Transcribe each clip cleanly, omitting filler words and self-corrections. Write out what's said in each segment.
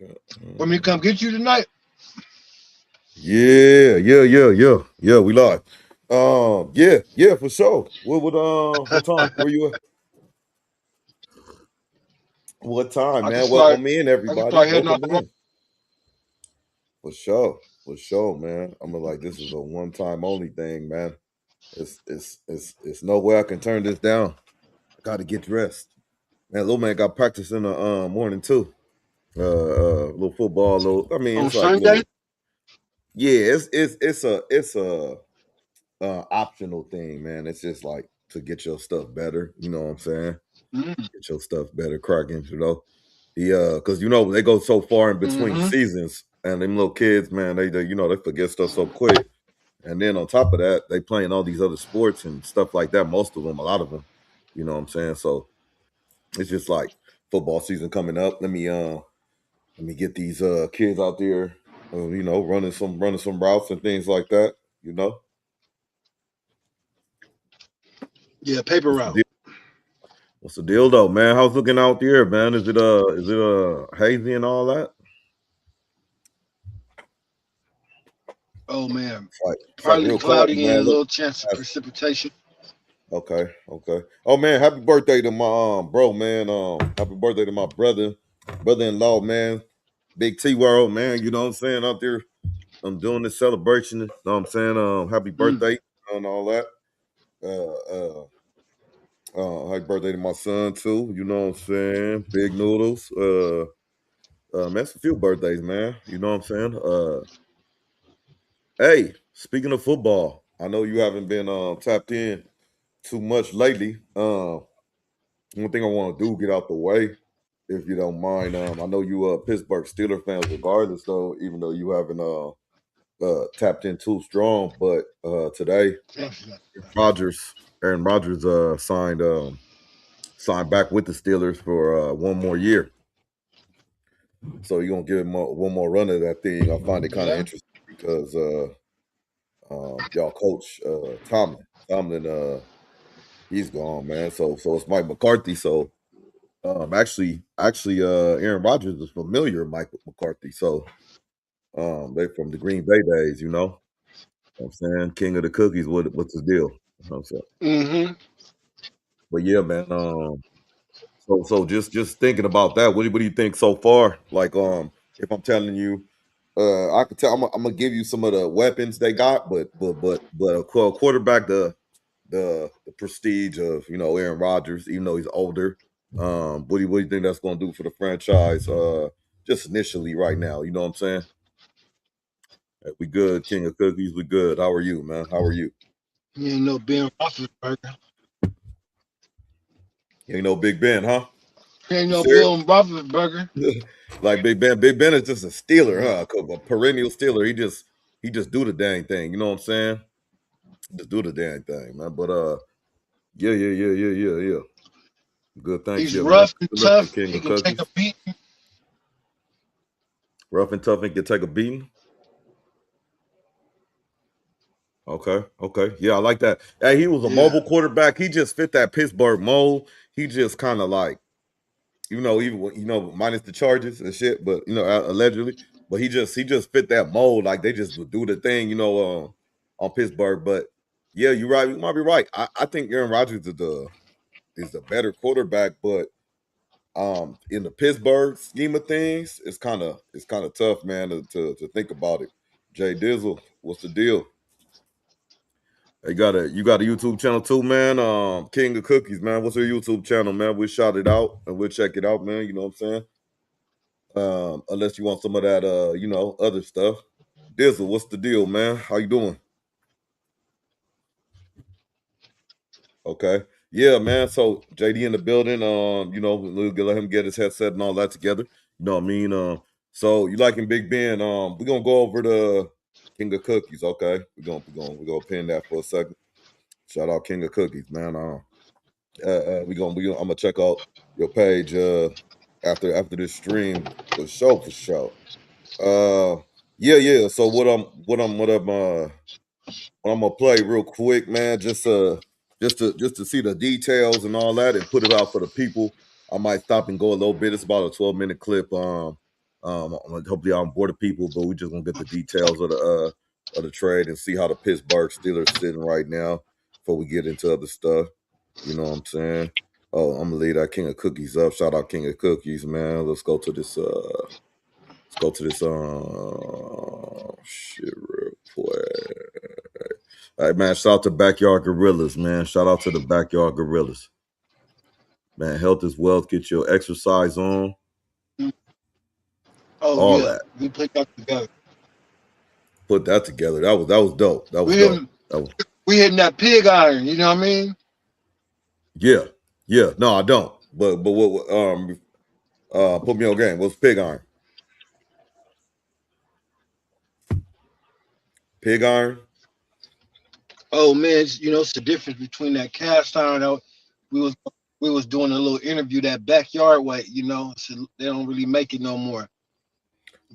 Want me to come get you tonight? Yeah, we live. Yeah, for sure. What time? Where you at? What time, I can man? start. Welcome in, I can everybody. start heading Welcome out tomorrow. in. For sure, man. I'm like, this is a one time only thing, man. It's no way I can turn this down. I got to get dressed, man. Little man got practice in the morning too. Little football, little. I mean, On it's like Sunday. little. Yeah, it's a optional thing, man. It's just like to get your stuff better. You know what I'm saying? Mm-hmm. Get your stuff better, cracking. Because they go so far in between Mm-hmm. seasons, and them little kids, man, they forget stuff so quick. And then on top of that, they playing all these other sports and stuff like that. Most of them, a lot of them, you know what I'm saying. So it's just like football season coming up. Let me get these kids out there, running some routes and things like that. You know, Yeah, paper what's the route. deal? What's the deal though, man? How's it looking out there, man? Is it hazy and all that? Oh man, It's like partly real cloudy, cloudy and man. a Look, little chance of precipitation. okay. Oh man, happy birthday to my bro, man. Happy birthday to my brother-in-law, man. Big T World, man. You know what I'm saying? Out there, I'm doing this celebration. You know what I'm saying? Happy Mm. birthday and all that. Happy birthday to my son too. You know what I'm saying? Big noodles. Man, it's a few birthdays, man. You know what I'm saying? Hey, speaking of football, I know you haven't been tapped in too much lately. One thing I want to do, get out the way, if you don't mind. I know you Pittsburgh Steelers fans, regardless, though, even though you haven't tapped in too strong. But today, Definitely. Rodgers, Aaron Rodgers, signed back with the Steelers for one more year. So you're gonna give him one more run at that thing. I find it kind of Yeah. interesting because y'all coach Tomlin, he's gone, man. So it's Mike McCarthy. So actually, Aaron Rodgers is familiar with Mike McCarthy. So they from the Green Bay days, you know. What I'm saying, King of the Cookies. What's his deal? You know what I'm saying? Mm-hmm. But yeah, man. So just thinking about that, what do you think so far? Like, if I'm telling you, I could tell I'm gonna give you some of the weapons they got, but a quarterback, the prestige of Aaron Rodgers, even though he's older. What do you think that's gonna do for the franchise? Just initially, right now, you know what I'm saying? We good, King of Cookies. We good. How are you, man? How are you? You ain't no Ben Roethlisberger. You know, Big Ben, huh? You ain't You no serious? Bill Roethlisberger. Like Big Ben. Big Ben is just a Steeler, huh? A perennial Steeler. He just do the dang thing. You know what I'm saying? Just do the dang thing, man. But yeah. Good. Thanks, He's yeah, man. rough and Good looking, tough. King He of can take a Cookies. beat. Rough and tough and can take a beating. Okay. Yeah, I like that. Hey, he was a Yeah. mobile quarterback. He just fit that Pittsburgh mold. He just kind of like, even minus the charges and shit, but allegedly, but he just fit that mold. Like they just would do the thing, on Pittsburgh. But yeah, you're right. You might be right. I think Aaron Rodgers is the better quarterback, but in the Pittsburgh scheme of things, it's kind of tough, man, to think about it. Jay Dizzle, what's the deal? You got a YouTube channel too, man. King of Cookies, man. What's your YouTube channel, man? We'll shout it out and we'll check it out, man. You know what I'm saying? Unless you want some of that, other stuff. Dizzle, what's the deal, man? How you doing? Okay. Yeah, man. So JD in the building. We'll let him get his headset and all that together. You know what I mean? So you liking Big Ben? We're gonna go over the King of Cookies. Okay, we're gonna pin that for a second. Shout out King of Cookies, man. I'm gonna check out your page after this stream for sure. Uh, yeah. So what I'm gonna play real quick, man. Just to see the details and all that, and put it out for the people. I might stop and go a little bit. It's about a 12-minute clip. Hopefully I'm bored of people, but we're just gonna get the details of the trade and see how the Pittsburgh Steelers sitting right now before we get into other stuff. You know what I'm saying? Oh, I'm gonna leave that King of Cookies up. Shout out King of Cookies, man. Let's go to this. Shit real quick. All right, man. Shout out to Backyard Gorillas, man. Shout out to the Backyard Gorillas. Man, health is wealth. Get your exercise on. Oh All yeah, that. we put that together. Put that together. That was dope. That was dope. We hitting that pig iron. You know what I mean? Yeah. No, I don't. But what put me on game. What's pig iron? Pig iron. Oh man, it's the difference between that cast iron. We was doing a little interview that backyard weight. So they don't really make it no more.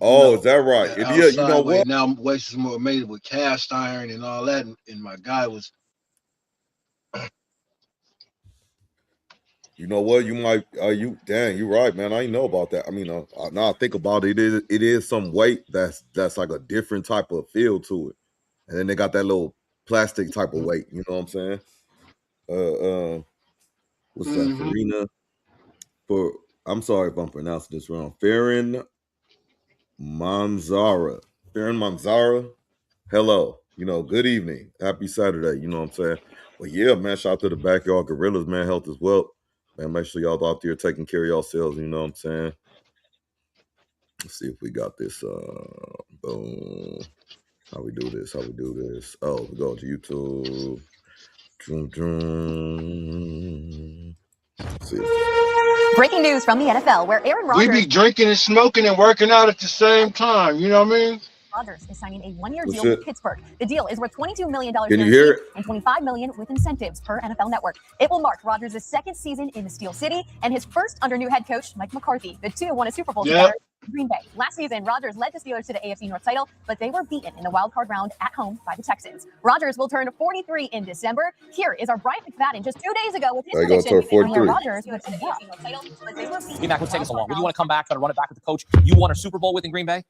Oh, is that right? Yeah, You know what? Now weights is more made with cast iron and all that. And my guy was. You know what? You might. You're right, man. I didn't know about that. I mean, now I think about it, it is some weight that's like a different type of feel to it, and then they got that little plastic type of weight. You know what I'm saying? What's that? Farina. I'm sorry if I'm pronouncing this wrong. Farron Manzara. Hello. Good evening. Happy Saturday. You know what I'm saying? Well, yeah, man. Shout out to the Backyard Gorillas, man. Health is wealth. Man, make sure y'all out there taking care of yourselves. You know what I'm saying? Let's see if we got this. Boom. How we do this? Oh, we go to YouTube. Let's see. Breaking news from the NFL, where Aaron Rodgers... We be drinking and smoking and working out at the same time. You know what I mean? Rodgers is signing a one-year deal with Pittsburgh. The deal is worth $22 million Can you hear it? And $25 million with incentives per NFL Network. It will mark Rodgers' second season in the Steel City and his first under new head coach Mike McCarthy. The two won a Super Bowl together in Green Bay. Last season, Rodgers led the Steelers to the AFC North title, but they were beaten in the wild card round at home by the Texans. Rodgers will turn 43 in December. Here is our Brian McFadden just 2 days ago with his prediction where Rodgers would end up. BMAC, what's taking so long? Would you want to come back, try to run it back with the coach you won a Super Bowl with in Green Bay?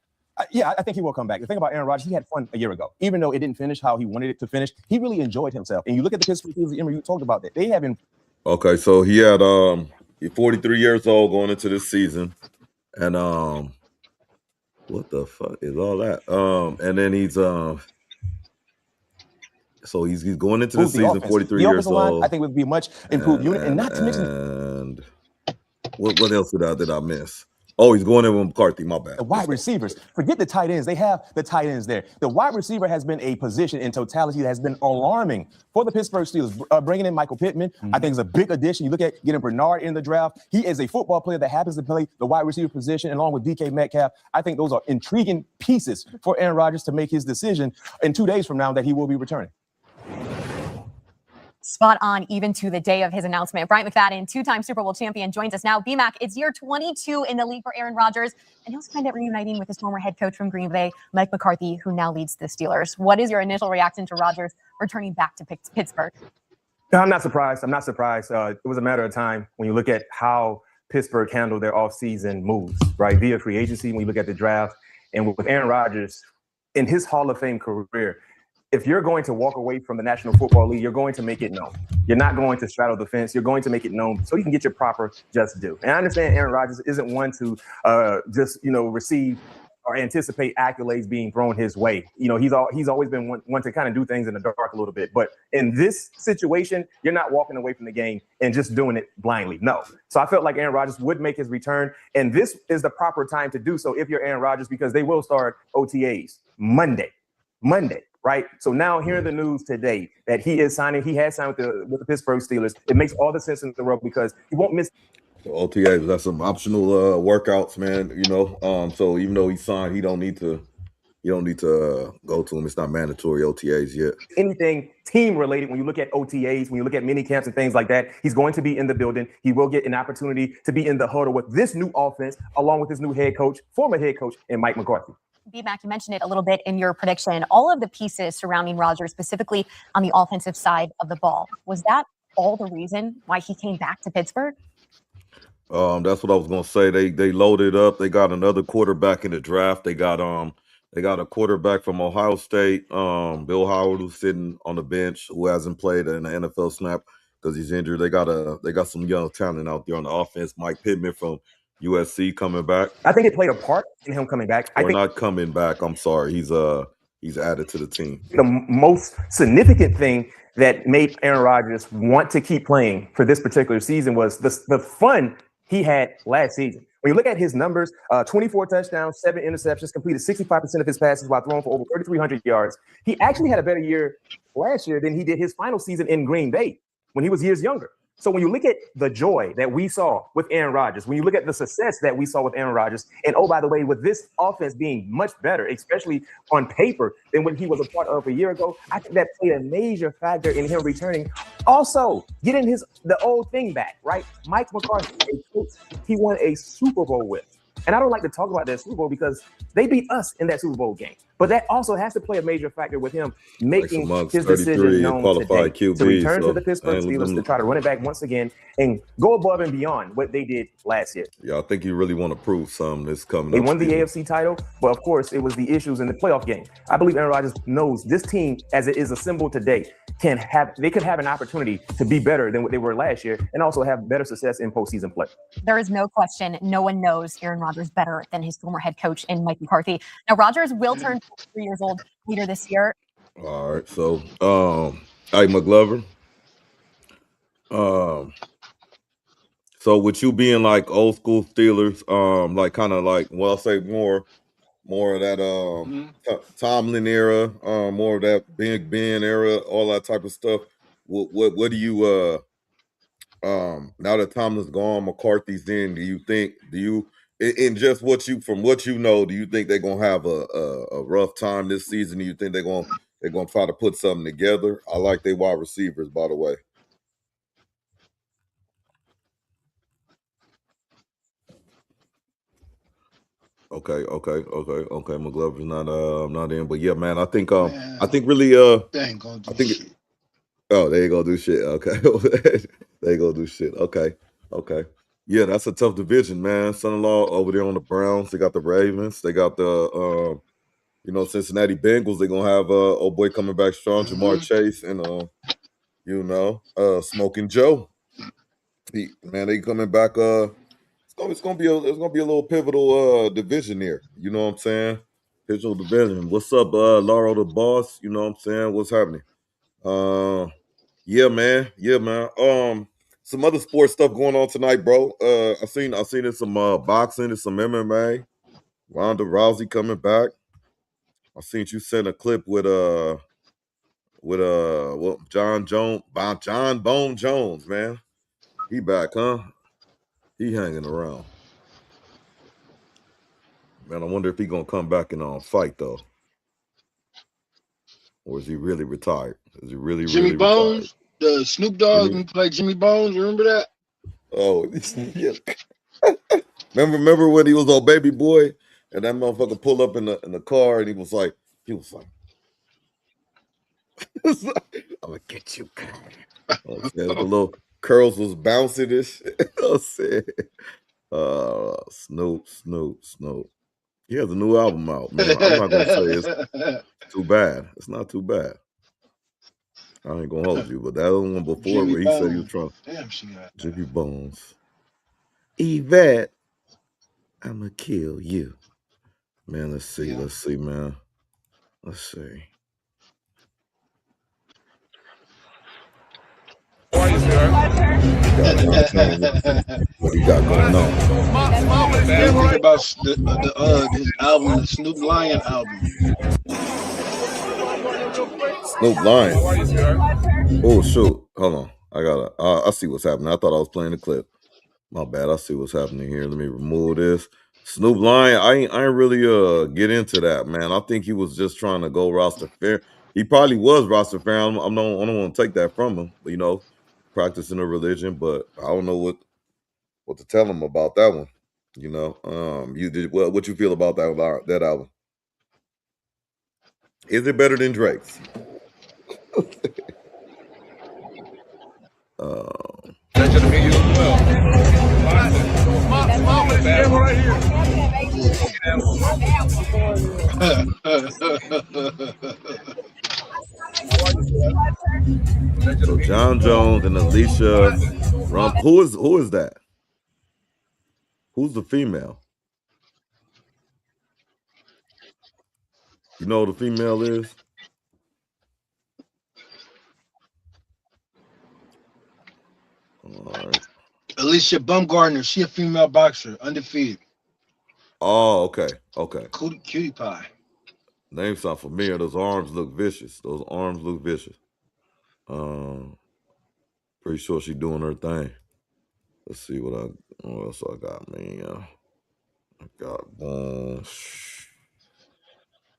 Yeah, I think he will come back. The thing about Aaron Rodgers, he had fun a year ago. Even though it didn't finish how he wanted it to finish, he really enjoyed himself. And you look at the Pittsburgh Steelers, you talked about that. They haven't. Okay, so he had he's 43 years old going into this season, and what the fuck is all that? And then he's so he's going into this season 43 years old. I think would be much improved unit, and not to mention. And what else did I miss? Oh, he's going in with McCarthy. My bad. The wide receivers. Forget the tight ends. They have the tight ends there. The wide receiver has been a position in totality that has been alarming for the Pittsburgh Steelers. Bringing in Michael Pittman, I think is a big addition. You look at getting Bernard in the draft. He is a football player that happens to play the wide receiver position along with DK Metcalf. I think those are intriguing pieces for Aaron Rodgers to make his decision in 2 days from now that he will be returning. Spot on, even to the day of his announcement. Brian McFadden, two-time Super Bowl champion, joins us now. BMAC, it's year 22 in the league for Aaron Rodgers, and he'll spend it reuniting with his former head coach from Green Bay, Mike McCarthy, who now leads the Steelers. What is your initial reaction to Rodgers returning back to Pittsburgh? I'm not surprised. It was a matter of time when you look at how Pittsburgh handled their offseason moves, right? Via free agency, when you look at the draft, and with Aaron Rodgers in his Hall of Fame career, if you're going to walk away from the National Football League, you're going to make it known. You're not going to straddle the fence. You're going to make it known so you can get your proper just due. And I understand Aaron Rodgers isn't one to just receive or anticipate accolades being thrown his way. He's always been one to kind of do things in the dark a little bit. But in this situation, you're not walking away from the game and just doing it blindly. No. So I felt like Aaron Rodgers would make his return. And this is the proper time to do so if you're Aaron Rodgers, because they will start OTAs Monday. Right. So now hearing the news today that he has signed with the Pittsburgh Steelers, it makes all the sense in the world because he won't miss. So OTAs, that's some optional workouts, man. So even though he signed, he don't need to go to them. It's not mandatory OTAs yet. Anything team related, when you look at OTAs, when you look at mini camps and things like that, he's going to be in the building. He will get an opportunity to be in the huddle with this new offense, along with his new former head coach, and Mike McCarthy. BMAC, you mentioned it a little bit in your prediction. All of the pieces surrounding Rodgers, specifically on the offensive side of the ball, was that all the reason why he came back to Pittsburgh? That's what I was gonna say. They loaded up. They got another quarterback in the draft. They got a quarterback from Ohio State, Bill Howard, who's sitting on the bench, who hasn't played in the NFL snap because he's injured. They got some young talent out there on the offense. Mike Pittman from USC coming back. I think it played a part in him coming back. I think not coming back. I'm sorry. He's added to the team. The most significant thing that made Aaron Rodgers want to keep playing for this particular season was the fun he had last season. When you look at his numbers, 24 touchdowns, 7 interceptions, completed 65% of his passes while throwing for over 3,300 yards. He actually had a better year last year than he did his final season in Green Bay when he was years younger. So when you look at the joy that we saw with Aaron Rodgers, when you look at the success that we saw with Aaron Rodgers, and oh, by the way, with this offense being much better, especially on paper, than what he was a part of a year ago, I think that played a major factor in him returning. Also, getting the old thing back, right? Mike McCarthy, a coach he won a Super Bowl with. And I don't like to talk about that Super Bowl because they beat us in that Super Bowl game. But that also has to play a major factor with him making his decision known today to return to the Pittsburgh Steelers to try to run it back once again and go above and beyond what they did last year. Yeah, I think you really want to prove something that's coming. They won the AFC title, but of course, it was the issues in the playoff game. I believe Aaron Rodgers knows this team, as it is assembled today, they could have an opportunity to be better than what they were last year and also have better success in postseason play. There is no question. No one knows Aaron Rodgers better than his former head coach in Mike McCarthy. Now, Rodgers will turn 3 years old later this year. All right. So, hey, McGlover. So with you being like old school Steelers, like kind of like, well, I'll say more of that Tomlin era, more of that Big Ben era, all that type of stuff. What do you now that Tomlin's gone, McCarthy's in, do you in just from what you know, do you think they're gonna have a rough time this season? Do you think they're gonna try to put something together? I like their wide receivers, by the way. Okay. McGlover's not in, but yeah, man. I think really they ain't gonna do shit. Oh, they ain't gonna do shit. Okay, they ain't gonna do shit. Okay. Yeah, that's a tough division, man. Son-in-law over there on the Browns. They got the Ravens. They got the Cincinnati Bengals. They're gonna have old boy coming back strong, Jamar Chase, and Smoking Joe. They coming back. It's gonna be a little pivotal division here. You know what I'm saying? Pivotal division. What's up, Lauro the boss? You know what I'm saying? What's happening? Yeah, man. Some other sports stuff going on tonight, bro. I seen in some boxing and some MMA. Ronda Rousey coming back. I seen you send a clip with John Bone Jones, man. He back, huh? He hanging around. Man, I wonder if he gonna come back and fight though. Or is he really retired? Is he really Jimmy Bones? Retired? The Snoop Dogg who played Jimmy Bones, you remember that? Oh, yeah. remember when he was on Baby Boy and that motherfucker pulled up in the car and he was like, I'm gonna get you. The little curls was bouncing and shit. Snoop. He has a new album out, man. I'm not gonna say it's too bad. It's not too bad. I ain't gonna hold you, but that other one before Jimmy where he said he was trying. Damn, she got Jimmy Bones. Yvette, I'ma kill you. Man, let's see, man. Let's see. What he got going on? Think about his album, the Snoop Lion album. Snoop Lion. Oh shoot! Hold on. I see what's happening. I thought I was playing the clip. My bad. I see what's happening here. Let me remove this. Snoop Lion. I ain't really get into that, man. I think he was just trying to go roster fair. He probably was roster fair. I don't want to take that from him. But, practicing a religion, but I don't know what to tell him about that one. What you feel about that album? Is it better than Drake's? So John Jones and Alicia Rump. Who is that? Who's the female? You know who the female is? All right. Alicia Bumgarner. She a female boxer, undefeated. Oh, okay. Okay. Cutie pie. Name sound familiar. Those arms look vicious. Pretty sure she doing her thing. Let's see what else I got, man. I got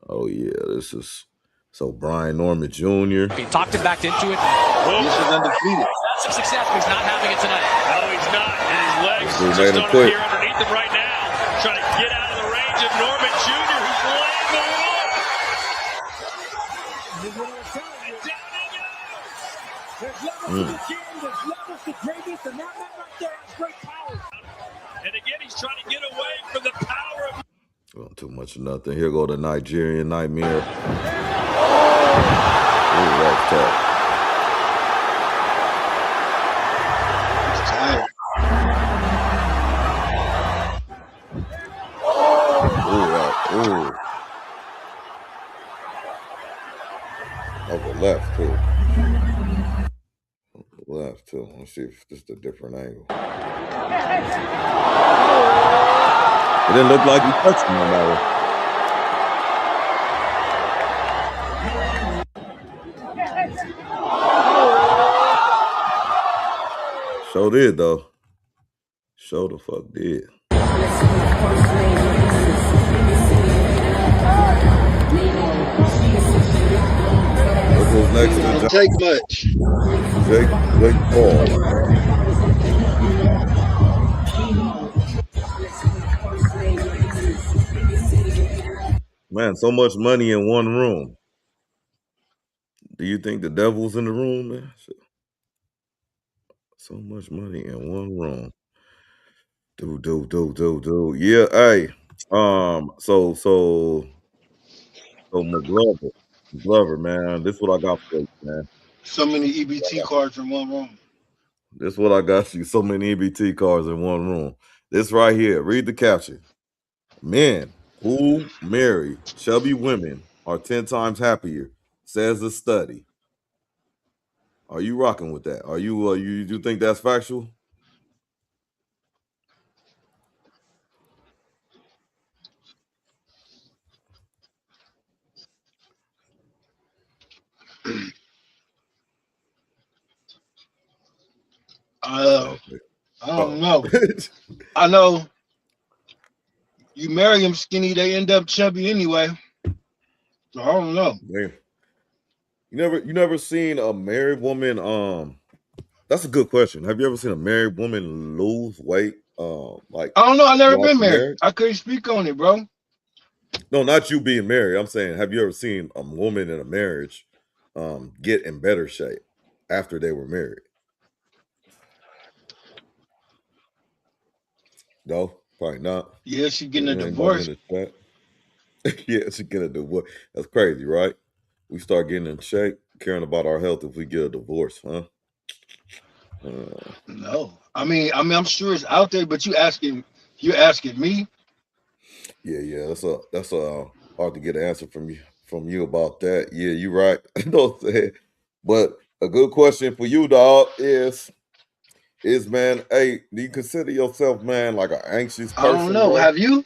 oh yeah, this is so Brian Norman Jr. He talked him back into it. This is undefeated. Some success, but he's not having it tonight. No, he's not. And his legs We just made him don't quit. appear underneath him right now. Trying to get out of the range of Norman Jr., who's laying the wood. And down he goes. There's levels to the gym. There's levels to greatness. And that man right there has great power. And again, he's trying to get away from the power of... Well, too much of nothing. Here go the Nigerian Nightmare. Ooh, that's tough. He's tired. Ooh. Over left too. Left too. Let's see if this is a different angle. It didn't look like he touched him on that one. Show did though. Show the fuck did. What goes next to Don't take much. Jake Paul. Man, so much money in one room. Do you think the devil's in the room, man? So much money in one room. Do. Yeah, hey. So McGlover, man. This is what I got for you, man. So many EBT cards in one room. This is what I got you. So many EBT cards in one room. This right here. Read the caption. Men who marry chubby women are 10 times happier, says a study. Are you rocking with that? Are you you think that's factual? I don't know. I know you marry them skinny, they end up chubby anyway. So I don't know. Man. You never seen a married woman? That's a good question. Have you ever seen a married woman lose weight? Like I don't know. I never been married. marriage? I couldn't speak on it, bro. No, not you being married. I'm saying, have you ever seen a woman in a marriage get in better shape after they were married? No, probably not. Yeah, she getting a Anybody divorce. in the chat? Yeah, she getting a divorce. That's crazy, right? We start getting in shape, caring about our health if we get a divorce, huh? No, I mean, I'm sure it's out there, but you're asking me. Yeah. That's hard to get an answer from you about that. Yeah, you're right. You know what I'm saying? But a good question for you, dog, is man, hey, do you consider yourself, man, like an anxious person? I don't know. Bro? Have you?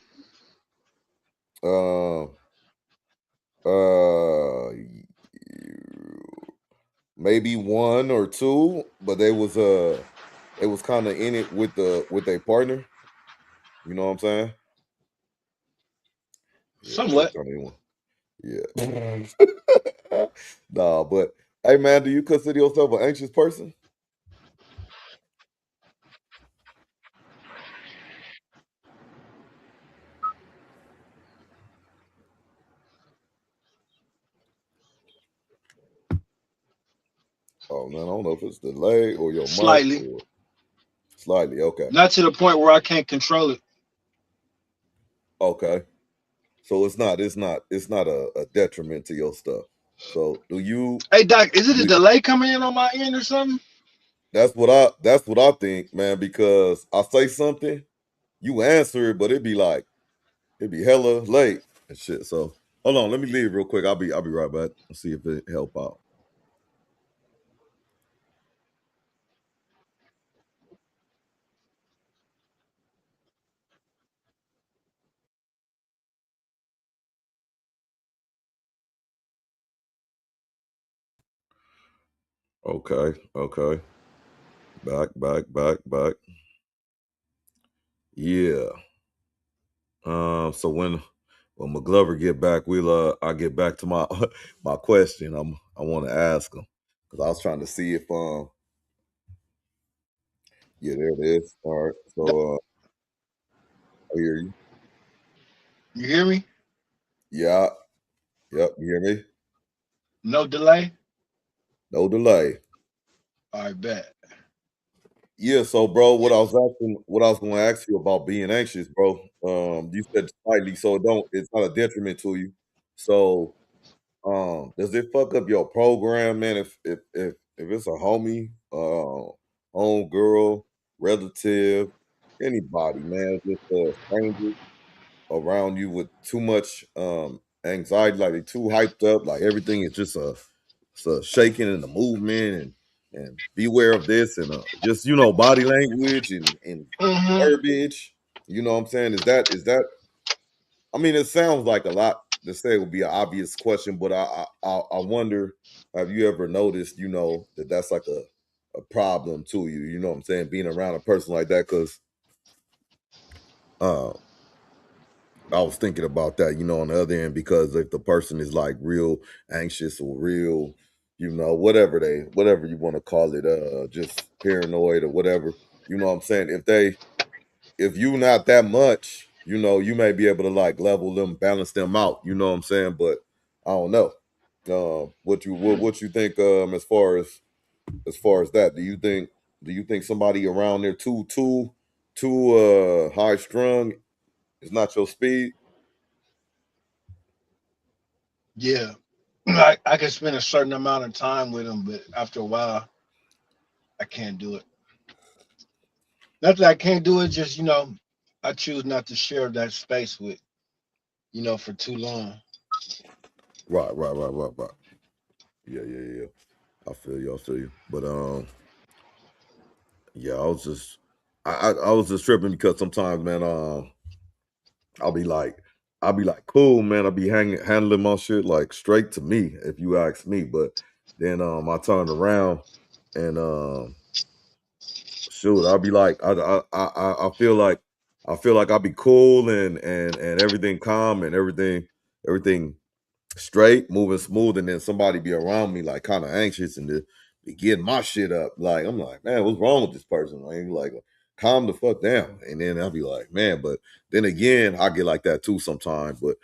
Maybe one or two, but they was kind of in it with their partner. You know what I'm saying? Somewhat. Yeah. Nah, but hey, man, do you consider yourself an anxious person? Oh man, I don't know if it's the leg or your Slightly. mic. Slightly, okay. Not to the point where I can't control it. Okay. So it's not a detriment to your stuff. So do you? Hey Doc, is it a delay coming in on my end or something? That's what I think, man. Because I say something, you answer it, but it'd be hella late and shit. So hold on, let me leave real quick. I'll be right back. Let's see if it help out. Okay. Back. Yeah. So when McGlover get back, I'll get back to my my question. I want to ask him because I was trying to see if yeah, there it is. All right. So I hear you. You hear me? Yeah. Yep. You hear me? No delay? No delay. All right, bet. Yeah, so bro, what I was gonna ask you about being anxious, bro. You said slightly, so it's not a detriment to you. So, does it fuck up your program, man? If it's a homie, home girl, relative, anybody, man, just a stranger around you with too much anxiety, like they too hyped up, like everything is just a shaking and a movement and beware of this and just body language and Mm-hmm. verbiage. You know what I'm saying? Is that I mean it sounds like a lot to say would be an obvious question, but I wonder, have you ever noticed, that that's like a problem to you, you know what I'm saying, being around a person like that? Because uh I was thinking about that, on the other end, because if the person is like real anxious or real, whatever you want to call it, just paranoid or whatever, you know what I'm saying? If you not that much, you may be able to like level them, balance them out, you know what I'm saying? But I don't know. What you think as far as that? Do you think somebody around there too high strung is not your speed? Yeah. I can spend a certain amount of time with them, but after a while, I can't do it. Not that I can't do it, just I choose not to share that space with, for too long. Right. Yeah. I feel you. But yeah, I was just tripping because sometimes, man, I'll be like, cool, man. I'll be handling my shit like straight to me, if you ask me. But then I turn around and shoot, I'll be like, I feel like I'll be cool and everything calm and everything straight, moving smooth, and then somebody be around me like kind of anxious and be getting my shit up. Like I'm like, man, what's wrong with this person? Like calm the fuck down. And then I'll be like, man, but then again, I get like that too sometimes. But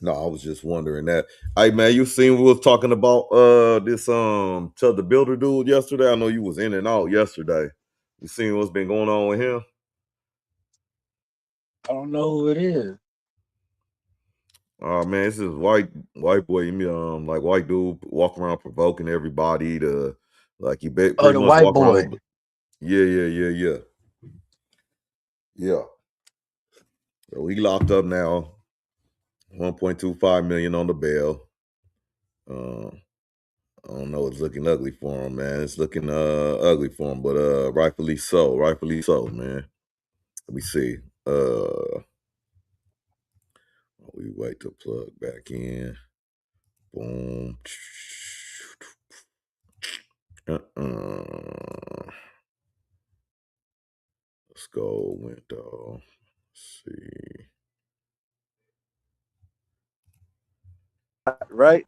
no, I was just wondering that. Hey man, you seen we was talking about this Chuck the Builder dude yesterday. I know you was in and out yesterday. You seen what's been going on with him? I don't know who it is. Oh man, this is white boy, like white dude walking around provoking everybody to like Oh, pretty the much white walk around boy. with yeah. So he locked up now, 1.25 million on the bail. Uh, I don't know, it's looking ugly for him, man. It's looking ugly for him, but rightfully so, man. Let me see. We wait to plug back in. Boom. Let's go window. Let's see. Right?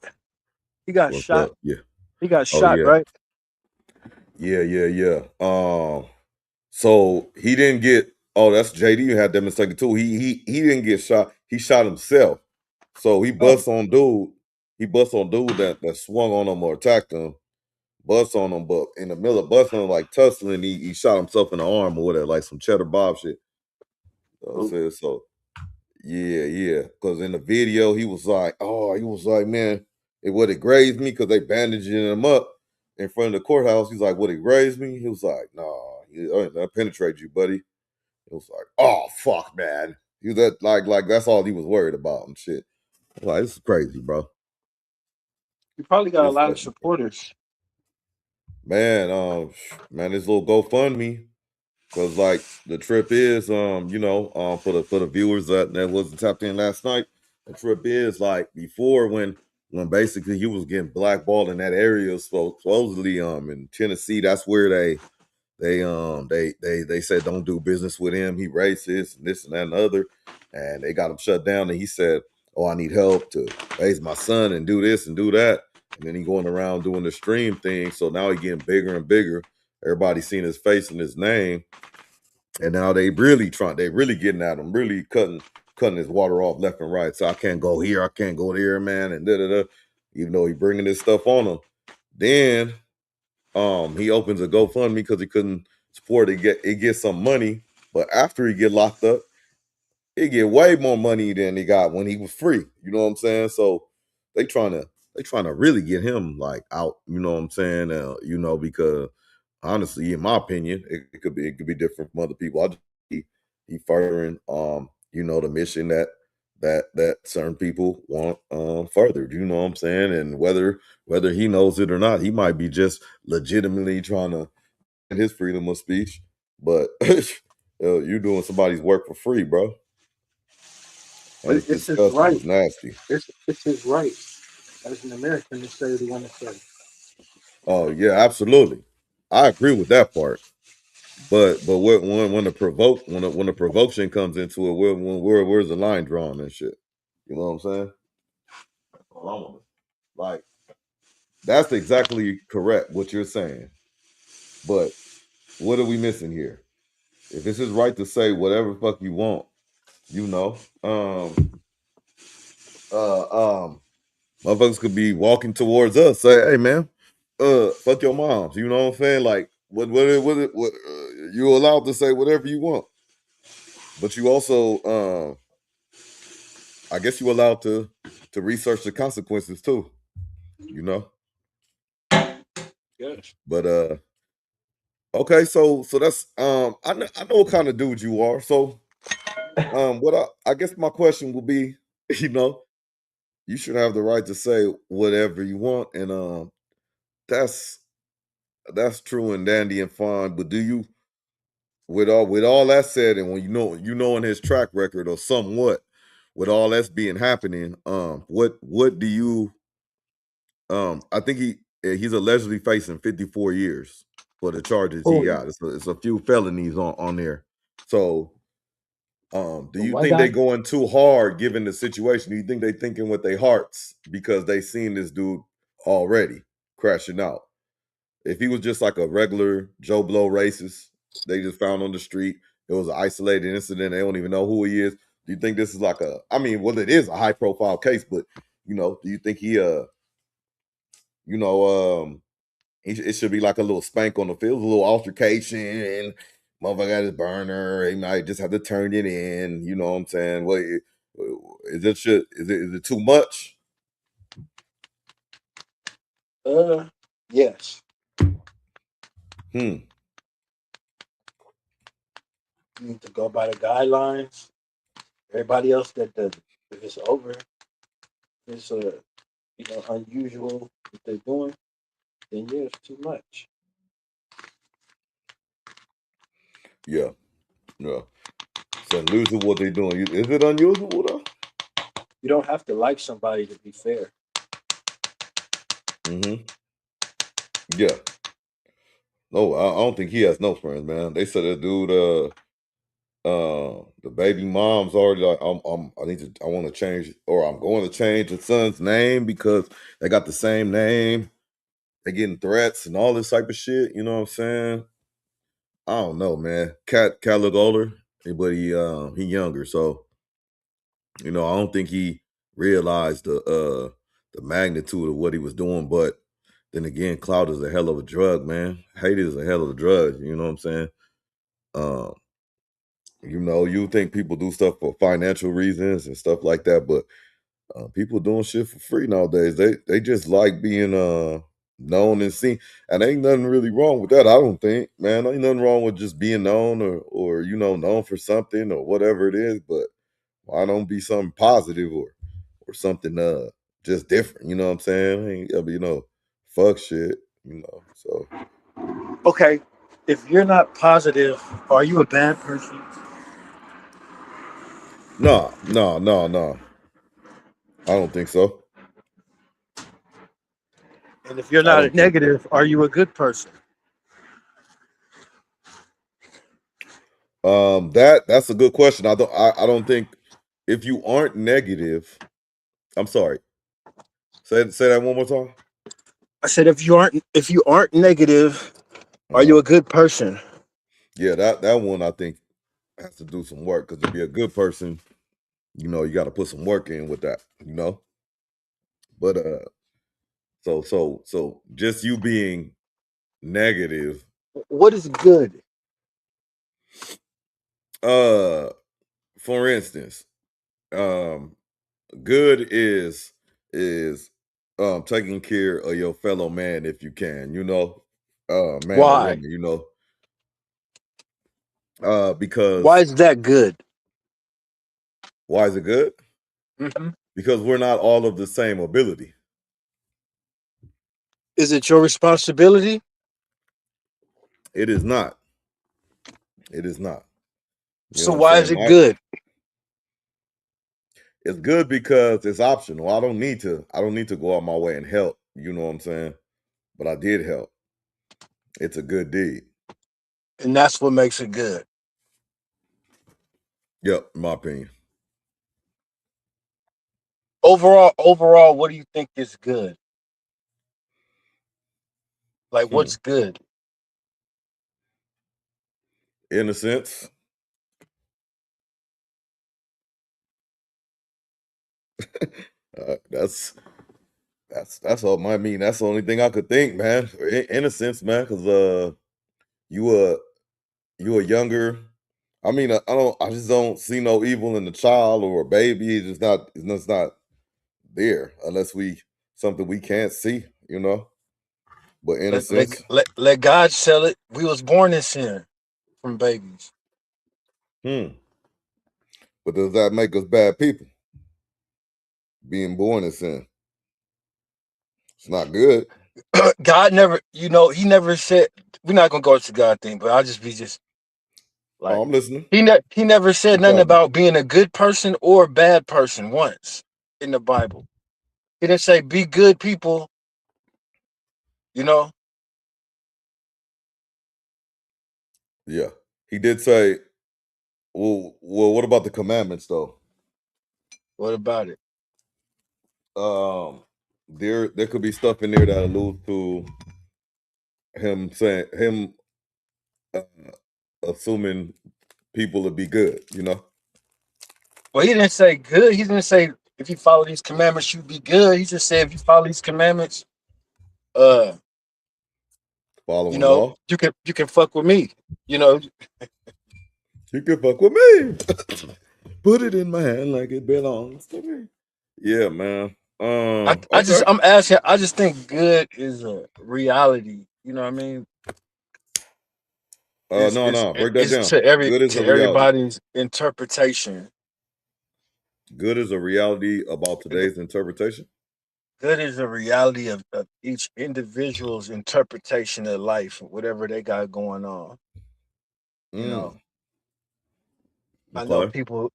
He got What's shot. up? Yeah. He got Oh shot, yeah. right? Yeah. So he didn't get. Oh, that's JD. You had that mistake too. He didn't get shot. He shot himself. So he Oh, busts on dude. He busts on dude that swung on him or attacked him. Busts on him, but in the middle of busting him, like tussling, he shot himself in the arm or whatever, like some cheddar bob shit. I said so. Yeah. Because in the video, he was like, man, would it graze me? Because they bandaging him up in front of the courthouse. He's like, would it graze me? He was like, nah, I penetrate you, buddy. It was like, oh fuck, man. He was that like that's all he was worried about and shit. Like, this is crazy, bro. You probably got It's a lot of crazy. supporters. Man, this little GoFundMe. Cause like the trip is, for the viewers that wasn't tapped in last night, the trip is like before when basically he was getting blackballed in that area, supposedly in Tennessee. That's where they said don't do business with him. He racist and this and that and the other, and they got him shut down. And he said, "Oh, I need help to raise my son and do this and do that." And then he going around doing the stream thing. So now he getting bigger and bigger. Everybody seeing his face and his name. And now they really getting at him, really cutting his water off left and right. So I can't go here, I can't go there, man, and even though he bringing this stuff on him. Then he opens a GoFundMe because he couldn't support it. It gets some money, but after he get locked up, he get way more money than he got when he was free. You know what I'm saying? So they trying to really get him like out. You know what I'm saying? Because honestly, in my opinion, it could be different from other people. He furthering the mission that certain people want furthered. You know what I'm saying? And whether he knows it or not, he might be just legitimately trying to get his freedom of speech. But you're doing somebody's work for free, bro. But And it's his right. It's nasty. It's his right as an American to say what he want to say. Oh yeah, absolutely. I agree with that part. But when the provocation comes into it, where's the line drawn and shit? You know what I'm saying? Like, that's exactly correct what you're saying. But what are we missing here? If it's his right to say whatever fuck you want, motherfuckers could be walking towards us, say, hey man, fuck your moms. You know what I'm saying? Like, what you're allowed to say whatever you want. But you also, I guess you're allowed to research the consequences too. You know. Yes. But okay, so that's I know what kind of dude you are. So what I guess my question will be, you should have the right to say whatever you want, and that's true and dandy and fine. But do you, with all that said, and when you know in his track record or somewhat, with all that's being happening, what do you I think he's allegedly facing 54 years for the charges he got. It's a few felonies on there. So do you think they going too hard given the situation? Do you think they thinking with their hearts because they seen this dude already crashing out? If he was just like a regular Joe Blow racist, they just found on the street, it was an isolated incident, they don't even know who he is. Do you think this is like it is a high profile case, but do you think he it should be like a little spank on the field, a little altercation. Motherfucker got his burner. He might just have to turn it in. You know what I'm saying? What is it? Is it too much? Yes. You need to go by the guidelines. Everybody else if it's over, it's unusual what they're doing, then yeah, it's too much. Yeah. It's unusual what they're doing. Is it unusual though? You don't have to like somebody to be fair. Yeah. No, I don't think he has no friends, man. They said that dude, the baby mom's already like, I want to change, or I'm going to change the son's name because they got the same name. They getting threats and all this type of shit. You know what I'm saying? I don't know, man. Cat look older, but he younger, so I don't think he realized the magnitude of what he was doing. But then again, clout is a hell of a drug, man. Hate is a hell of a drug. You know what I'm saying? You know, you think people do stuff for financial reasons and stuff like that, but people doing shit for free nowadays. They just like being known and seen, and ain't nothing really wrong with that. I don't think, man. Ain't nothing wrong with just being known or you know known for something or whatever it is. But why don't be something positive or something just different? You know what I'm saying? Ain't, you know, fuck shit. You know, so Okay, if you're not positive, are you a bad person? no, no, no, no. I don't think so. And if you're I not don't think so. negative, are you a good person? That's a good question. I don't think if you aren't negative, I'm sorry. Say that one more time. I said if you aren't negative, are you Uh, a good person? yeah, that one I think has to do some work because to be a good person, you know, you got to put some work in with that, you know. But so just you being negative, What is good? uh, for instance, um, good is taking care of your fellow man if you can, you know, man or Why? woman, you know, Why because is that good? why is it good? hmm Because we're not all of the same ability. Is it your responsibility? It is not. It is not. You know So what I'm why is saying? it good? It's good because it's optional. I don't need to. I don't need to go out my way and help. You know what I'm saying? But I did help. It's a good deed. And that's what makes it good. Yep, in my opinion. Overall, what do you think is good? Like, Hmm. what's good? In a sense, that's that's all. I mean, that's the only thing I could think, man. In a sense, man, because you were you a younger. I mean, I don't. I just don't see no evil in a child or a baby. It's just not. It's just not there unless we something we can't see. You know. But in a Let, let, sense, let, let God sell it. We was born in sin from babies. hmm. But does that make us bad people? Being born in sin, it's not good. God never, he never said, we're not going to go to God thing, but I'll just be just Oh, like, I'm listening. he never said Keep nothing talking. about being a good person or a bad person once in the Bible. He didn't say be good people, you know? Yeah, he did say. Well, what about the commandments though? What about it? Um, there could be stuff in there that alludes to him saying him uh, assuming people to be good. You know, Well, he didn't say good. He didn't say if you follow these commandments, you be good. He just said if you follow these commandments, uh, following law. you can fuck with me. You know, You can fuck with me. Put it in my hand like it belongs to me. Yeah, man. Okay. I'm asking. I just think good is a reality. You know what I mean? No, no. Break that Is down. Good is a to reality. everybody's interpretation. Good is a reality about today's interpretation. Good is a reality of each individual's interpretation of life, whatever they got going on. You know, Mm, I know okay. people.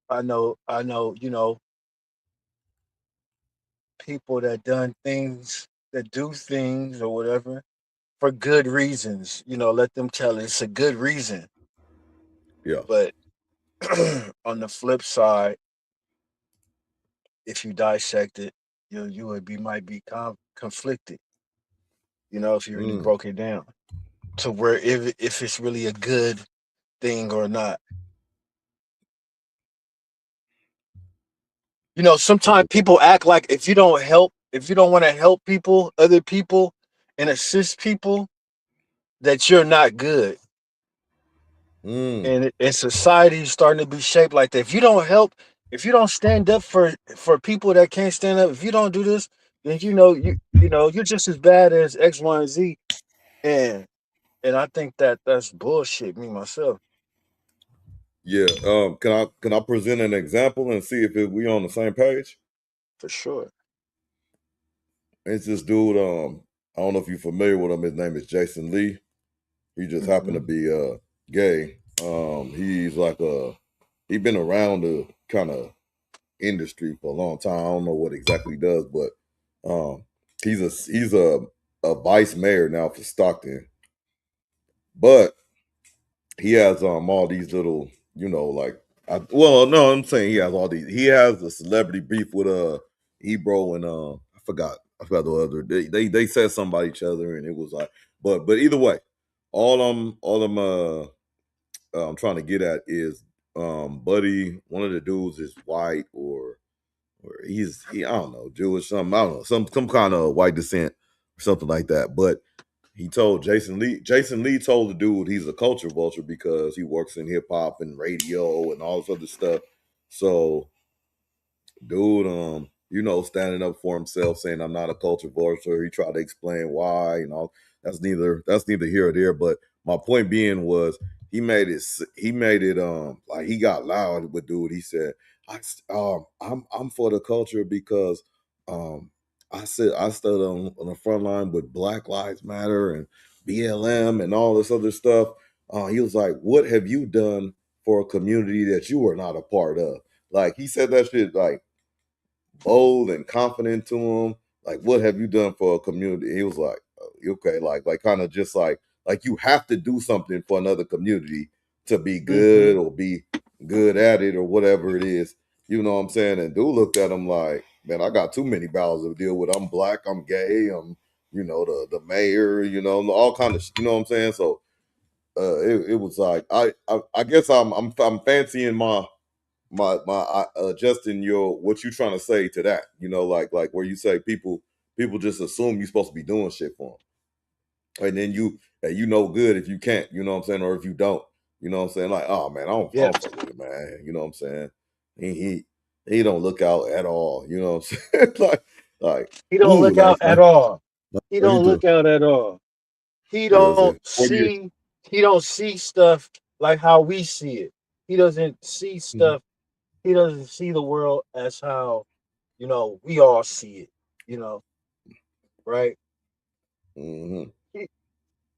People that done things that do things or whatever for good reasons. Let them tell it. It's a good reason. Yeah. But on the flip side, if you dissect it, you would be might be conflicted. If you really Mm, broke it down to where if it's really a good thing or not. Sometimes people act like if you don't want to help people, other people, and assist people, that you're not good. And society is starting to be shaped like that. If you don't help, if you don't stand up for people that can't stand up, if you don't do this, then you're just as bad as X, Y, and Z. And I think that's bullshit. Me myself, Yeah. Can I present an example and see if we on the same page? for sure. It's this dude. I don't know if you're familiar with him. His name is Jason Lee. He just happened to be gay. He's like he's been around the kind of industry for a long time. I don't know what exactly he does, but he's a vice mayor now for Stockton. But he has all these little, like I'm saying he has all these. He has a celebrity beef with Ebro and I forgot the other. They said something about each other and it was like, but either way, all I'm trying to get at is Buddy, one of the dudes is white or he I don't know, Jewish, something, I don't know, some kind of white descent or something like that. But he told Jason Lee told the dude he's a culture vulture because he works in hip hop and radio and all this other stuff. So dude, standing up for himself, saying I'm not a culture vulture. He tried to explain why, that's neither here or there. But my point being was he made it like he got loud with dude. He said, I'm for the culture because I stood on the front line with Black Lives Matter and BLM and all this other stuff. He was like, what have you done for a community that you are not a part of? Like he said that shit like bold and confident to him. Like, what have you done for a community? He was like, okay, like kind of just like you have to do something for another community to be good or be good at it or whatever it is. You know what I'm saying? And dude looked at him like, man, I got too many battles to deal with. I'm black, I'm gay, I'm, the mayor, all kind of, you know what I'm saying? So it was like I guess I'm fancying my adjusting what you trying to say to that, like where you say people just assume you're supposed to be doing shit for them, and then you good if you can't, you know what I'm saying, or if you don't, you know what I'm saying, like, oh man, I don't fuck with it, man, you know what I'm saying, he don't look out at all, you know what I'm saying, like He don't ooh, look like out at all. He what he don't do? look out at all. He Yeah, that's don't it. 4 years. see. He don't see stuff like how we see it. He doesn't see stuff. He doesn't see the world as how we all see it. Right? Mm-hmm.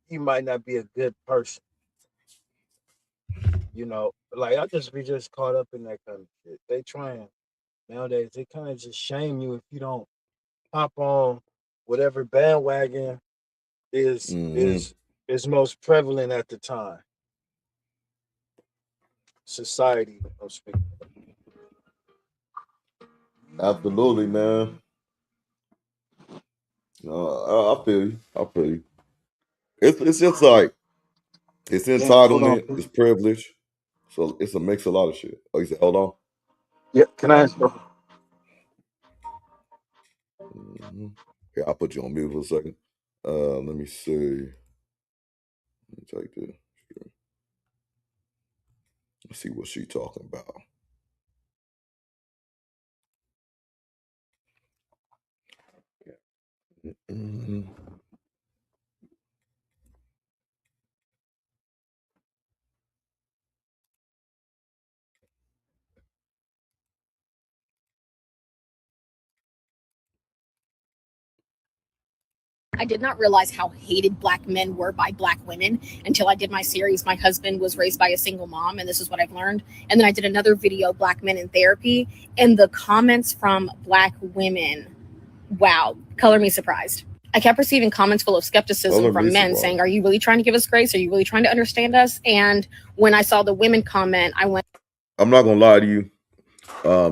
He might not be a good person. Like I just be just caught up in that kind of shit. They trying nowadays. They kind of just shame you if you don't hop on whatever bandwagon is Mm-hmm. is is most prevalent at the time. Society, I'm speaking. Absolutely, man. I feel you. I feel you. It's just like it's Yeah, hold on. entitlement, it's privilege. So it's a mix of a lot of shit. Oh, you said, hold on. Yeah, can I ask you? Mm-hmm. Here, I'll put you on mute for a second. Let me see. Let me take this. Let's see what she talking about. Mm-hmm. I did not realize how hated black men were by black women until I did my series. My husband was raised by a single mom, and this is what I've learned. And then I did another video, Black Men in Therapy, and the comments from black women, wow, color me surprised. I kept receiving comments full of skepticism from men saying, are you really trying to give us grace? Are you really trying to understand us? And when I saw the women comment, I went, I'm not gonna lie to you.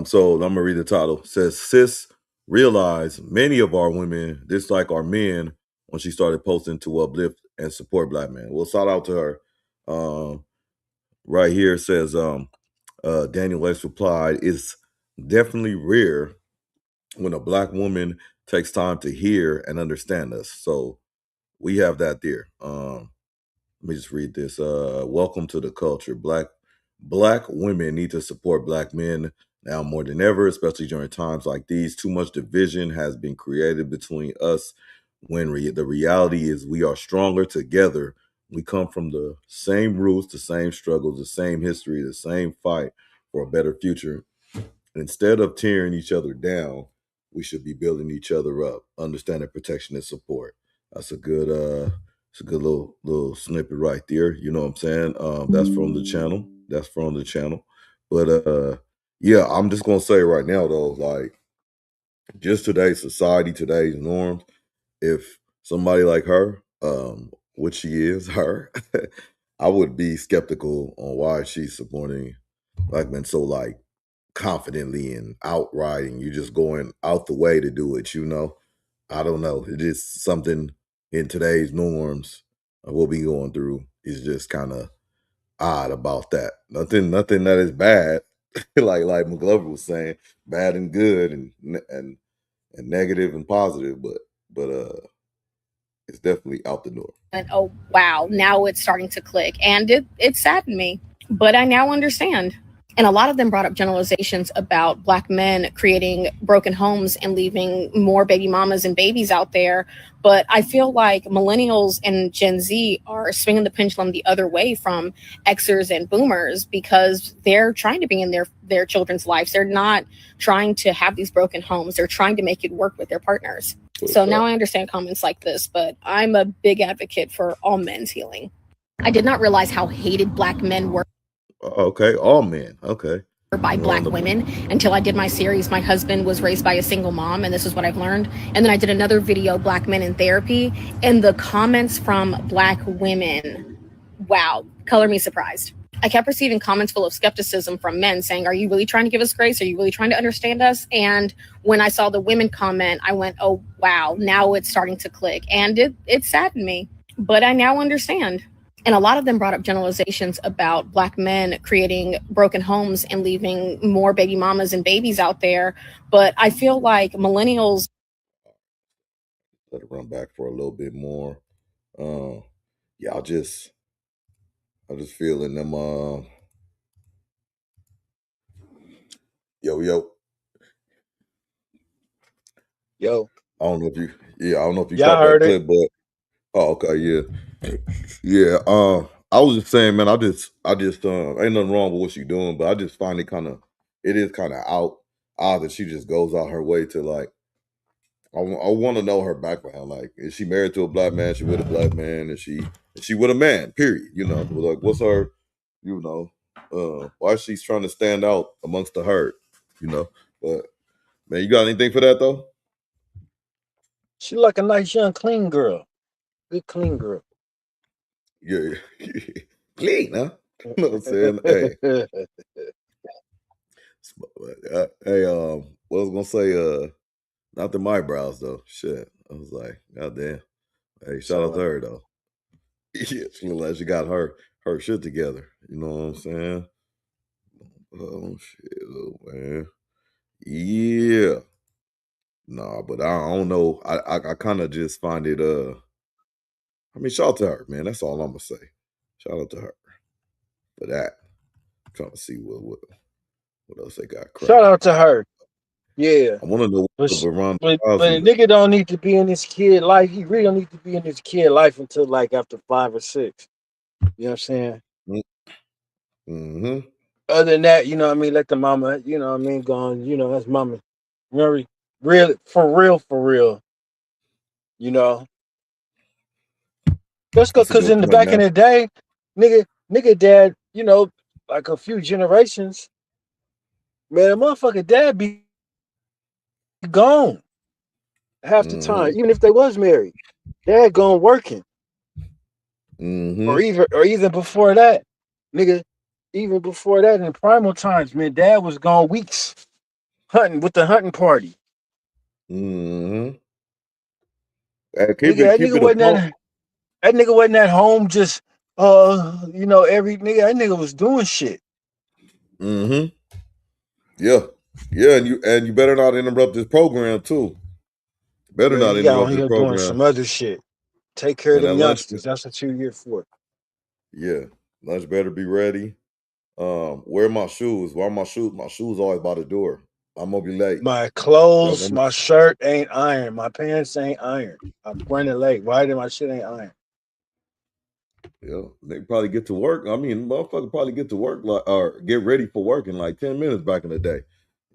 So I'm gonna read the title. It says, sis realized many of our women dislike our men when she started posting to uplift and support black men. Well, shout out to her. Right here it says, Daniel X replied, it's definitely rare when a black woman takes time to hear and understand us. So we have that there. me just read this. Welcome to the culture. Black women need to support black men now more than ever, especially during times like these. Too much division has been created between us when the reality is we are stronger together. We come from the same roots, the same struggles, the same history, the same fight for a better future. Instead of tearing each other down, we should be building each other up, understanding protection and support. That's a good little snippet right there. You know what I'm saying? That's from the channel. That's from the channel. But yeah, I'm just gonna say right now though, like just today's society, today's norms, if somebody like her, which she is, her, I would be skeptical on why she's supporting black men so like confidently and outright, and you're just going out the way to do it, you know? I don't know. It is something in today's norms of what we going through is just kind of odd about that. Nothing that is bad, like McGlover was saying, bad and good and negative and positive, but it's definitely out the door. And oh wow, now it's starting to click, and it saddened me, but I now understand. And a lot of them brought up generalizations about black men creating broken homes and leaving more baby mamas and babies out there. But I feel like millennials and Gen Z are swinging the pendulum the other way from Xers and boomers, because they're trying to be in their children's lives. They're not trying to have these broken homes. They're trying to make it work with their partners. So now I understand comments like this, but I'm a big advocate for all men's healing. I did not realize how hated black men were. Okay, all men. Okay. By black women until I did my series. My husband was raised by a single mom, and this is what I've learned. And then I did another video, Black Men in Therapy, and the comments from black women, wow, color me surprised. I kept receiving comments full of skepticism from men saying, are you really trying to give us grace? Are you really trying to understand us? And when I saw the women comment, I went, oh, wow, now it's starting to click. And it saddened me, but I now understand. And a lot of them brought up generalizations about black men creating broken homes and leaving more baby mamas and babies out there. But I feel like millennials. Let it run back for a little bit more. Yeah, I'm just feeling them. Yo. I don't know if you Y'all caught that heard it. clip, but oh, okay, yeah. I was just saying, man, I just ain't nothing wrong with what she's doing, but I just find it is kind of odd that she just goes out her way to like. I want to know her background. Like, is she married to a black man? She with a black man? Is she with a man? Period. You know, like what's her? You know, why she's trying to stand out amongst the herd? You know, but man, you got anything for that though? She like a nice young clean girl. Good clean girl. Yeah, clean, huh? You know what I'm saying? Hey, hey, what I was gonna say? Not the my brows though. Shit, I was like, goddamn. Hey, shout out to her though. Yeah, she look like she got her shit together. You know what I'm saying? Oh shit, oh, man. Yeah. Nah, but I don't know. I kind of just find it. I mean, shout out to her, man. That's all I'm gonna say. Shout out to her for that. I'm trying to see what else they got. Shout out to her. Yeah. I want to know But Ronda a Rousey. nigga don't need to be in his kid life. He really don't need to be in his kid life until like after 5 or 6. You know what I'm saying? Mm-hmm. Other than that, you know what I mean, let the mama, you know what I mean, go on, you know, that's mama. Very real, for real. You know. Just That's a because good in the point, back man. in the day, nigga dad, you know, like a few generations, man, a motherfucker dad be gone half the time, even if they was married. Dad gone working. Or even before that, nigga, even before that in primal times, man, dad was gone weeks hunting with the hunting party. Keep That nigga wasn't at home just you know, every nigga, that nigga was doing shit. Yeah, and you better not interrupt this program too. Better Man, not you got interrupt on this here doing program. some other shit. Take care of And them that lunch, youngsters. That's what you're here for. Yeah, lunch better be ready. Where are my shoes? Where are my shoes? My shoes always by the door. I'm gonna be late. My Yo, clothes, them- my shirt ain't iron. My pants ain't iron. I'm running late. Why did my shit ain't iron? yeah, they probably get to work. I mean, motherfucker probably get to work like or get ready for work in like 10 minutes back in the day.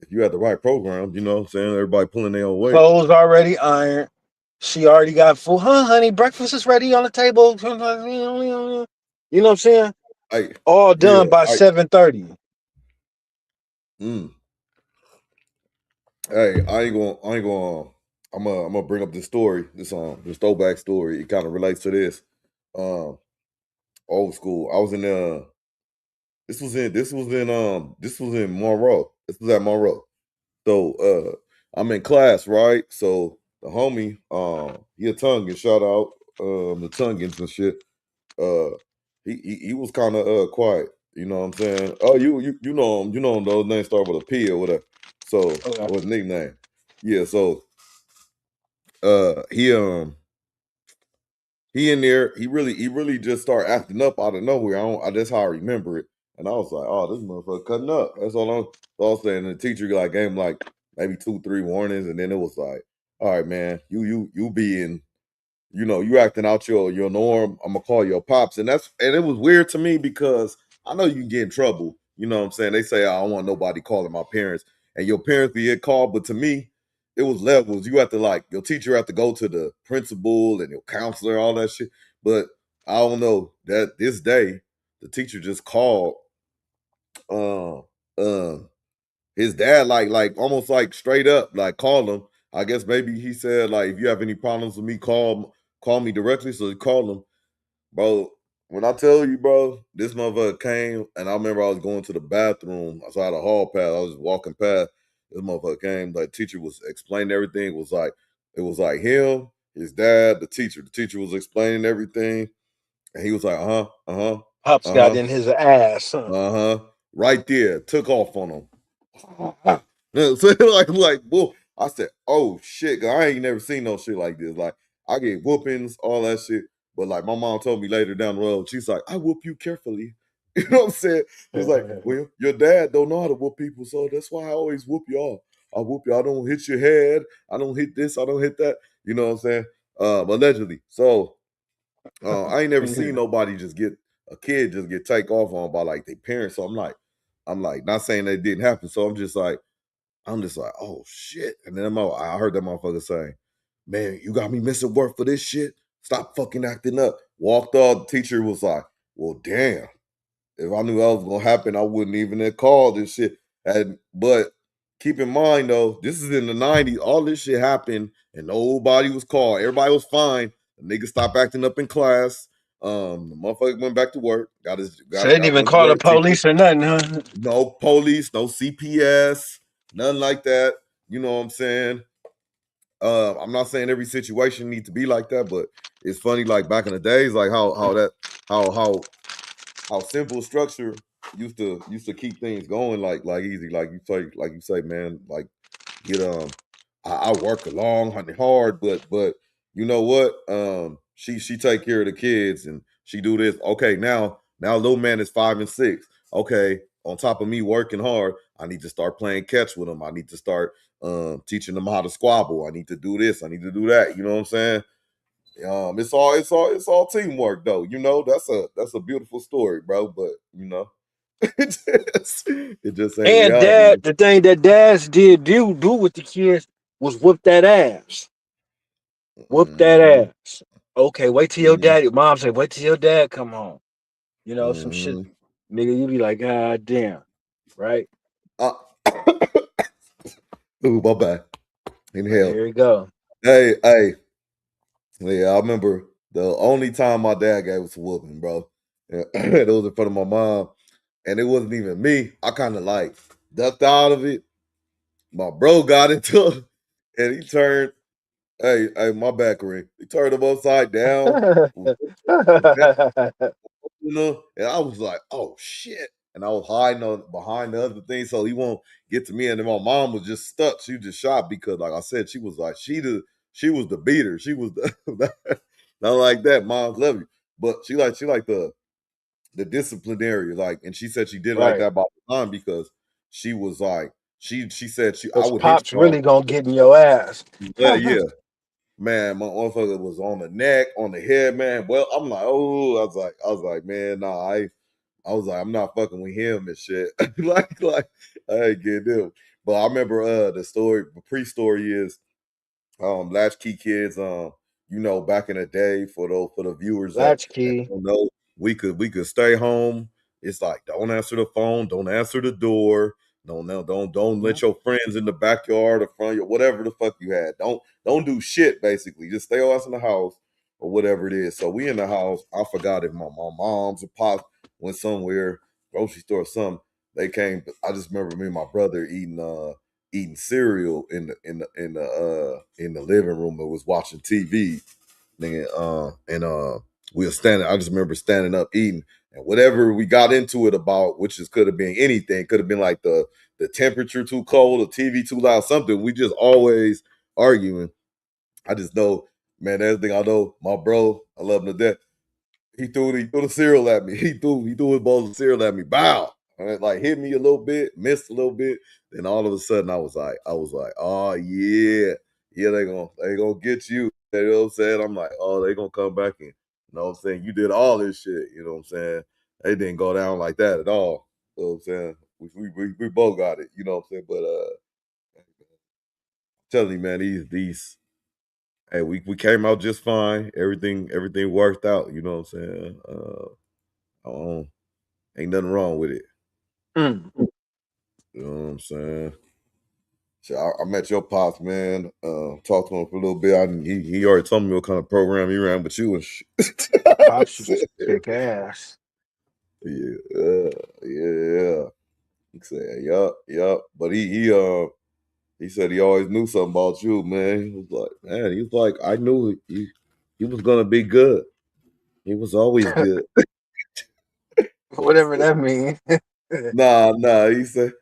If you had the right program, you know what I'm saying? Everybody pulling their own weight. Clothes already ironed. She already got food. Huh, honey? Breakfast is ready on the table. You know what I'm saying? Hey, All yeah, done by 7:30. mm. Hey, I ain't gonna I'm gonna bring up this story, this throwback story. It kind of relates to this. Um old school. I was in this was in Monroe. This was at Monroe. So I'm in class, right? So the homie, he a Tongan, shout out the Tongans and shit. Uh he was kind of quiet, you know what I'm saying? Oh, you know him, those names start with a P or whatever. So Okay. or his nickname. Yeah, so he in there, he really just started acting up out of nowhere. That's how I remember it. And I was like, oh, this motherfucker cutting up. That's all I'm saying. And the teacher like gave him like maybe 2-3 warnings, and then it was like, all right, man, you being, you know, you acting out your norm. I'm gonna call your pops. And it was weird to me because I know you can get in trouble. You know what I'm saying? They say I don't want nobody calling my parents, and your parents be get called, but to me, it was levels. You have to like your teacher have to go to the principal and your counselor, all that shit. But I don't know that this day the teacher just called uh uh his dad like almost like straight up like called him. I guess maybe he said like if you have any problems with me, call me directly. So he called him. Bro, when I tell you, bro, this motherfucker came, and I remember I was going to the bathroom. So I had a hall pass. I was walking past. This motherfucker came. Like teacher was explaining everything. It was like him, his dad, the teacher. The teacher was explaining everything, and he was like, Pops uh got huh, in his ass. Huh? uh huh, right there, took off on him. So like, whoa. I said, oh shit, 'cause I ain't never seen no shit like this. Like, I get whoopings, all that shit. But like my mom told me later down the road, she's like, I whoop you carefully. You know what I'm saying? It's like, well, your dad don't know how to whoop people, so that's why I always whoop y'all. I whoop you. I don't hit your head. I don't hit this. I don't hit that. You know what I'm saying? Allegedly. So I ain't never seen nobody just get a kid just get take off on by like their parents. So I'm like, not saying that it didn't happen. So I'm just like, oh shit. And then I heard that motherfucker saying, man, you got me missing work for this shit. Stop fucking acting up. Walked off. The teacher was like, well, damn. If I knew that was gonna happen, I wouldn't even have called this shit. But keep in mind though, this is in the 90s. All this shit happened and nobody was called. Everybody was fine. The nigga stopped acting up in class. The motherfucker went back to work. So they didn't even went to call the work. Teacher, police or nothing, huh? no police, no CPS, nothing like that. You know what I'm saying? I'm not saying every situation needs to be like that, but it's funny, like back in the days, like how simple structure used to keep things going like easy, like you say, man, like get I work long and hard, but you know what? She take care of the kids and she do this. Okay, now little man is 5 and 6. Okay, on top of me working hard, I need to start playing catch with him. I need to start teaching them how to squabble. I need to do this. I need to do that. You know what I'm saying? It's all teamwork though. You know, that's a beautiful story, bro. But you know, it just ain't And reality. dad, the thing that dads did do with the kids was whoop that ass. Whoop that Mm-hmm, ass. Okay, wait till your mm-hmm, daddy. Mom said, wait till your dad come home. You know, some shit. mm-hmm. Nigga, you be like, God damn. Right? Uh, ooh, my bad. Like, Inhale. here we go. Hey. Yeah, I remember the only time my dad gave us a whooping, bro. Yeah, it was in front of my mom, and it wasn't even me. I kind of like ducked out of it. My bro got into it, and he turned. Hey, my back ring. He turned him upside down. You know, and I was like, "Oh shit!" And I was hiding behind the other thing so he won't get to me. And then my mom was just stuck. She was just shocked because, like I said, she was like, she was the beater. She was the not like that. Moms love you, but she like the the disciplinary, like, and she said she did like Right. that about the time because she was like, she said I Because would hit Pop's you all. really gonna get in your ass. Yeah. Man, my motherfucker was on the neck, on the head, man. Well, I'm like, oh, I was like, man, nah, I was like, I'm not fucking with him and shit. like, I ain't getting them. But I remember the pre-story is latchkey kids, back in the day for the viewers that Latchkey. don't know, we could stay home. It's like, don't answer the phone, don't answer the door, don't let your friends in the backyard or front yard, whatever the fuck you had. Don't do shit, basically. Just stay your ass in the house or whatever it is. So we in the house. I forgot if my mom's or pops went somewhere, grocery store or something. They came. I just remember me and my brother eating cereal in the living room and was watching TV. And we were standing. I just remember standing up eating, and whatever we got into it about, which could have been anything, could have been like the temperature too cold, the TV too loud, something. We just always arguing. I just know, man, everything I know, my bro, I love him to death. He threw the cereal at me. He threw his bowl of cereal at me. Bow. And it like hit me a little bit, missed a little bit. Then all of a sudden I was like, oh yeah, they gonna get you. You know what I'm saying? I'm like, oh, they gonna come back and, you know what I'm saying? You did all this shit. You know what I'm saying? They didn't go down like that at all. You know what I'm saying? We both got it. You know what I'm saying? But I'm telling you, man, these. Hey, we came out just fine. Everything worked out. You know what I'm saying? Ain't nothing wrong with it. Mm. You know what I'm saying? So I met your pops, man. Talked to him for a little bit. He already told me what kind of program he ran, but you was Pops used to kick ass. yeah. He said, yup. But he said he always knew something about you, man. He was like, I knew he was gonna be good. He was always good. Whatever that means. Nah. He said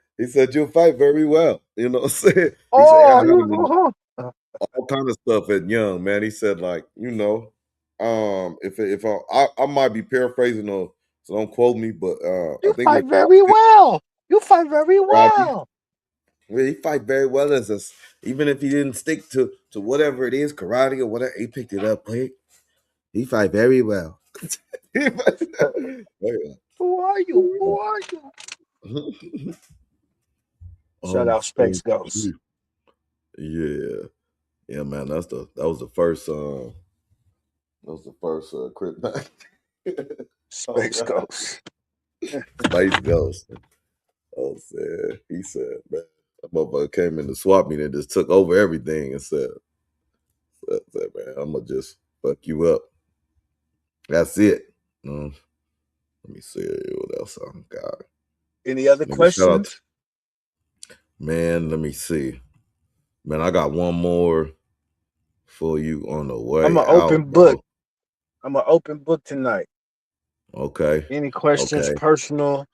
you'll fight very well. You know what I'm saying? He said, Oh, I got him in all kind of stuff at young, man. He said, like, if I might be paraphrasing, or so don't quote me, but I you think fight very well. You fight very well. he fight very well as us. Even if he didn't stick to whatever it is, karate or whatever, he picked it up quick. He fight very well. Who are you? Shout out Space Ghost. Yeah, man. That was the first crit back. Space Ghost. Space Ghost. Oh, man. He said, man, that motherfucker came in to swap me and just took over everything and said, man, I'm gonna just fuck you up. That's it. Let me see what else I got. Any other questions? Man, let me see. Man, I got one more for you on the way. I'm an open book. I'm an open book tonight. Okay. Any questions, personal,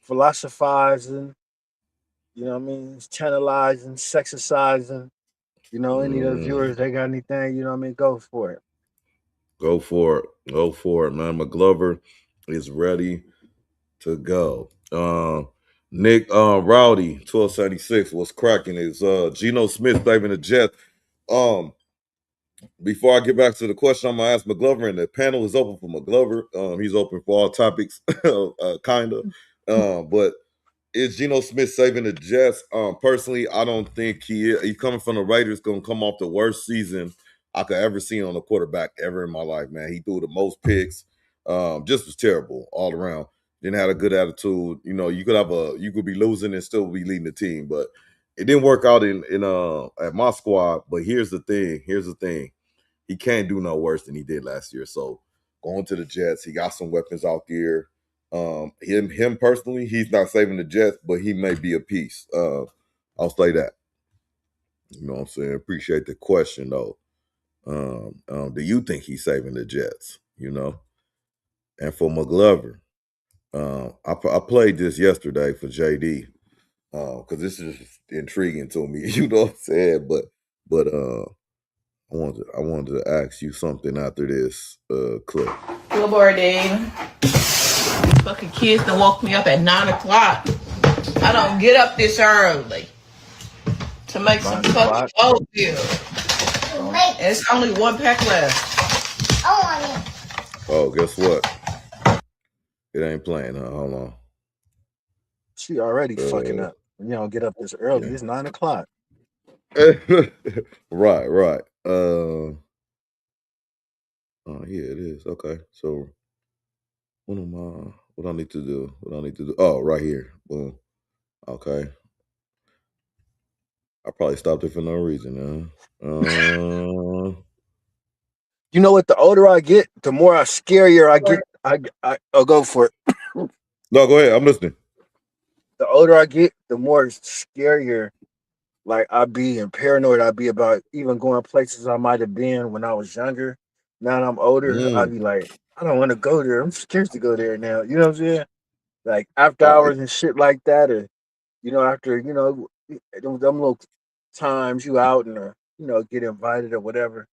philosophizing, you know what I mean? Tantalizing, sexercising. You know, any of the viewers, they got anything, you know what I mean? Go for it. Go for it, man. Mcglover is ready to go. Nick Rowdy, 1276 was cracking his Geno Smith saving the Jets. Before I get back to the question, I'm gonna ask Mcglover, and the panel is open for Mcglover. He's open for all topics, kind of. But is Geno Smith saving the Jets? Personally, I don't think he is. He's coming from the Raiders, gonna come off the worst season I could ever see on a quarterback ever in my life, man. He threw the most picks. Just was terrible all around. Didn't have a good attitude. You know, you could be losing and still be leading the team, but it didn't work out in at my squad. But here's the thing. He can't do no worse than he did last year. So going to the Jets, he got some weapons out there. Him personally, he's not saving the Jets, but he may be a piece. I'll say that. You know what I'm saying? Appreciate the question though. Do you think he's saving the Jets? You know? And for Mcglover, I played this yesterday for JD because this is intriguing to me. You know what I'm saying? But I wanted to ask you something after this clip. Billboard, Dave. Fucking kids done woke me up at 9 o'clock. I don't get up this early to make some fucking oatmeal. And it's only 1 pack left. Oh, guess what? It ain't playing, huh? Hold on. She already fucking up. You don't get up this early. Yeah. It's 9 o'clock. Right. Oh yeah, it is. Okay. So what I need to do? Oh, right here. Boom. Okay. I probably stopped it for no reason, huh? You know what? The older I get, the more scarier I get. I'll go for it. No, go ahead. I'm listening. The older I get, the more scarier like I be and paranoid I be about even going places I might have been when I was younger. Now that I'm older, I be like, I don't want to go there. I'm scared to go there now. You know what I'm saying? Like after hours and shit like that, or after them little times you out and get invited or whatever.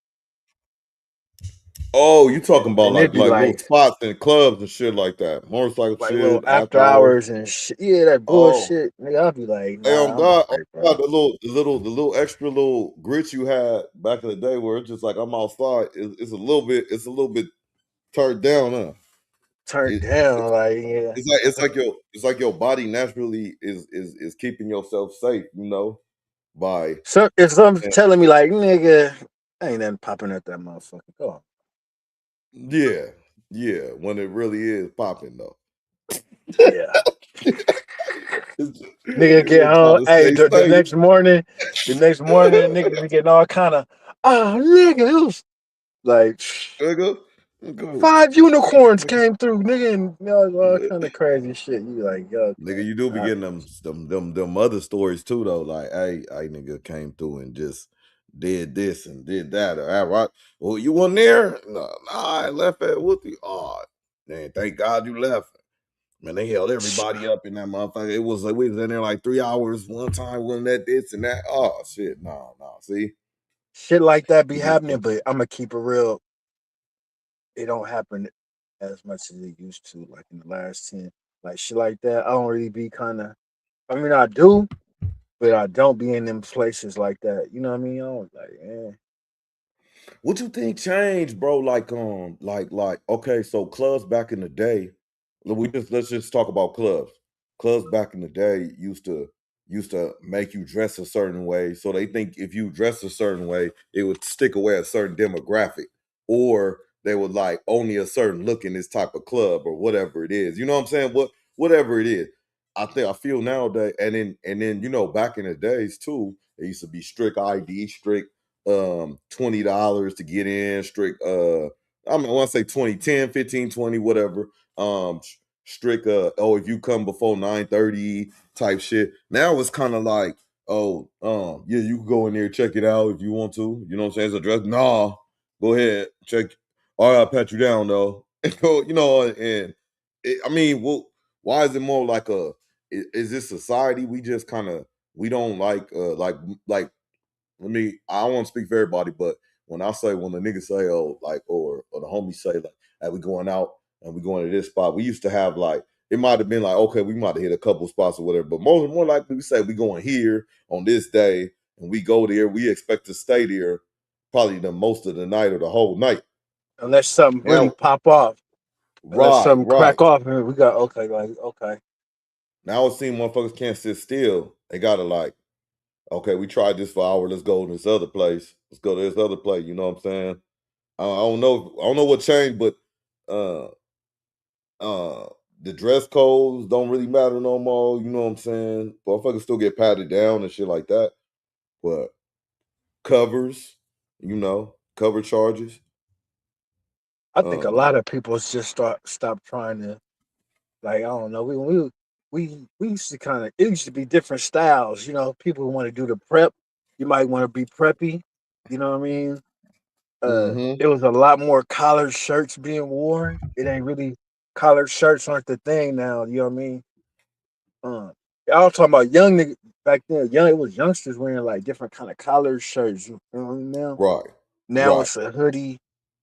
Oh, you talking about And like it'd be little spots and clubs and shit like that, motorcycle like shit, little after hours. hours and shit. Yeah, that bullshit. Nigga, I'll be like, Hey, nah, on I'm God, alright, bro. the little extra little grits you had back in the day, where it's just like I'm outside. It's a little bit turned down, huh? Turned down, like yeah. It's like your body naturally is keeping yourself safe, by So if something's telling me like, nigga, ain't nothing popping at that motherfucker. Go on. yeah, when it really is popping though. Yeah. Nigga get home. Hey, the next morning, nigga be getting all kind of, nigga, it was like 5 unicorns came through, nigga, and all kind of crazy shit. You like, yo, nigga, you do be getting them other stories too though. Like, hey, nigga came through and just did this and did that. Or, well, you wasn't there? No, I left at Woodley. Oh, man, thank God you left. Man, they held everybody up in that motherfucker. It was like we was in there like 3 hours one time, wasn't that this and that? Oh shit, no. See, shit like that be happening, but I'm gonna keep it real. It don't happen as much as it used to, like in the last 10. Like shit like that, I don't really be kind of. I mean, I do, but I don't be in them places like that. You know what I mean? I don't like, what you think changed, bro? Like, okay, so clubs back in the day, let's just talk about clubs. Clubs back in the day used to make you dress a certain way, so they think if you dress a certain way, it would stick away a certain demographic, or they would like only a certain look in this type of club or whatever it is. You know what I'm saying? Whatever it is. I feel nowadays, and then back in the days too, it used to be strict ID, strict $20 to get in, strict I want to say 20, 10, 15, 20, whatever. Strict if you come before 9:30 type shit. Now it's kind of like, yeah, you can go in there, check it out if you want to. You know what I'm saying? It's a dress. Nah, go ahead, check. All right, I'll pat you down though. And I mean, well, why is it more like is this society? We just kind of, we don't like I don't want to speak for everybody, but when the niggas say, or the homies say, like, hey, we going out and we going to this spot, we used to have like, it might have been like, okay, we might have hit a couple spots or whatever, but more likely we say we going here on this day and we go there, we expect to stay there probably the most of the night or the whole night. Unless something really pop off. Unless something crack off and we got, okay. Now it seems motherfuckers can't sit still. They gotta like, okay, we tried this for an hour. Let's go to this other place. Let's go to this other place. You know what I'm saying? I don't know what changed, but the dress codes don't really matter no more. You know what I'm saying? Motherfuckers still get patted down and shit like that. But covers, cover charges. I think a lot of people just stop trying to, like, I don't know. We used to it used to be different styles. People want to do the prep. You might want to be preppy. You know what I mean? It was a lot more collared shirts being worn. It ain't really, collared shirts aren't the thing now. You know what I mean? I was talking about young niggas back then. It was youngsters wearing like different kind of collared shirts. You know what I mean? Now it's a hoodie,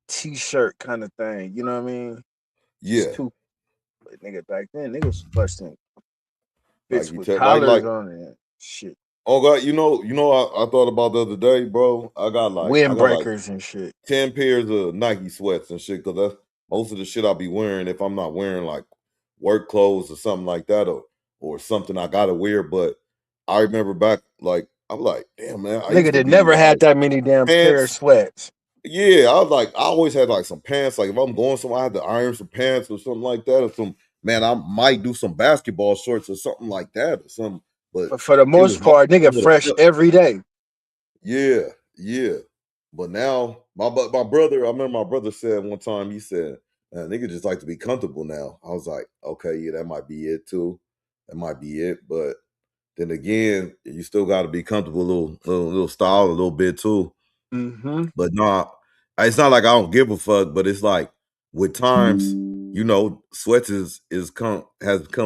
t-shirt kind of thing. You know what I mean? Yeah. But nigga, back then, niggas was busting Like bitch you with check, collars on it. And shit. oh God, I thought about the other day, bro. I got like Windbreakers and shit. 10 pairs of Nike sweats and shit, because that's most of the shit I'll be wearing if I'm not wearing like work clothes or something like that, or something I gotta wear. But I remember back, like, I'm like, damn man, I used Nigga to that be never had like that many damn pair of pants. sweats. Yeah, I always had like some pants. Like if I'm going somewhere, I had to iron some pants or something like that, or some man, I might do some basketball shorts or something like that, or something. But But for the it was most part, nigga fresh every day. yeah, yeah. But now my brother, I remember my brother said one time, he said, nigga just like to be comfortable now. I was like, okay, yeah, that might be it too. That might be it. But then again, you still gotta be comfortable little style a little bit too. Mm-hmm. But no, it's not like I don't give a fuck, but it's like with times, sweats has come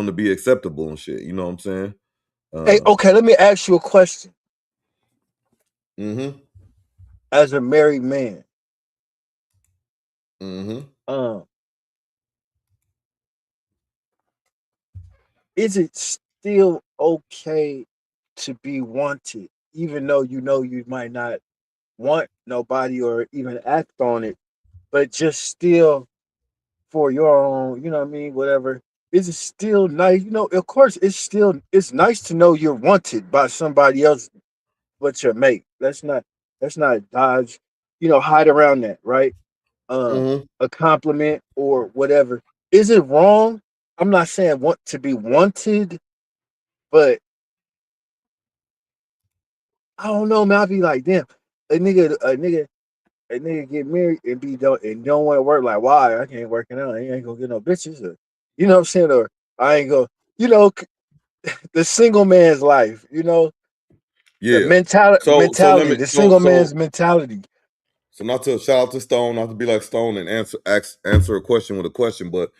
to be acceptable and shit. You know what I'm saying? Hey, okay, let me ask you a question. Mm-hmm. As a married man, is it still okay to be wanted, even though you know you might not want nobody or even act on it, but just still for your own, you know what I mean, whatever. Is it still nice? You know, of course it's nice to know you're wanted by somebody else but your mate. Let's not dodge, hide around that, right? A compliment or whatever. Is it wrong? I'm not saying want to be wanted, but I don't know, man. I be like, damn, a nigga get married and don't want to work. Like, why? I can't working out. I ain't gonna get no bitches. Or, you know what I'm saying? Or I ain't go. You know, the single man's life. You know, the Yeah. mentality. The single man's mentality. So not to shout out to Stone, not to be like Stone and answer a question with a question, but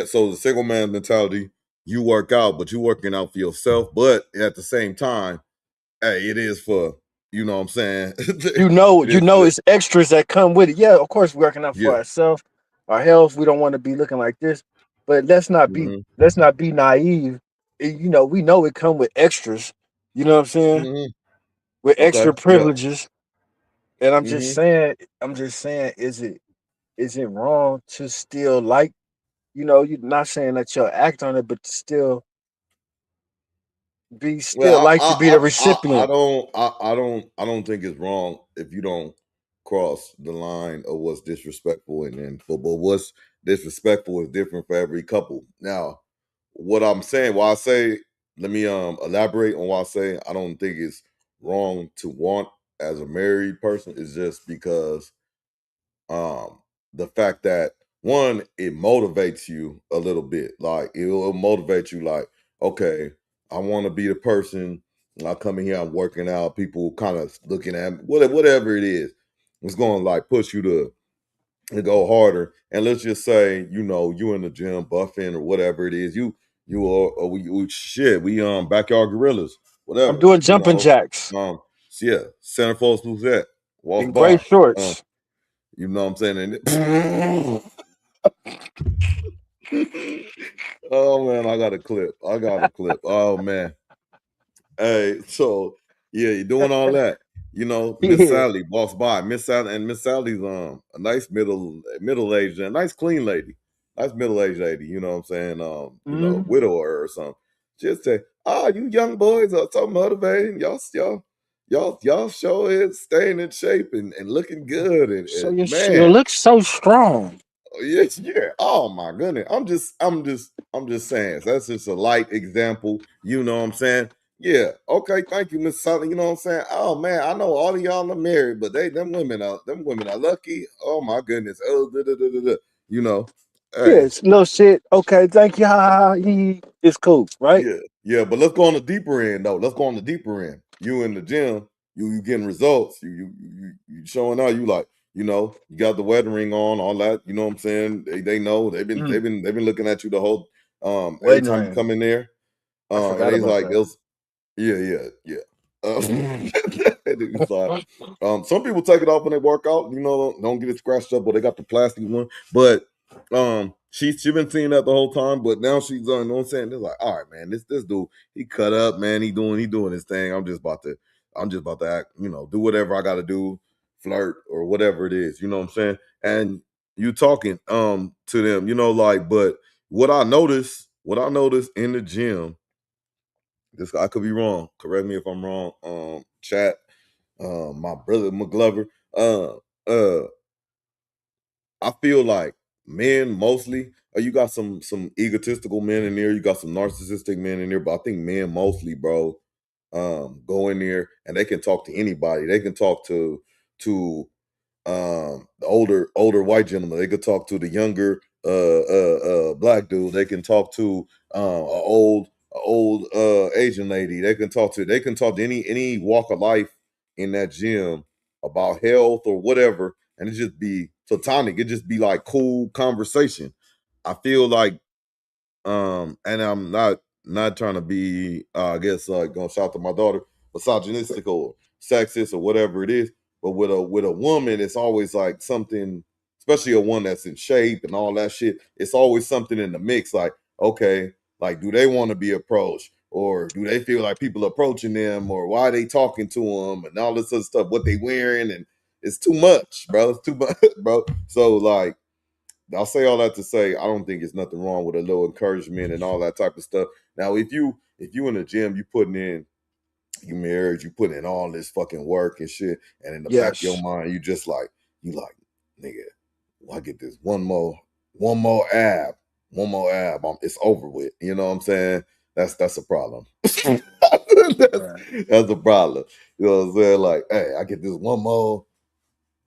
so the single man mentality, you work out, but you working out for yourself, but at the same time, hey, it is for, you know what I'm saying? You know, It is for it's extras that come with it. Yeah, of course, we're working out for yeah. ourselves, our health. We don't want to be looking like this, but let's not be naive. You know, we know it come with extras. You know what I'm saying? With Okay. extra Yeah. privileges. And I'm just saying, is it wrong to still like, you're not saying that you'll act on it, but to still Well, like to be the I recipient. don't think it's wrong if you don't cross the line of what's disrespectful, and then but what's disrespectful is different for every couple. Now, what I'm saying, why I say, let me elaborate on why I say I don't think it's wrong to want as a married person is just because the fact that one, it motivates you a little bit. Like it'll motivate you like, okay, I want to be the person. I come in here, I'm working out, people kind of looking at me, whatever it is. It's going to like push you to go harder. And let's just say, you in the gym buffing or whatever it is. We backyard gorillas, I'm whatever, doing jumping jacks yeah, Center Force Luzette walks in gray by. shorts. You know what I'm saying? And oh man, I got a clip. Oh man. Hey, so yeah, you're doing all that. Miss Yeah. Sally walks by. Miss Sally's a nice middle-aged and nice clean lady. Nice middle-aged lady, you know what I'm saying? Widower or something. Just say, you young boys are so motivating. Y'all sure is staying in shape and looking good So and you man. look so strong. Yes, yeah. Oh my goodness. I'm just saying. So that's just a light example. You know what I'm saying? Yeah. Okay. Thank you, Miss Sutton. You know what I'm saying? Oh man, I know all of y'all are married, but them women are lucky. Oh my goodness. Oh, da, da, da, da, da. You know. Hey. Yes, no shit. Okay, thank you. Ha, ha, ha, it's cool, right? Yeah. Yeah. But let's go on the deeper end though. Let's go on the deeper end. You in the gym. You getting results. You showing out. You like. You got the wedding ring on, all that. You know what I'm saying? They know they've been looking at you the whole every Wedding time you ring. come in there. I And forgot he's about like, that. yeah. He's like, some people take it off when they work out. Don't get it scratched up, or they got the plastic one. But She's been seeing that the whole time, but now she's you know what I'm saying? It's like, all right, man, this dude, he cut up, man. He doing his thing. I'm just about to act, you know, do whatever I gotta do, flirt or whatever it is, you know what I'm saying? And you talking to them, you know, like, but what I noticed in the gym, this I could be wrong. Correct me if I'm wrong. Chat, my brother McGlover. I feel like men mostly, you got some egotistical men in there, you got some narcissistic men in there, but I think men mostly, bro, go in there and they can talk to anybody. They can talk to the older white gentleman. They could talk to the younger black dude. They can talk to a old Asian lady. They can talk to any walk of life in that gym about health or whatever, and it just be platonic. It just be like cool conversation. I feel like and I'm not trying to be I guess gonna shout to my daughter, misogynistic or sexist or whatever it is, but with a woman, it's always like something, especially a one that's in shape and all that shit. It's always something in the mix, like, okay, like, do they want to be approached, or do they feel like people approaching them, or why are they talking to them, and all this other stuff, what they wearing, and it's too much, bro. It's too much, bro. So like, I'll say all that to say I don't think it's nothing wrong with a little encouragement and all that type of stuff. Now, if you in the gym, you married, you putting in all this fucking work and shit, and in the back of your mind, you like, nigga, I get this one more ab, it's over with. You know what I'm saying? That's a problem. That's a problem. You know what I'm saying? Like, hey, I get this one more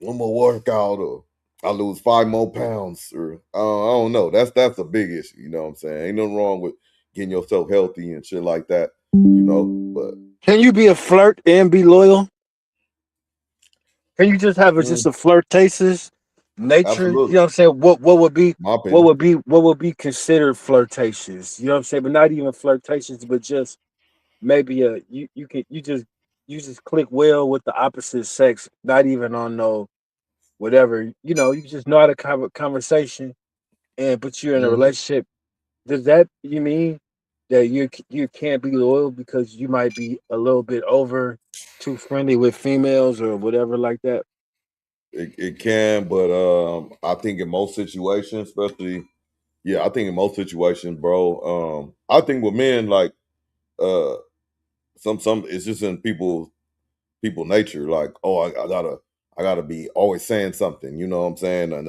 workout, or I lose 5 more pounds, or I don't know. That's a big issue. You know what I'm saying? Ain't nothing wrong with getting yourself healthy and shit like that. You know, but Can you be a flirt and be loyal? Can you just have just a flirtatious nature? You absolutely, know what I'm saying? What would be my opinion. what would be considered flirtatious? You know what I'm saying? But not even flirtatious, but just maybe you just click well with the opposite sex, not even on no whatever. You know, you just know how to have a conversation, and but you're in a Mm-hmm. relationship. Does that you mean that you can't be loyal because you might be a little bit over too friendly with females or whatever like that? It can, but I think in most situations, especially, yeah, I think in most situations, bro. I think with men, like, uh, some it's just in people nature, like, oh, I gotta be always saying something, you know what I'm saying? And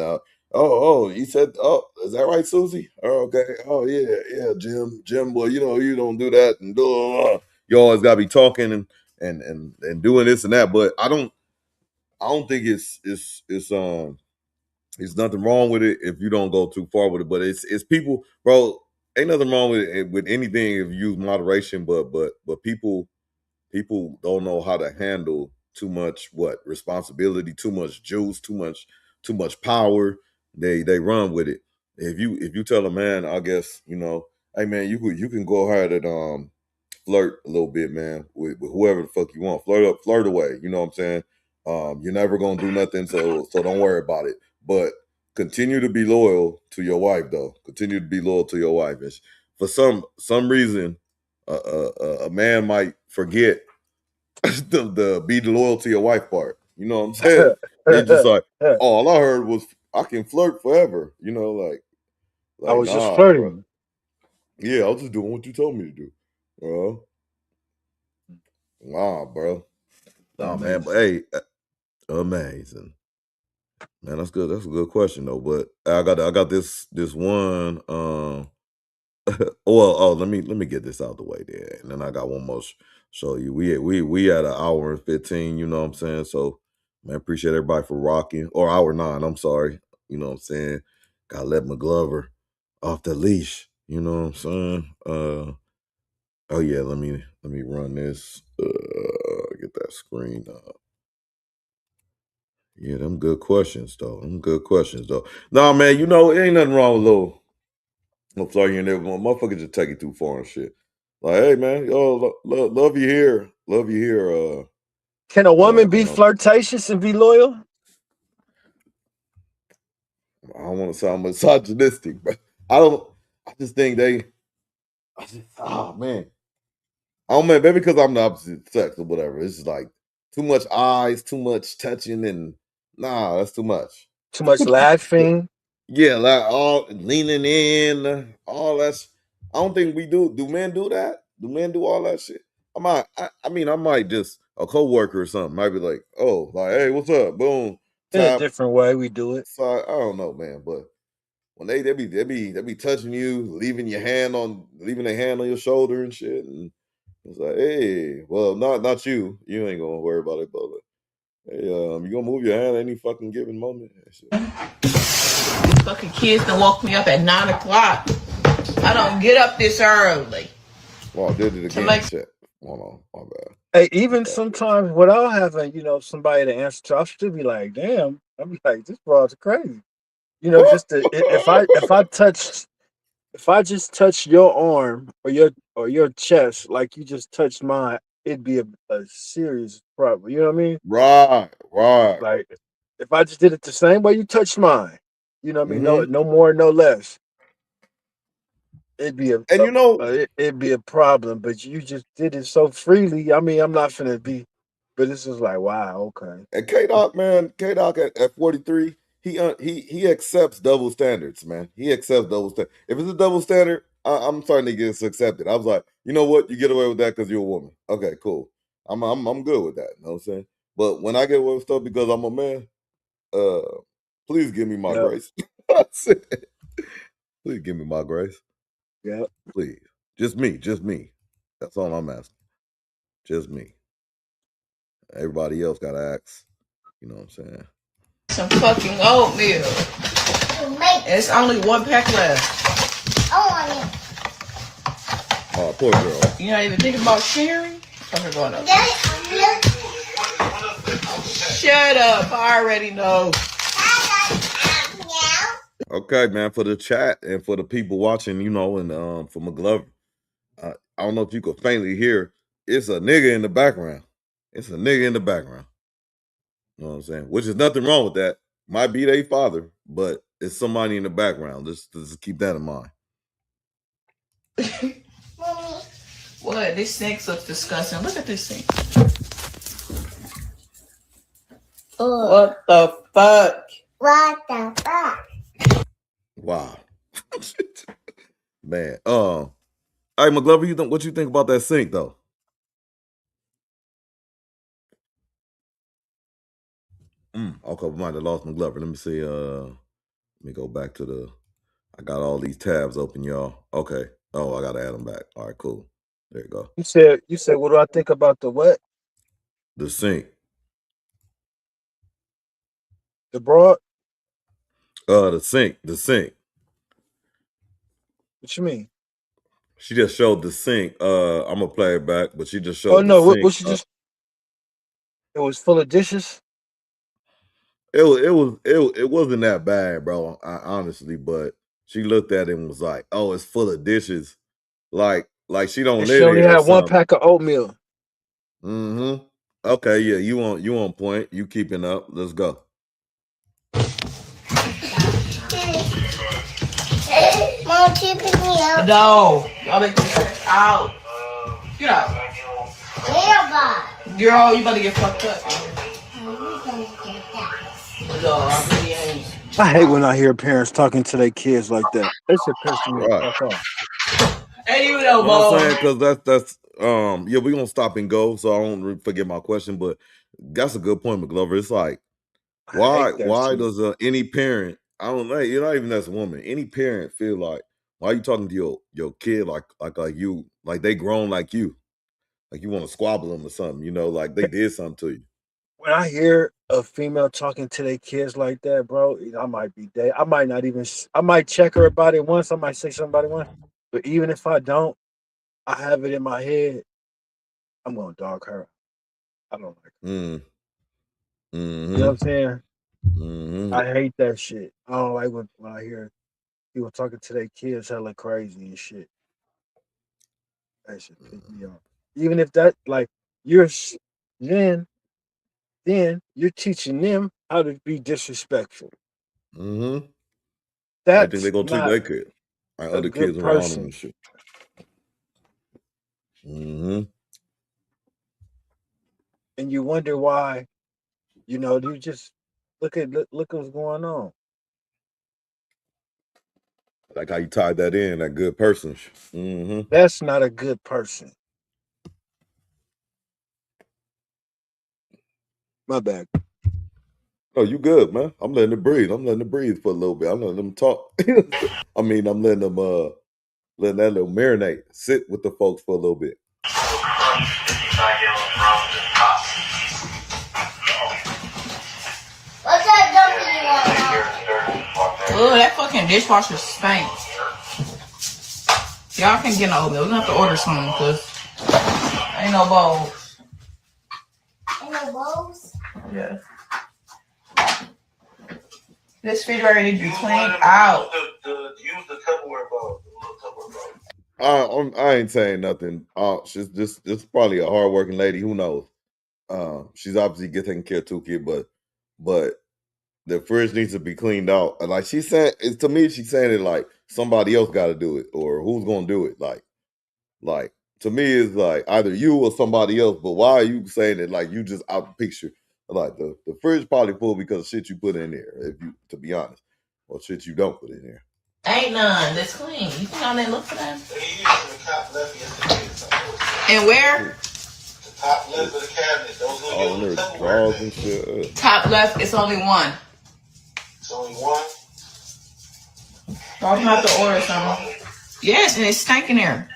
you said, oh, is that right, Susie? Oh, okay. Oh, yeah, Jim, boy, you know, you don't do that, and you always gotta be talking and doing this and that. But I don't think it's nothing wrong with it if you don't go too far with it. But it's people, bro. Ain't nothing wrong with anything if you use moderation. But people don't know how to handle too much responsibility, too much juice, too much power. They run with it. If you tell a man, I guess, you know, hey man, you can go ahead and flirt a little bit, man, with whoever the fuck you want. Flirt away. You know what I'm saying? You're never gonna do nothing, so don't worry about it. But continue to be loyal to your wife, though. Continue to be loyal to your wife. And for some reason, a man might forget the be loyal to your wife part. You know what I'm saying? They just like, oh, all I heard was I can flirt forever. You know, I like was just nah, bro. flirting. Yeah, I was just doing what you told me to do. Nah, bro. Nah, man. But hey, amazing, man. That's good. That's a good question though. But I got this one. Let me get this out the way there, and then I got one more show you. We at an hour and 15. You know what I'm saying? So, man, appreciate everybody for rocking. Or hour 9. I'm sorry. You know what I'm saying? Gotta let McGlover off the leash. You know what I'm saying? Oh yeah. Let me run this. Get that screen up. Yeah, them good questions though. Nah, man. You know, it ain't nothing wrong with little flirting in there. Motherfuckers just take it too far and shit. Like, hey man, yo, love you here. Love you here. Can a woman be flirtatious and be loyal? don't want to sound misogynistic, but I just think oh man. I don't maybe because I'm the opposite sex or whatever. It's just like too much eyes, too much touching, and nah, that's too much. Too much laughing. Yeah, like all leaning in, all that. I don't think we do. Do men do that? Do men do all that shit? I mean, I might just a coworker or something might be like, oh, like, hey, what's up? Boom, In a tap. different way we do it. So I don't know, man, but when they be touching you, leaving their hand on your shoulder and shit, and it's like, hey, well, not you. You ain't gonna worry about it, but like, hey, you gonna move your hand any fucking given moment? These fucking kids done woke me up at 9 o'clock. I don't get up this early. Well, I did it again. Shit. Hold on, my bad. Hey, even sometimes without having, somebody to answer to, I'll still be like, damn. I'll be like, this broad's crazy. Just if I just touch your arm or your chest like you just touched mine, it'd be a serious problem. You know what I mean? Right. Like if I just did it the same way you touched mine, you know what I mean? No more, no less. It'd be it'd be a problem. But you just did it so freely. I mean, I'm not finna be, but this is like, wow, okay. And K-Doc, man, at 43, he accepts double standards, man. He accepts double standards. If it's a double standard, I'm starting to get accepted. I was like, you know what? You get away with that because you're a woman. Okay, cool. I'm good with that. You know what I'm saying? But when I get away with stuff because I'm a man, please give me my grace. That's it. Please give me my grace. Yeah. Please. Just me. That's all I'm asking. Just me. Everybody else got to ask. You know what I'm saying? Some fucking oatmeal. It's only one pack left. Oh, poor girl. You're not even thinking about sharing? Going up. Shut up. I already know. Okay, man, for the chat and for the people watching, and for McGlover, I don't know if you could faintly hear, it's a nigga in the background. It's a nigga in the background. You know what I'm saying? Which is nothing wrong with that. Might be their father, but it's somebody in the background. Just keep that in mind. What? This sink looks disgusting. Look at this sink. What the fuck? Wow. Man. Hey, McGlover, what you think about that sink though? Okay, we might have lost McGlover. Let me see. Let me go back to I got all these tabs open, y'all. Okay. Oh, I gotta add them back. All right, cool. There you go. You said, what do I think about the what? The sink. The broad? The sink. What you mean? She just showed the sink. I'm gonna play it back, but she just showed. Oh no, the sink. what she just? It was full of dishes. It wasn't that bad, bro. Honestly, but she looked at it and was like, "Oh, it's full of dishes." Like she don't live here. She only had one pack of oatmeal. Mm-hmm. Okay, yeah, you on point. You keeping up. Let's go. Mom, can you pick me up? No. Y'all make me out. Get out. Girl, you about to get fucked up. No, I really ain't. I hate when I hear parents talking to their kids like that. That should piss me off. Ain't even no more. I'm saying, because that's yeah, we're gonna stop and go, so I don't forget my question, but that's a good point, McGlover. It's like, why does any parent, I don't know, you're not even as a woman, any parent feel like, why are you talking to your kid like you, like they grown like you want to squabble them or something, like they did something to you. When I hear a female talking to their kids like that, bro, I might be dead. I might check her about it once. I might say something about it once. But even if I don't, I have it in my head, I'm going to dog her. I don't like her. Mm-hmm. You know what I'm saying? Mm-hmm. I hate that shit. I don't like when I hear people talking to their kids hella crazy and shit. That shit piss me off. Even if that, like, then you're teaching them how to be disrespectful. Mm-hmm. They think That's they're gonna treat not their kid like a other good kids around them person. and shit. Mm-hmm. And you wonder why, you just look what's going on. Like how you tied that in, that good person. Mm-hmm. That's not a good person. My bad. Oh, you good, man. I'm letting it breathe. I'm letting it breathe for a little bit. I'm letting them talk. I mean, I'm letting them letting that little marinate, sit with the folks for a little bit. What's that dumpy you want? Oh, that fucking dishwasher stinks. Y'all can get no oatmeal. We're gonna have to order something because ain't no bowls. Ain't no bowls? Yeah. This refrigerator needs to be cleaned out. Use the Tupperware bowl, the little Tupperware bowl. I ain't saying nothing. She's just probably a hardworking lady. Who knows? She's obviously taking care of two kids, but the fridge needs to be cleaned out. And like she's saying, to me, she's saying it like somebody else got to do it, or who's gonna do it. Like to me, it's like either you or somebody else. But why are you saying it like you just out the picture? Like the fridge probably full because of shit you put in there. If you, to be honest, or shit you don't put in there. Ain't none that's clean. You think I didn't look for that? They using the top left yesterday. And where? The top left of the cabinet. Those little There's Tupperware drawers and things. shit. Top left, it's only one. It's only one. I'm gonna have to order something. Yes, and it's stinking there.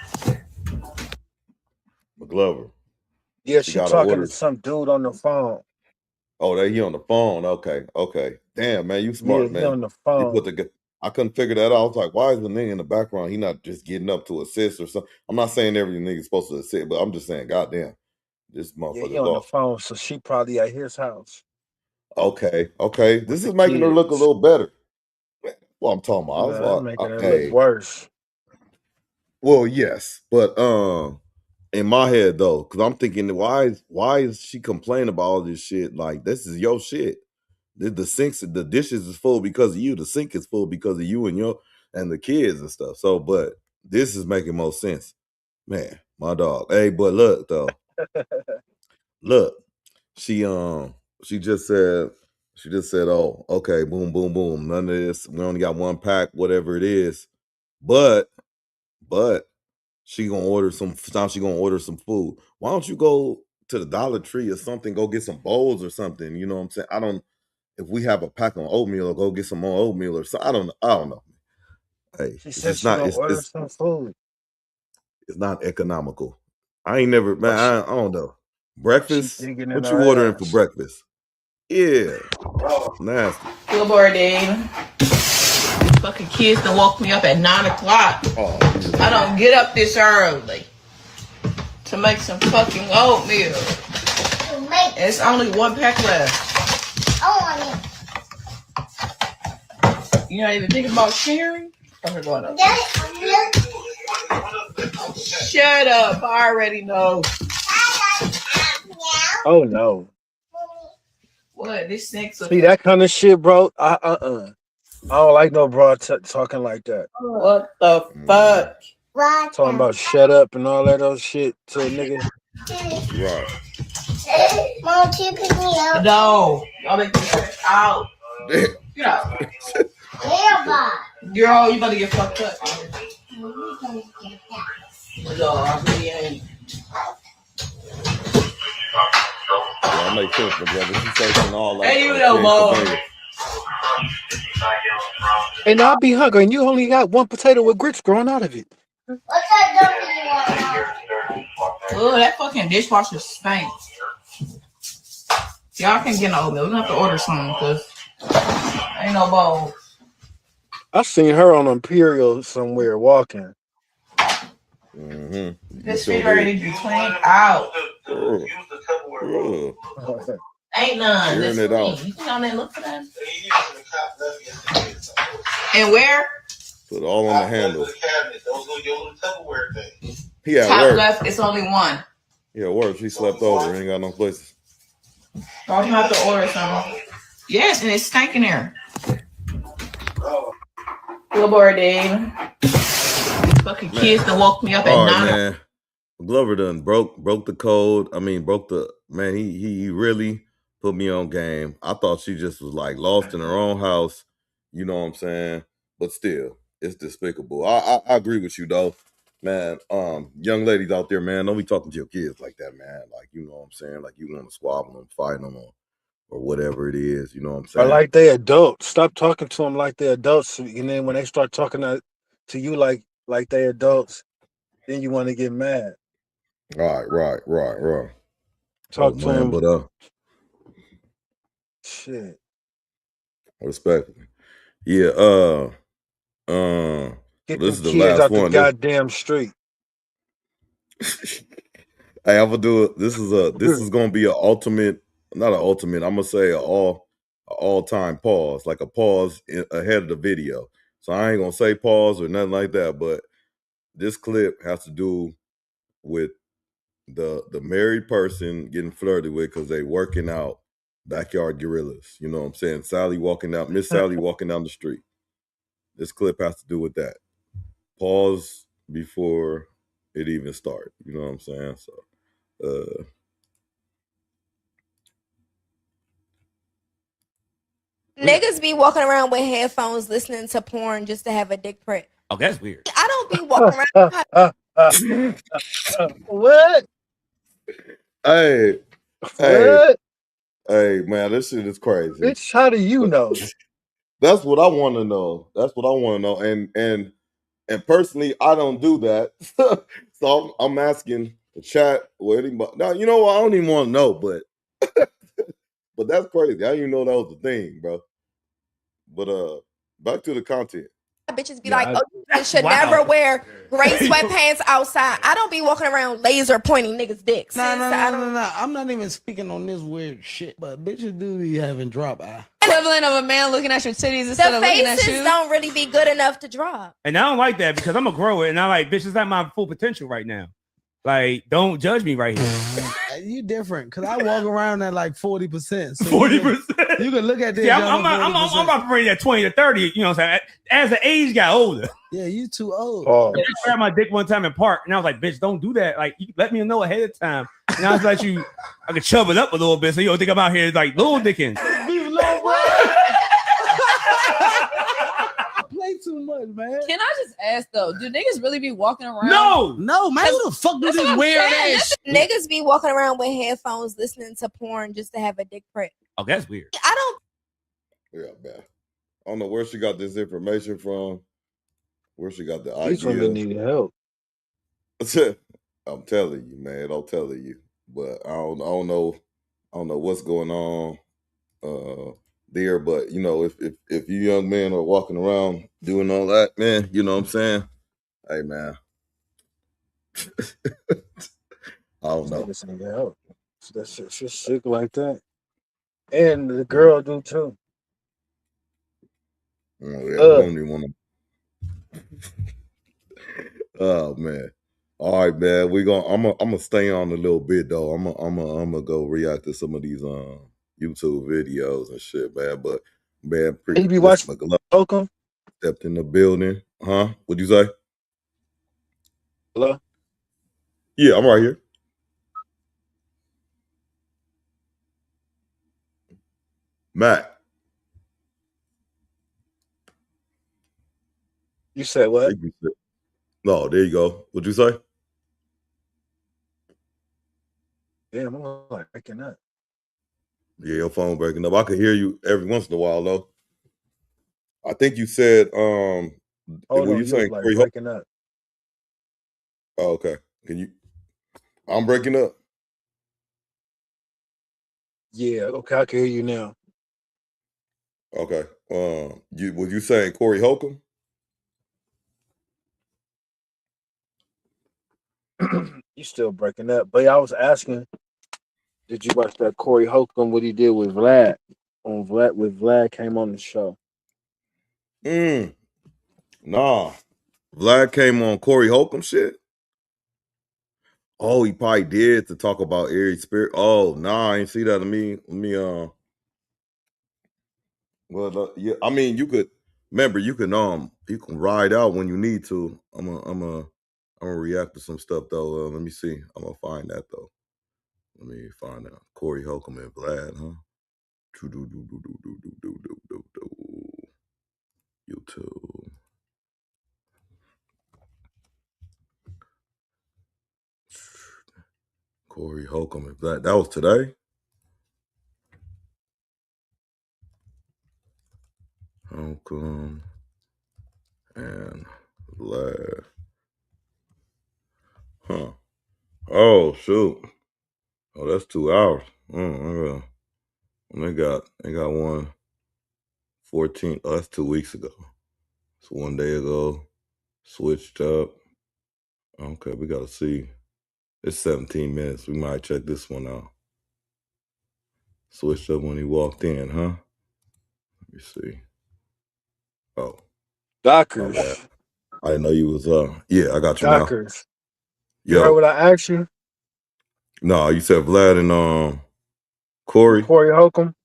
McGlover. Yeah, she talking to some dude on the phone. Oh, he on the phone. Okay. Damn, man, you smart, man. He on the phone. I couldn't figure that out. I was like, why is the nigga in the background? He not just getting up to assist or something. I'm not saying every nigga's supposed to assist, but I'm just saying, goddamn, this motherfucker's he on the off. phone, so she probably at his house. Okay. This is making her look a little better. Well, I'm talking about. I was like, making her look worse. Well, yes, but in my head though, because I'm thinking, why is she complaining about all this shit? Like, this is your shit. The sinks, the dishes is full because of you. The sink is full because of you and the kids and stuff. So, but this is making more sense, man. My dog. Hey, but look though, look, she just said, oh, okay, boom, boom, boom. None of this. We only got one pack, whatever it is. But she gonna order some. Now she gonna order some food. Why don't you go to the Dollar Tree or something? Go get some bowls or something. You know what I'm saying? I don't. If we have a pack of oatmeal, go get some more oatmeal or something. I don't know. Hey, she said she's gonna order some food. It's not economical. I ain't never, man. I don't know. Breakfast? What you ordering for breakfast? Yeah, nasty. Good boy, Dave. These fucking kids done woke me up at 9 o'clock. Oh, I don't get up this early to make some fucking oatmeal. It's only one pack left. You're not even thinking about sharing? Going up. Shut up. I already know. Oh, no. What? This thing's See, that kind of shit, bro? I don't like no bro talking like that. What the fuck? Talking about shut up and all that other shit to a nigga. Right. Mom, can you pick me up? No. Y'all make me stretch out. Get out. Girl, you about to get fucked up. No, I really ain't. Yeah, I make sense, but brother, she's taking all that. Hey, you know, Mom. And I'll be hungry, and you only got one potato with grits growing out of it. What's that dumpy you want? Oh, that fucking dishwasher stinks. Y'all can get no oatmeal. We're gonna have to order something because ain't no bowls. I seen her on Imperial somewhere walking. Mm-hmm. This refrigerator needs to be cleaned out. Use the Tupperware bowl. Ain't none. Clearing it out. You think I didn't look for that? They using the top left yesterday. And where? Put it all on the handle. The cabinet. Those little Tupperware things. He at Top work. left, it's only one. Yeah, work. She slept over. Ain't got no places. I'm gonna have to order something. Yes, and it's stinking there. Good boy, Dave. These fucking kids that woke me up at 9. Man. McGlover done broke the code. I mean, broke the man. He really put me on game. I thought she just was like lost in her own house. You know what I'm saying? But still, it's despicable. I agree with you though, man. Young ladies out there, man, don't be talking to your kids like that, man. Like, you know what I'm saying? Like you want to squabble them, fight them, or whatever it is. You know what I'm saying? Or like they adults. Stop talking to them like they adults, and then when they start talking to you like they adults, then you want to get mad. Right. Talk to them. But shit. Respectfully. Yeah. Get this is them the kids last out one. the goddamn street. Hey, I'm gonna do it. This is gonna be not an ultimate. I'm gonna say an all-time pause, like a pause ahead of the video. So I ain't gonna say pause or nothing like that, but this clip has to do with the married person getting flirted with because they working out, backyard gorillas. You know what I'm saying? Miss Sally walking down the street. This clip has to do with that. Pause before it even starts. You know what I'm saying? So niggas be walking around with headphones listening to porn just to have a dick print. Oh, that's weird. I don't be walking around. What? Hey, What? Hey, man, this shit is crazy. Bitch, how do you know? That's what I want to know. And personally, I don't do that. So I'm asking the chat or anybody. Now, you know what? I don't even want to know, but but that's crazy. I didn't even know that was the thing, bro. But back to the content. Bitches be like, you should never wear gray sweatpants outside. I don't be walking around laser pointing niggas' dicks. No. I'm not even speaking on this weird shit, but bitches do be having drop eye. Equivalent of a man looking at your titties instead of looking at you. The faces don't really be good enough to drop. And I don't like that because I'm a grower and I like, bitch, it's not my full potential right now. Like, don't judge me right here. You different because I walk around at like 40%. So 40%. You can look at this. Yeah, I'm operating at 20 to 30. You know what I'm saying? As the age got older. Yeah, you too old. I grabbed my dick one time in park, and I was like, "Bitch, don't do that. Like, you let me know ahead of time." And I was like, I could chub it up a little bit, so you don't think I'm out here like little dicking. Play too much, man. Can I just ask though? Do niggas really be walking around? No, man. Who the fuck do this weird ass? Niggas be walking around with headphones listening to porn just to have a dick print. Oh, that's weird. I don't. Yeah, man. I don't know where she got this information from. Where she got the These idea. women need help. I'm telling you, man. I'm telling you. But I don't know what's going on there. But you know, if you young men are walking around doing all that, man, you know what I'm saying? Hey, man. I don't know. These niggas need help. That shit sick like that. And the girl do too. Oh, yeah, I don't even want to. Oh man. All right, man. I'm gonna stay on a little bit though. I'm gonna go react to some of these YouTube videos and shit, man. But man, You be watching HOLCOMBS? Stepped in the building. Huh? What'd you say? Hello? Yeah, I'm right here. Matt. You said what? No, there you go. What'd you say? Damn, I'm like breaking up. Yeah, your phone breaking up. I could hear you every once in a while though. I think you said Hold were on, you saying like Corey breaking up. Oh, okay. I'm breaking up. Yeah, okay, I can hear you now. Okay. Was you saying Corey Holcomb? You still breaking up. But I was asking, did you watch that Corey Holcomb, what he did with Vlad? Vlad came on the show. Nah. Vlad came on Corey Holcomb shit. Oh, he probably did to talk about Aries Spears. Oh, nah, I ain't see that. Let me yeah, I mean, you could Remember, you can ride out when you need to. I'm gonna react to some stuff though. Let me see. I'm gonna find that though. Let me find out. Corey Holcomb and Vlad, huh? YouTube. Corey Holcomb and Vlad. That was today. Holcomb and Vlad. Huh. Oh shoot. Oh, that's 2 hours. Oh, they got one 14. Oh, that's 2 weeks ago. It's 1 day ago. Switched up. Okay, we gotta see. It's 17 minutes. We might check this one out. Switched up when he walked in, huh? Let me see. Oh. Dockers. I didn't know you was yeah, I got you Dockers. now. You heard what I asked you? No, you said Vlad and Corey. Corey Holcomb.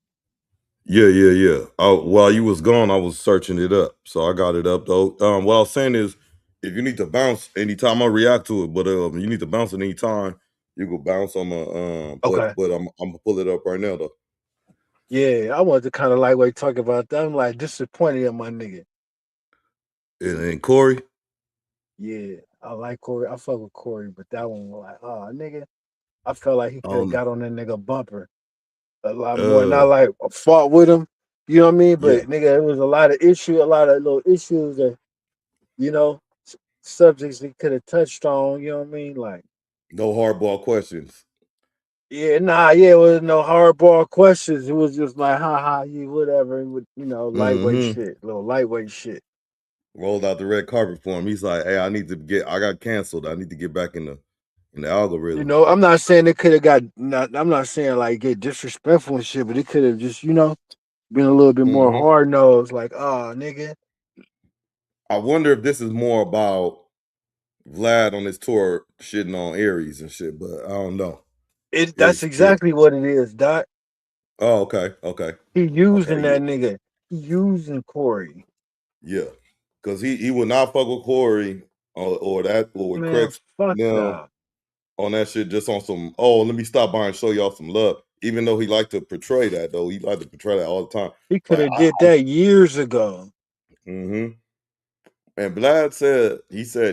Yeah. Oh, while you was gone, I was searching it up. So I got it up though. What I was saying is if you need to bounce anytime, I'll react to it. But you need to bounce at any time, you can bounce on my Okay. but I'm gonna pull it up right now though. Yeah, I wanted to kind of lightweight talk about that. I'm like disappointed in my nigga. And Corey? Yeah, I like Corey. I fuck with Corey, but that one was like, oh nigga. I felt like he could have got on that nigga bumper a lot more. Not like fought with him. You know what I mean? But nigga, it was a lot of little issues that, subjects he could have touched on, you know what I mean? Like no hardball questions. it was no hardball questions. It was just like, you whatever, with lightweight shit, little lightweight shit. Rolled out the red carpet for him. He's like, hey, I got canceled. I need to get back in the algorithm. I'm not saying it could have I'm not saying like get disrespectful and shit, but it could have just, been a little bit more hard nosed, like, oh nigga. I wonder if this is more about Vlad on his tour shitting on Aries and shit, but I don't know. That's exactly what it is, Doc. Oh, okay. He using that nigga. He using Corey. Yeah. Cause he would not fuck with Corey or with Craig on that shit just on some, let me stop by and show y'all some love. Even though he liked to portray that though. He liked to portray that all the time. He could have did that years ago. And Vlad said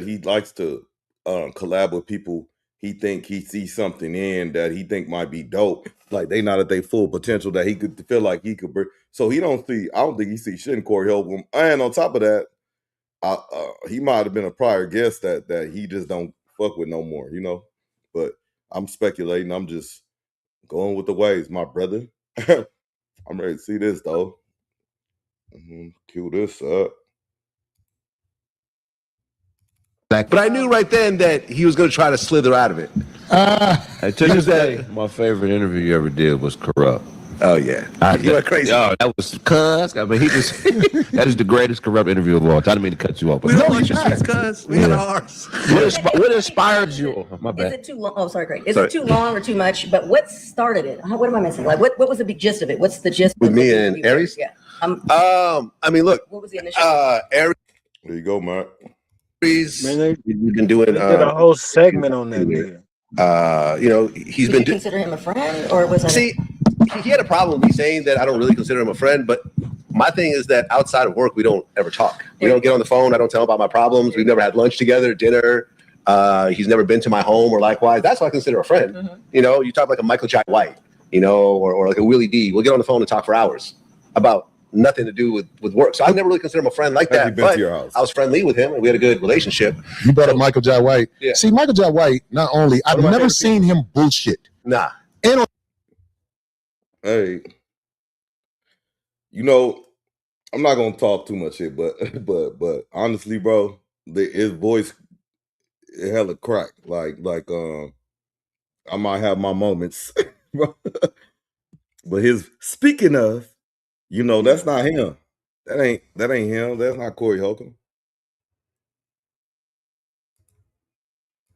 he likes to collab with people he sees something in that he think might be dope. Like they not at their full potential that he could feel like he could bring. So I don't think he sees shit in Corey Holcomb. And on top of that, he might have been a prior guest that he just don't fuck with no more, But I'm speculating. I'm just going with the waves, my brother. I'm ready to see this though. Cue this up. But I knew right then that he was going to try to slither out of it. To this day, my favorite interview you ever did was Corrupt. Oh yeah, you went crazy. Oh, that was cuz. I mean, that is the greatest Corrupt interview of all time. I didn't mean to cut you off. We don't like that, cuz. We had ours. What inspired you? My bad. Is it too long? Oh, sorry, Greg. Is it too long or too much? But what started it? What am I missing? Like, what was the big gist of it? What's the gist? With me and Aries? Yeah. I mean, look. What was the initial? Aries. There you go, Mark. We've been doing did a whole segment on that nigga. He's Did been. you consider him a friend, or was that? See, he had a problem with me saying that I don't really consider him a friend, but my thing is that outside of work, we don't ever talk. We don't get on the phone. I don't tell him about my problems. We've never had lunch together, dinner. He's never been to my home or likewise. That's what I consider a friend. You talk like a Michael Jai White, or like a Willie D. We'll get on the phone and talk for hours about nothing to do with work. So I never really consider him a friend like that. But I was friendly with him and we had a good relationship. You brought up Michael Jai White. Yeah. See, Michael Jai White, not only, I've never seen him bullshit. Nah. And hey, I'm not gonna talk too much here, but honestly, bro, his voice it hella crack. Like I might have my moments. But speaking of, that's not him. That ain't him. That's not Corey Holcomb.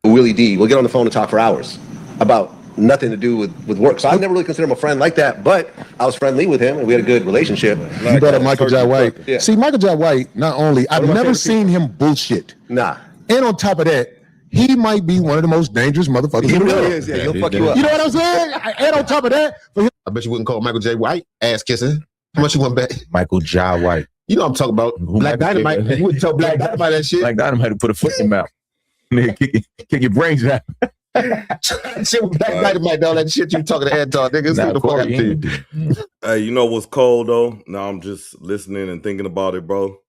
Willie D. We'll get on the phone and talk for hours about nothing to do with work. So I never really consider him a friend like that, but I was friendly with him and we had a good relationship. You brought up Michael Jai White. Yeah. See, Michael Jai White, not only, I've never seen him bullshit. Nah. And on top of that, he might be one of the most dangerous motherfuckers He in the really world. is, yeah. He'll fuck you up. You know what I'm saying? And on top of that, I bet you wouldn't call Michael J. White ass kissing. How much you want back? Michael Jai White. You know I'm talking about. Black Dynamite. You wouldn't tell Black Dynamite that shit. Black Dynamite to put a foot in your mouth. Nigga, kick your brains out. Shit with Black Dynamite, all that shit you talking to Anton, niggas. Nah, What the fuck happened to you? Hey, you know what's cold though? Now I'm just listening and thinking about it, bro.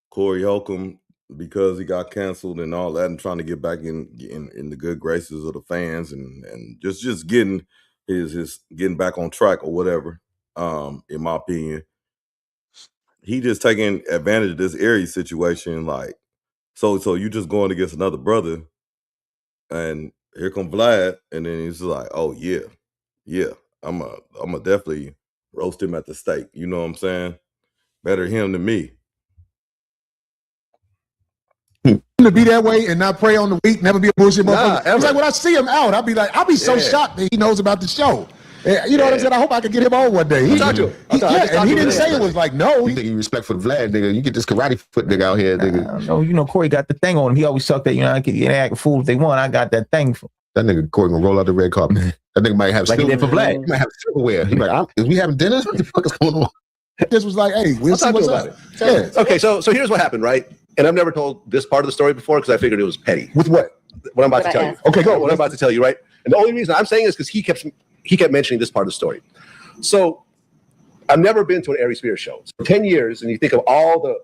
Corey Holcomb, because he got canceled and all that, and trying to get back in the good graces of the fans and just getting his getting back on track or whatever. In my opinion, he just taking advantage of this Aries situation. Like, so you just going against another brother, and here come Vlad, and then he's like, oh yeah, I'm a definitely roast him at the stake. You know what I'm saying? Better him than me. to be that way and not prey on the weak, never be a bullshit motherfucker. Nah, It's like when I see him out, I'll be so shocked that he knows about the show. You know what I'm saying? I hope I can get him on one day. Talk to him. And he didn't say it was like, no. You think you respect for Vlad, nigga? You get this karate foot nigga out here, nigga. No, you know, Corey got the thing on him. He always sucked that, you know, I could act a fool if they want. I got that thing for that nigga Corey gonna roll out the red carpet. That nigga might have like he did for Vlad. He might have silverware. He like, is we having dinner? What the fuck is going on? This was like, hey, we'll see what's up. Yeah. Okay, so here's what happened, right? And I've never told this part of the story before because I figured it was petty. With what? What I'm about to tell you. Okay, go. What I'm about to tell you, right? And the only reason I'm saying this is because he kept mentioning this part of the story. So I've never been to an Aries Spears show. So 10 years, and you think of all the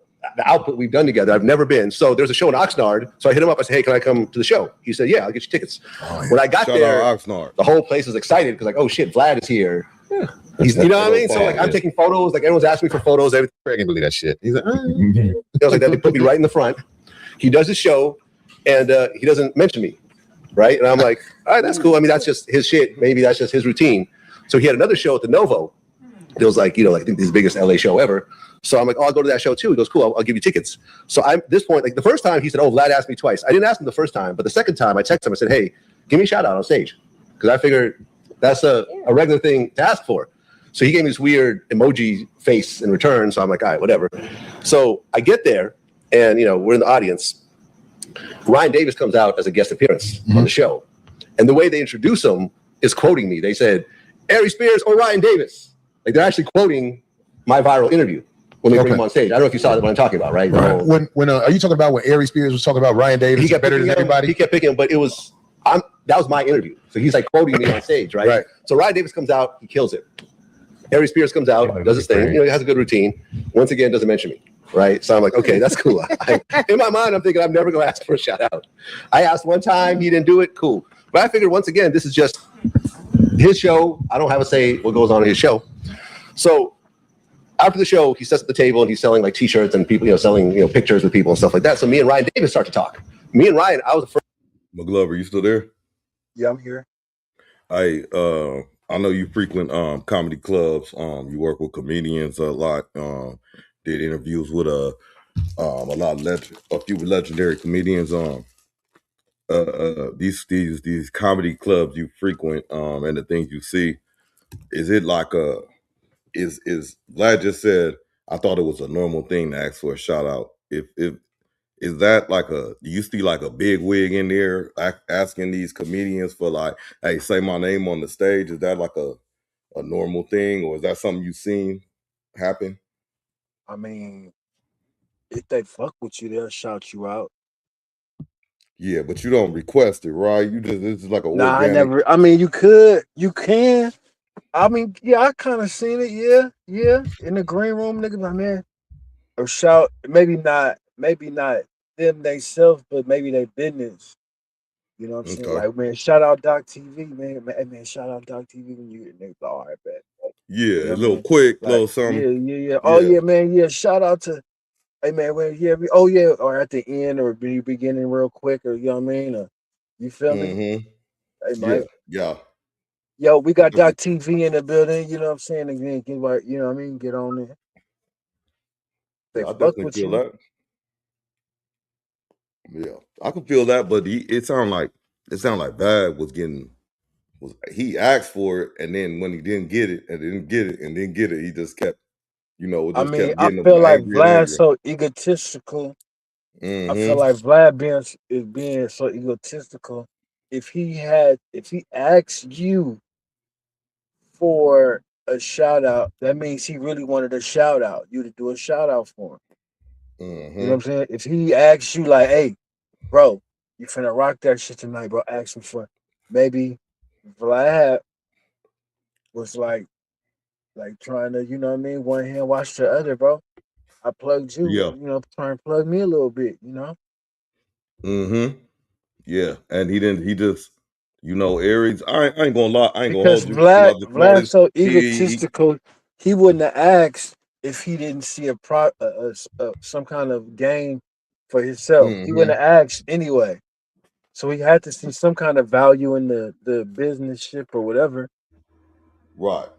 output we've done together, I've never been. So there's a show in Oxnard. So I hit him up. I said, hey, can I come to the show? He said, yeah, I'll get you tickets. When I got there, the whole place was excited because like, oh shit, Vlad is here. Yeah. He's, you know what I mean? So like I'm taking photos, like everyone's asking me for photos, everything. I can't believe that shit. He's like, I was like that. They put me right in the front. He does his show and he doesn't mention me. Right. And I'm like, all right, that's cool. I mean, that's just his shit. Maybe that's just his routine. So he had another show at the Novo. It was like, you know, like I think this is the biggest LA show ever. So I'm like, oh, I'll go to that show too. He goes, cool, I'll give you tickets. So I'm at this point, like the first time he said, oh, Vlad asked me twice. I didn't ask him the first time, but the second time I texted him, I said, hey, give me a shout out on stage. Because I figured that's a regular thing to ask for. So he gave me this weird emoji face in return. So I'm like, all right, whatever. So I get there and, you know, we're in the audience. Ryan Davis comes out as a guest appearance on the show. And the way they introduce him is quoting me. They said, Aries Spears or Ryan Davis. Like they're actually quoting my viral interview when they bring him on stage. I don't know if you saw what I'm talking about, right? When are you talking about when Aries Spears was talking about Ryan Davis? He kept better than everybody. He kept picking him, but it was that was my interview. So he's like quoting me on stage, right? So Ryan Davis comes out, he kills it. Aries Spears comes out, does his thing. You know, he has a good routine. Once again, doesn't mention me, right? So I'm like, okay, that's cool. In my mind, I'm thinking I'm never gonna ask for a shout out. I asked one time, he didn't do it, cool. But I figured once again, this is just his show. I don't have a say what goes on in his show. So after the show, he sits at the table and he's selling like T-shirts and people, you know, selling, you know, pictures with people and stuff like that. So me and Ryan Davis start to talk. Me and Ryan, I was the first. McGlover, you still there? Yeah, I'm here. I know you frequent comedy clubs. You work with comedians a lot. Did interviews with a few legendary comedians. These comedy clubs you frequent and the things you see. Is it like is Vlad just said, I thought it was a normal thing to ask for a shout out. If is that like do you see like a big wig in there asking these comedians for like, hey, say my name on the stage? Is that like a normal thing, or is that something you've seen happen? I mean, if they fuck with you, they'll shout you out. Yeah, but you don't request it, right? You just, it's like a Nah, organic. I never. I mean, you can. I mean, yeah, I kind of seen it. Yeah. In the green room, nigga, my man, or shout. Maybe not them themselves, but maybe their business. You know what I'm saying? Like, man, shout out Doc TV, man, shout out Doc TV when you niggas all right, man. Yeah, You know a little quick, like, little something. Yeah. Oh yeah, man. Yeah, shout out to, hey man, or at the end or beginning real quick, or you know what I mean? Or, you feel me? Hey, Mike. Yeah. Yo, we got Doc TV in the building. You know what I'm saying? Again, get right. You know what I mean? Get on there. They I fuck definitely with feel you. that. Yeah, I can feel that, but it sounded like Vlad was getting he asked for it, and then when he didn't get it, he just kept, I just mean, kept I getting feel like angrier and Vlad's angrier. so egotistical. I feel Mm-hmm. like Vlad is being so egotistical. If he asked you for a shout out, that means he really wanted a shout out. You to do a shout out for him. Mm-hmm. You know what I'm saying? If he asks you like, "Hey, bro, you finna rock that shit tonight, bro," ask me for. Maybe Vlad was like trying to, you know what I mean, one hand wash the other, bro. I plugged you, Yeah. try and plug me a little bit, Mm-hmm. Yeah, and he didn't. He just, Aries. I ain't gonna lie. I ain't gonna Because hold you. You know, the Vlad's smartest. so He egotistical, he wouldn't have asked if he didn't see some kind of gain for himself. He mm-hmm. wouldn't have asked anyway. So he had to see some kind of value in the business ship or whatever. Right.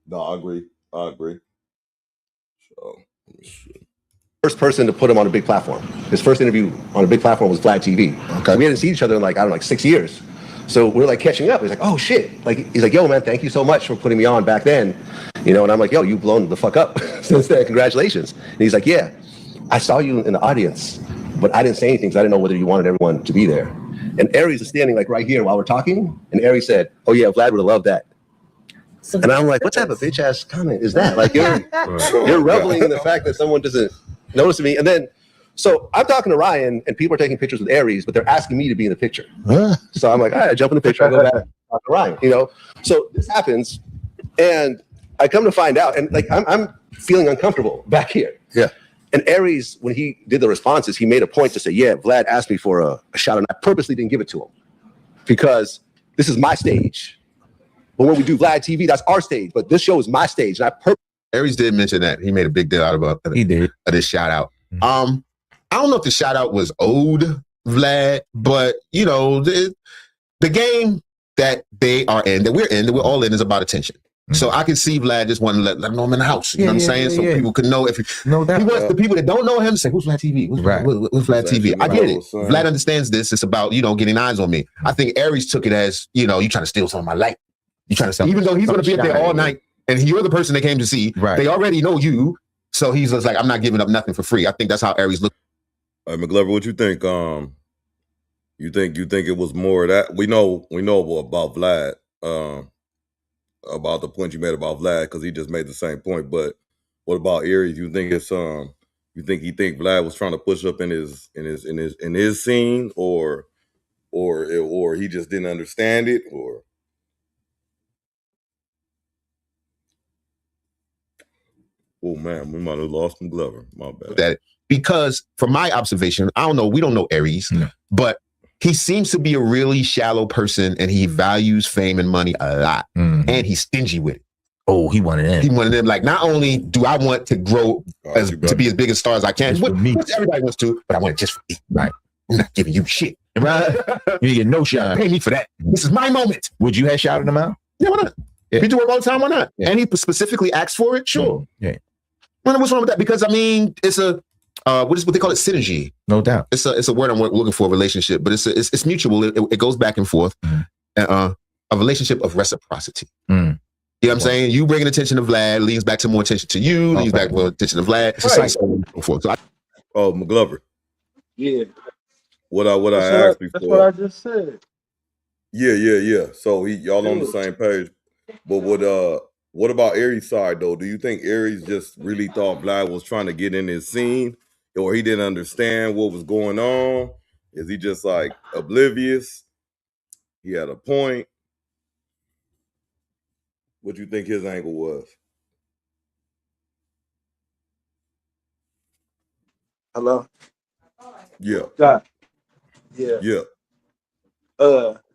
No, I agree. So, let me see. First person to put him on a big platform. His first interview on a big platform was Vlad TV. Okay. We hadn't seen each other in like 6 years. So we're like catching up. He's like, oh shit. He's like, yo man, thank you so much for putting me on back then. And I'm like, yo, you've blown the fuck up since then. Congratulations. And he's like, yeah, I saw you in the audience, but I didn't say anything because I didn't know whether you wanted everyone to be there. And Aries is standing like right here while we're talking. And Aries said, oh yeah, Vlad would have loved that. And I'm like, what type of bitch ass comment is that? Like you're reveling in the fact that someone doesn't notice me. And then, so I'm talking to Ryan and people are taking pictures with Aries, but they're asking me to be in the picture. So I'm like, all right, I jump in the picture, I go back, talk to Ryan, So this happens and I come to find out and I'm feeling uncomfortable back here. Yeah. And Aries, when he did the responses, he made a point to say, yeah, Vlad asked me for a shout and I purposely didn't give it to him because this is my stage. But when we do Vlad TV, that's our stage. But this show is my stage. And Aries did mention that. He made a big deal out of this shout out. I don't know if the shout out was owed Vlad, but the game that they are in, that we're all in, is about attention. So I can see Vlad just wanting to let them know I'm in the house. You know what I'm saying? So people could know if he wants the people that don't know him to say, who's Vlad TV? Who's Vlad TV? I get it. Vlad understands this. It's about, getting eyes on me. I think Aries took it as, you trying to steal some of my light. You trying to sell, even though he's going to be up there all night and you're the person they came to see. Right. They already know you. So he's just like, I'm not giving up nothing for free. I think that's how Aries look. Mcglover, what you think? You think it was more of that? We know about Vlad, about the point you made about Vlad, because he just made the same point. But what about Aries? You think it's you think Vlad was trying to push up in his scene, or he just didn't understand it, or? Oh man, we might have lost Mcglover. My bad. That because from my observation, I don't know, we don't know Aries, but he seems to be a really shallow person and he values fame and money a lot. And he's stingy with it. Oh, he wanted them. He wanted them. Like, not only do I want to grow to be as big a star as I can, which everybody wants to, but I want it just for me. Right. I'm not giving you shit. Right? You get no shot. Pay me for that. This is my moment. Would you have shouted him out? Yeah, why not? Yeah. If you do work all the time, why not? Yeah. And he specifically asked for it? Sure. Yeah. What's wrong with that? Because it's a what they call it, synergy. No doubt. It's a word I'm looking for, relationship, but it's mutual. It goes back and forth. A relationship of reciprocity. You know what I'm saying? You bringing attention to Vlad leads back to more attention to you, leads back more attention to Vlad. It's a cycle. So Mcglover. Yeah. What I asked before. That's what I just said. Yeah. So y'all on the same page. But what about Aries' side though? Do you think Aries just really thought Vlad was trying to get in his scene, or he didn't understand what was going on? Is he just like oblivious? He had a point. What do you think his angle was? Hello? Yeah. Yeah.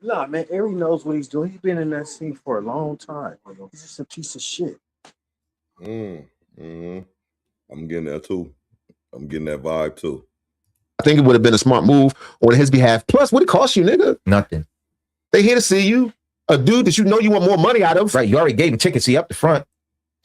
Nah, man, Aries knows what he's doing. He's been in that scene for a long time. He's just a piece of shit. I'm getting that too. I'm getting that vibe too. I think it would have been a smart move on his behalf. Plus, what it cost you, nigga? Nothing. They here to see you. A dude that you know you want more money out of. Right, you already gave him tickets. He up the front.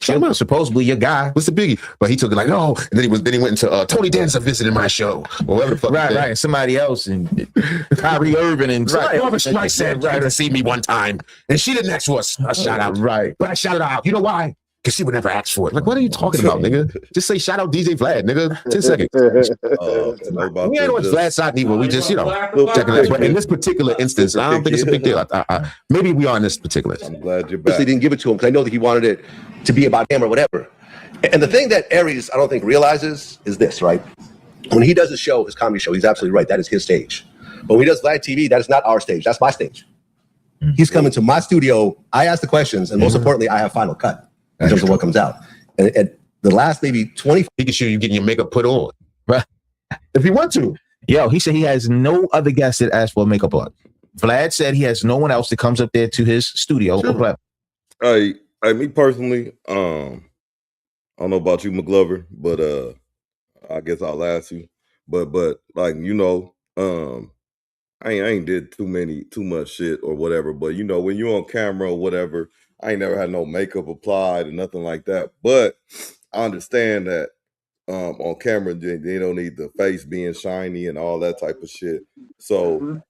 Shut him up. Supposedly your guy. What's the biggie? But he took it like, no. And then he went into Tony Danza visiting my show. Or whatever the fuck. Right. And somebody else and Kyrie Irving and Somebody said tried to see me one time. And she didn't ask for a shout out. Right. But I shouted out. You know why? Because she would never ask for it. Like, what are you talking about, nigga? Just say shout out DJ Vlad, nigga. 10 seconds. We ain't on Vlad's side either. We just, checking that. But in this particular instance, I don't think it's a big deal. Maybe we are in this particular. I'm glad you're back. They didn't give it to him because I know that he wanted it to be about him or whatever. And the thing that Aries, I don't think, realizes is this, right? When he does his show, his comedy show, he's absolutely right. That is his stage. But when he does Vlad TV, that is not our stage. That's my stage. He's coming to my studio. I ask the questions, and most importantly, I have final cut in terms of what comes out. And at the last maybe 20, he can show you getting your makeup put on, right? If you want to. Yo, he said he has no other guests that ask for a makeup art. Vlad said he has no one else that comes up there to his studio. Sure. Me personally, I don't know about you, McGlover, but I guess I'll ask you. But like, I ain't did too much shit or whatever. But when you're on camera or whatever, I ain't never had no makeup applied or nothing like that. But I understand that on camera they don't need the face being shiny and all that type of shit. So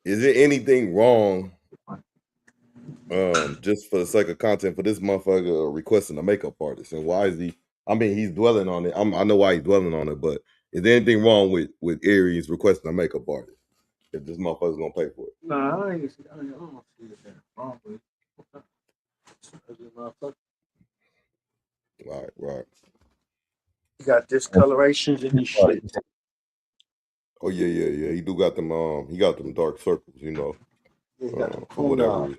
is there anything wrong? Just for the sake of content, for this motherfucker requesting a makeup artist, and why is he? I mean, he's dwelling on it. I know why he's dwelling on it, but is there anything wrong with Aries requesting a makeup artist if this motherfucker's gonna pay for it? Nah, I don't see that wrong with it. Right. You got discolorations in his shit. Oh yeah. He do got them. He got them dark circles, for whatever reason.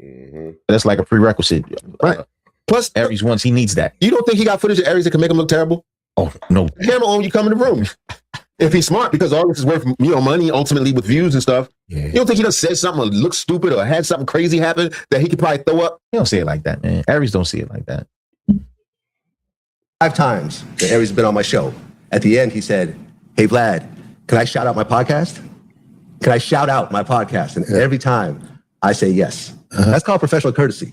Mm-hmm. That's like a prerequisite. Right. Plus, Aries wants, he needs that. You don't think he got footage of Aries that can make him look terrible? Oh, no. Camera on, you come in the room. If he's smart, because all this is worth money, ultimately with views and stuff. Yeah. You don't think he done said something or looked stupid or had something crazy happen that he could probably throw up? He don't say it like that, man. Aries don't see it like that. 5 times that Aries has been on my show. At the end, he said, "Hey, Vlad, can I shout out my podcast? Can I shout out my podcast?" And every time I say yes. That's called professional courtesy.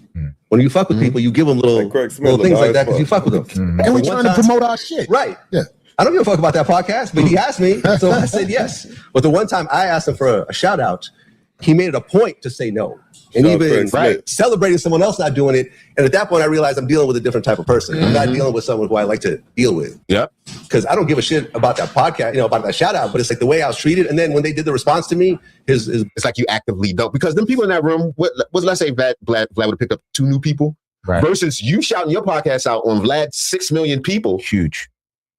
When you fuck with people, you give them little things like that because you fuck with them. And we're trying to promote our shit. Right. Yeah. I don't give a fuck about that podcast, but he asked me, so I said yes. But the one time I asked him for a shout out, he made it a point to say no. And even celebrating someone else not doing it. And at that point, I realized I'm dealing with a different type of person. I'm not dealing with someone who I like to deal with. Yeah. Because I don't give a shit about that podcast, about that shout out, but it's like the way I was treated. And then when they did the response to me, it's like you actively don't. Because them people in that room, let's say Vlad would have picked up 2 new people versus you shouting your podcast out on Vlad's 6 million people. Huge.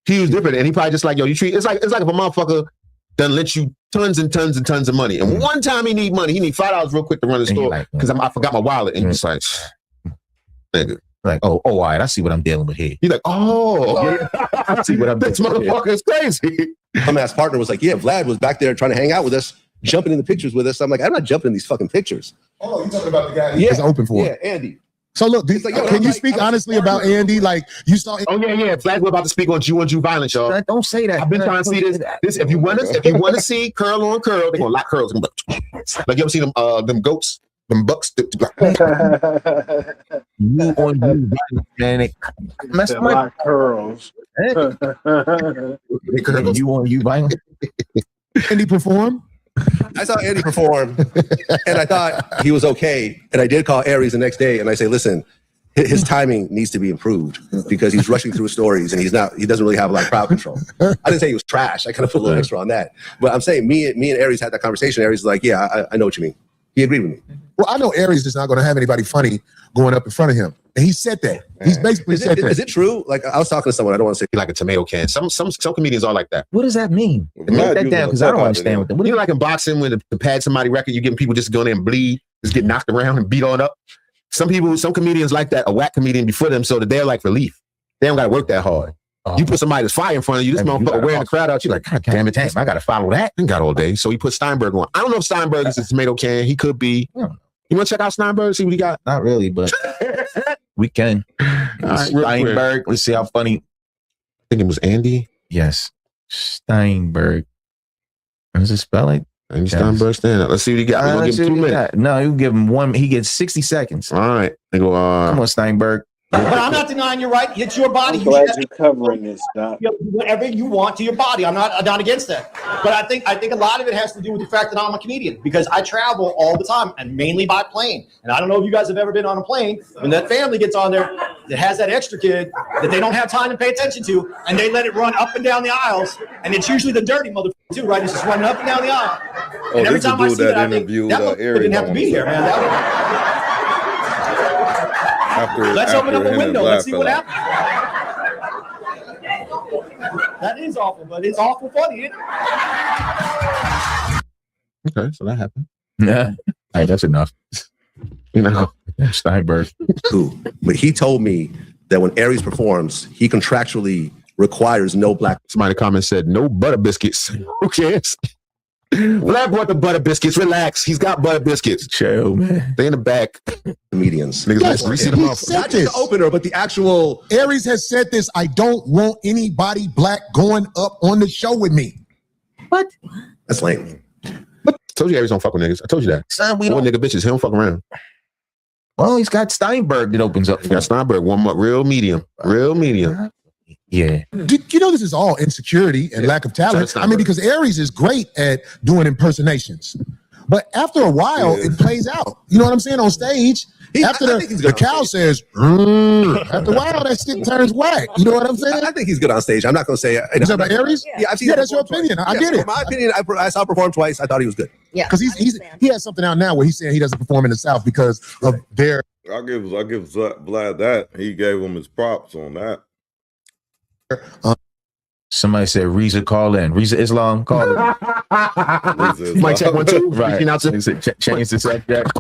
He was different. And he probably just like, yo, you treat, it's like if a motherfucker done lent you tons and tons and tons of money. And one time he need money. He need $5 real quick to run the store because I forgot my wallet. And he's like, nigga. Like, oh, all right, I see what I'm dealing with here. He's like, I see what I'm doing. This motherfucker is crazy. My ass partner was like, yeah, Vlad was back there trying to hang out with us, jumping in the pictures with us. I'm like, I'm not jumping in these fucking pictures. Oh, you talking about the guy that's open for it? Yeah, Andy. So look, can you speak honestly about Andy? Like you saw. Oh yeah. Vlad, we're about to speak on Jew on Jew violence, y'all. Don't say that. I've been trying to see this. If you want to see curl on curl, they're gonna lock curls. Like you ever seen them goats, them bucks? You on you, man. Mess my lock curls. You on you, violence. Andy perform. I saw Andy perform, and I thought he was okay. And I did call Aries the next day, and I say, listen, his timing needs to be improved because he's rushing through stories, and he doesn't really have a lot of crowd control. I didn't say he was trash. I kind of put a little extra on that. But I'm saying me and Aries had that conversation. Aries is like, yeah, I know what you mean. He agreed with me. Well, I know Aries is not going to have anybody funny going up in front of him. And he said that. He's basically said that. Is it true? Like, I was talking to someone, I don't want to say like a tomato can. Some comedians are like that. What does that mean? Break that down, because I don't understand what that. What do you like in boxing when to pad somebody record, you getting people just go in there and bleed, just get knocked around and beat on up? Some comedians like that, a whack comedian before them, so that they're like relief. They don't got to work that hard. You put somebody that's fire in front of you, this motherfucker wearing the crowd out, you're like, God damn it, I got to follow that. He got all day. So he put Steinberg on. I don't know if Steinberg is a tomato can. He could be. You want to check out Steinberg, see what he got? Not really, but we can. Steinberg, let's see how funny. I think it was Andy. Yes. Steinberg. How does it spell it? Amy Steinberg stand up. Let's see what he got. We're gonna give him 2 minutes. No, you give him 1. He gets 60 seconds. All right. They go, come on, Steinberg. But I'm not denying your right. It's your body. I'm glad you're covering this, Doc. You do whatever you want to your body. I'm not against that. But I think a lot of it has to do with the fact that I'm a comedian because I travel all the time and mainly by plane. And I don't know if you guys have ever been on a plane. When that family gets on there, that has that extra kid that they don't have time to pay attention to, and they let it run up and down the aisles. And it's usually the dirty motherfucker too, right? It's just running up and down the aisle. Oh, and every this is time I see that that, I think interview that Aries didn't have to be here, man. Let's open up a window. Let's see what happens. That is awful, but it's awful funny, isn't it? Okay, so that happened. Yeah. Hey, that's enough. You know, Steinberg. Cool. But he told me that when Aries performs, he contractually requires no black. Somebody in the comments said no butter biscuits. Who cares? Vlad brought the butter biscuits. Relax. He's got butter biscuits. Chill, man. They in the back. Comedians. Niggas Yes, like greasy them he up. said Not just this. the opener, but the actual. Aries has said this. I don't want anybody black going up on the show with me. What? That's lame. I told you Aries don't fuck with niggas. I told you that. Son, we One don't. nigga bitches. He don't fuck around. Well, he's got Steinberg that opens up. He got Steinberg warm up real medium. Real medium. Yeah. You know this is all insecurity and lack of talent. I mean, because Aries is great at doing impersonations. But after a while, it plays out. You know what I'm saying? On stage, after the cow says, after a while, that shit turns whack. You know what I'm saying? I think he's good on stage. I'm not going to say. Is that about Aries? Yeah, I've seen that's your opinion. I get it. In my opinion, I saw him perform twice. I thought he was good. Yeah. Because he has something out now where he's saying he doesn't perform in the South because of their. I give Vlad that. He gave him his props on that. Somebody said Reza call in. Reza Islam call in. Mic check 1 2. Right. Change the subject.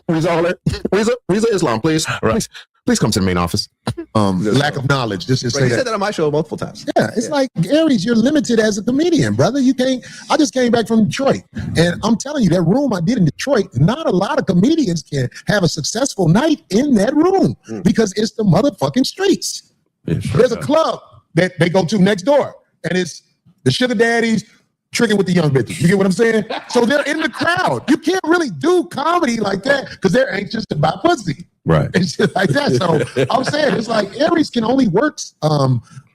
Reza Islam, please. Right. Please come to the main office. Lack of knowledge. Just He say said that. that on my show multiple times. Yeah, it's like Aries, you're limited as a comedian, brother. You can't. I just came back from Detroit, and I'm telling you, that room I did in Detroit, not a lot of comedians can have a successful night in that room because it's the motherfucking streets. There's a club that they go to next door, and it's the sugar daddies tricking with the young bitches. You get what I'm saying? So they're in the crowd. You can't really do comedy like that because they're anxious to buy pussy. Right. And shit like that. So I'm saying it's like Aries can only work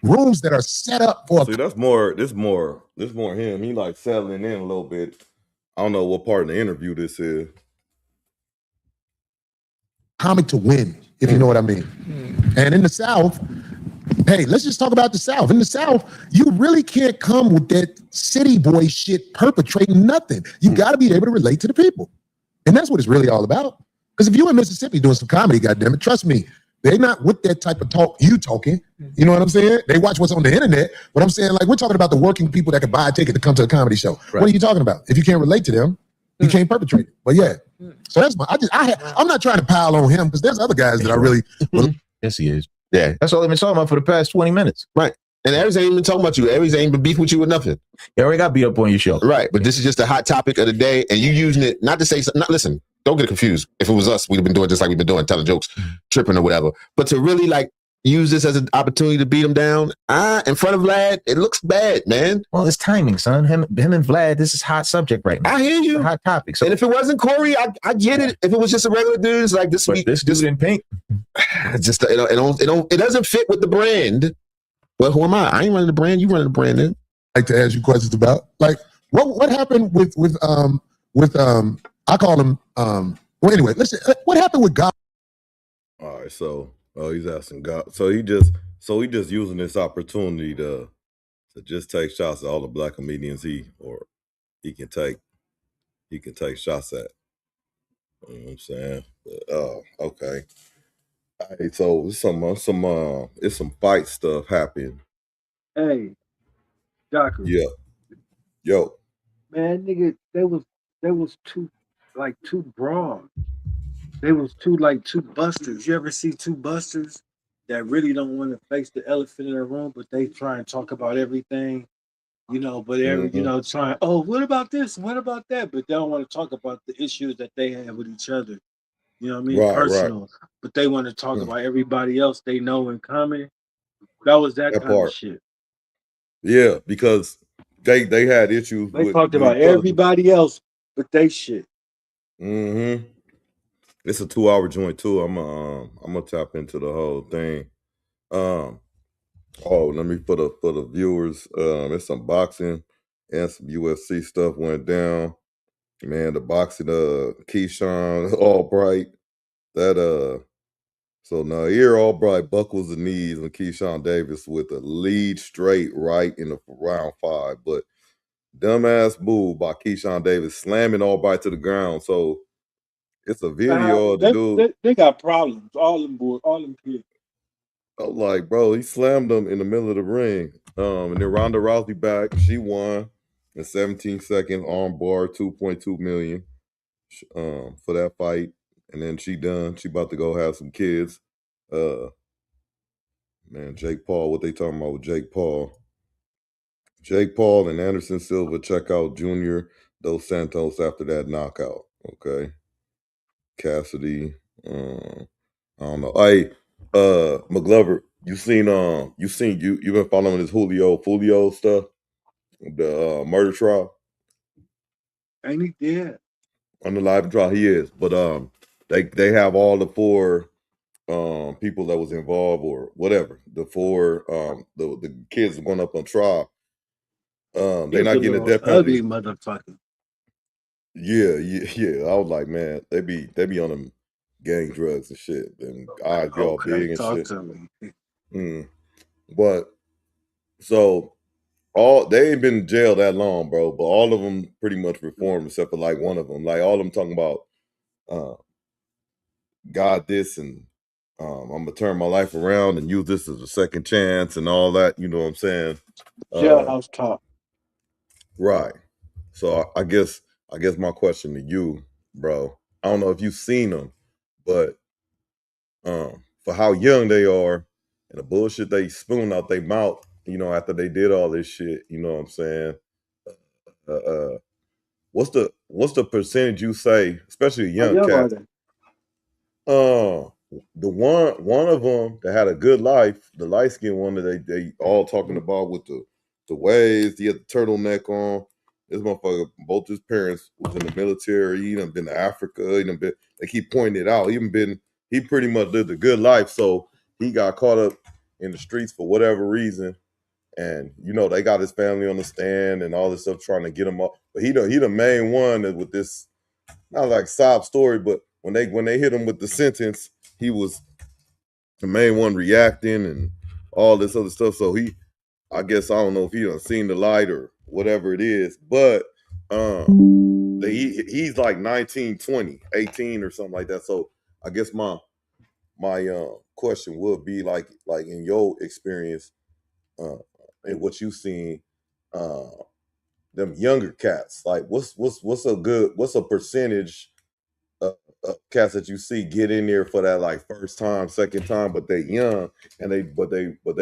rooms that are set up for. See, this more him. He like settling in a little bit. I don't know what part of the interview this is. Comic to win, if you know what I mean. And in the South, hey, let's just talk about the South. In the South, you really can't come with that city boy shit perpetrating nothing. You got to be able to relate to the people. And that's what it's really all about. Because if you in Mississippi doing some comedy, goddammit, trust me, they're not with that type of talk you talking. You know what I'm saying? They watch what's on the internet. But I'm saying, like, we're talking about the working people that can buy a ticket to come to a comedy show. Right. What are you talking about? If you can't relate to them, you can't perpetrate it. But yeah. So that's I'm not trying to pile on him because there's other guys that I really. Yes, he is. Yeah. That's all they've been talking about for the past 20 minutes. Right. And Aries ain't even talking about you. Aries ain't been beef with you or nothing. You already got beat up on your show. Right. But this is just a hot topic of the day. And you using it not to say something. Listen, don't get confused. If it was us, we'd have been doing just like we've been doing, telling jokes, tripping or whatever. But to really like use this as an opportunity to beat him down in front of Vlad, it looks bad, man. Well, it's timing, son. Him and Vlad, this is hot subject right now. I hear you. It's a hot topic. So. And if it wasn't Corey, I get it. If it was just a regular dude, it's like this dude in pink. Just it doesn't fit with the brand. Well, who am I? I ain't running the brand. You running the brand then. Like to ask you questions about like what happened with I call him well anyway, listen, what happened with God? All right, so he's asking God. So he just using this opportunity to just take shots at all the black comedians he can take shots at. You know what I'm saying? But, okay. All right, so it's some fight stuff happening. Hey, Doctor. Yeah. Yo. Man, nigga, there was two broad. They was two busters. You ever see two busters that really don't want to face the elephant in the room, but they try and talk about everything, you know, but trying, what about this? What about that? But they don't want to talk about the issues that they have with each other. You know what I mean? Right, personal. right. But they want to talk about everybody else they know in common. That was that kind part. of shit. Yeah, because They had issues They with talked about each other. everybody else, but they shit. Mm-hmm. It's a 2-hour joint too. I'm gonna tap into the whole thing. Let me for the viewers. It's some boxing and some UFC stuff went down. Man, the boxing Keyshawn Albright. That so now here Albright buckles the knees on Keyshawn Davis with a lead straight right in the round 5, but dumbass move by Keyshawn Davis slamming Albright to the ground. So it's a video of the dude. They got problems. All them kids. I'm like, bro, he slammed him in the middle of the ring. And then Ronda Rousey back. She won in 17 seconds, arm bar, 2.2 million for that fight. And then she done. She about to go have some kids. Man, Jake Paul, what they talking about with Jake Paul? Jake Paul and Anderson Silva check out Junior Dos Santos after that knockout. Okay. Cassidy. I don't know. Hey, McGlover, you've been following this Julio stuff, the murder trial. Ain't he dead? On the live trial, he is. But they have all the 4 people that was involved or whatever. The 4 the kids going up on trial. They're not getting a death penalty. Ugly motherfucker. Yeah. I was like, man, they be on them gang drugs and shit, and eyes be all big and talk shit. to me. But so they ain't been in jail that long, bro. But all of them pretty much reformed except for like one of them. Like all of them talking about God this and I'm gonna turn my life around and use this as a second chance and all that. You know what I'm saying? Jailhouse talk. Right. So I guess my question to you, bro, I don't know if you've seen them, but for how young they are and the bullshit they spoon out their mouth, you know, after they did all this shit, you know what I'm saying? What's the percentage you say, especially a young cat? The one of them that had a good life, the light skinned one that they all talking about with the waves, he had the turtleneck on. This motherfucker, both his parents was in the military. He done been to Africa. They keep pointing it out. He pretty much lived a good life. So he got caught up in the streets for whatever reason. And, you know, they got his family on the stand and all this stuff trying to get him up. But he the main one with this, not like sob story, but when they hit him with the sentence, he was the main one reacting and all this other stuff. So I guess I don't know if he done seen the light or whatever it is, but he's like 19, 20, 18 or something like that. So I guess my question would be like in your experience and what you've seen, them younger cats, like what's a percentage of cats that you see get in there for that like first time, second time, but they young and they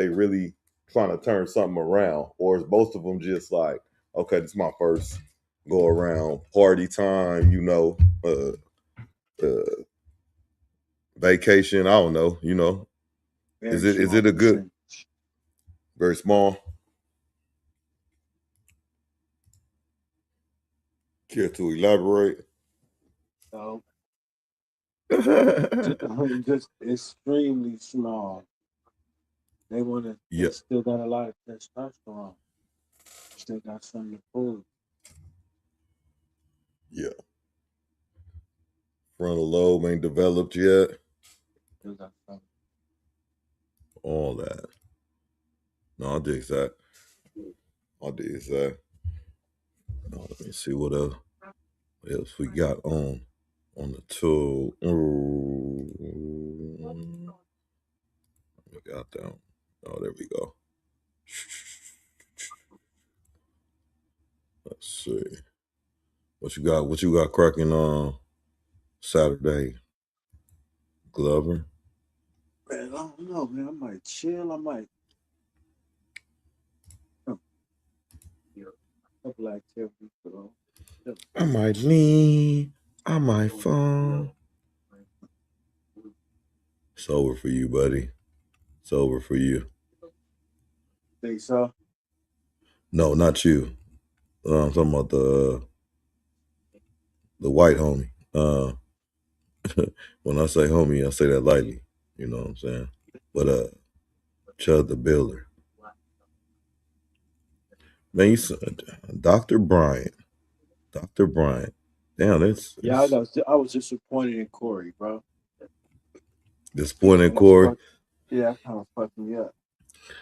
really trying to turn something around, or is most of them just like, okay, this is my first go around, party time, you know, vacation, I don't know, you know. Is it a good, very small? Care to elaborate? No. Just extremely small. They still got a lot of testosterone. Still got something to prove. Yeah. Frontal lobe ain't developed yet. Still got something. All that. No, I dig that. Let me see what else we got on the tool. We got that. Oh, there we go. Let's see. What you got cracking on Saturday, Glover? Man, I don't know, man. I might chill. I might. A couple activities, bro. I might lean. I might fall. It's over for you, buddy. It's over for you. Think so? No, not you. I'm talking about the white homie. When I say homie, I say that lightly. You know what I'm saying? But Chud the Builder. Man, you said Dr. Bryant. Dr. Bryant. Damn, that's Yeah, I was disappointed in Corey, bro. disappointed in Corey. Yeah, that kind of fucked me up.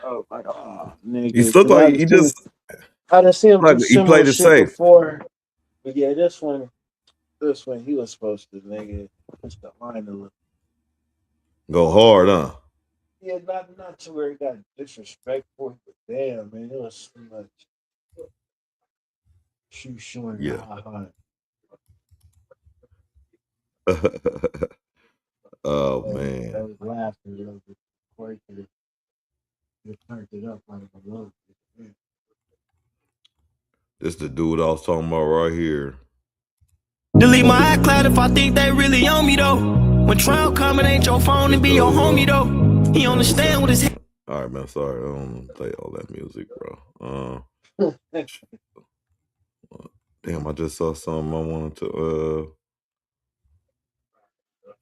Oh my god, nigga. He looked like he just I done seen him do he similar played it shit safe. before. But yeah, this one he was supposed to nigga push the line a little. Go hard, huh? Yeah, not to where he got disrespectful, but damn, man, it was too much. Shoe showing Yeah. high. Oh I man. was laughing a little bit. Corey could have turned it up like a little bit. This the dude I was talking about right here. Delete my iCloud if I think they really on me though. When trial coming, ain't your phone and be your homie though. He understand what his head. All right, man. Sorry, I don't play all that music, bro. Damn, I just saw something I wanted to.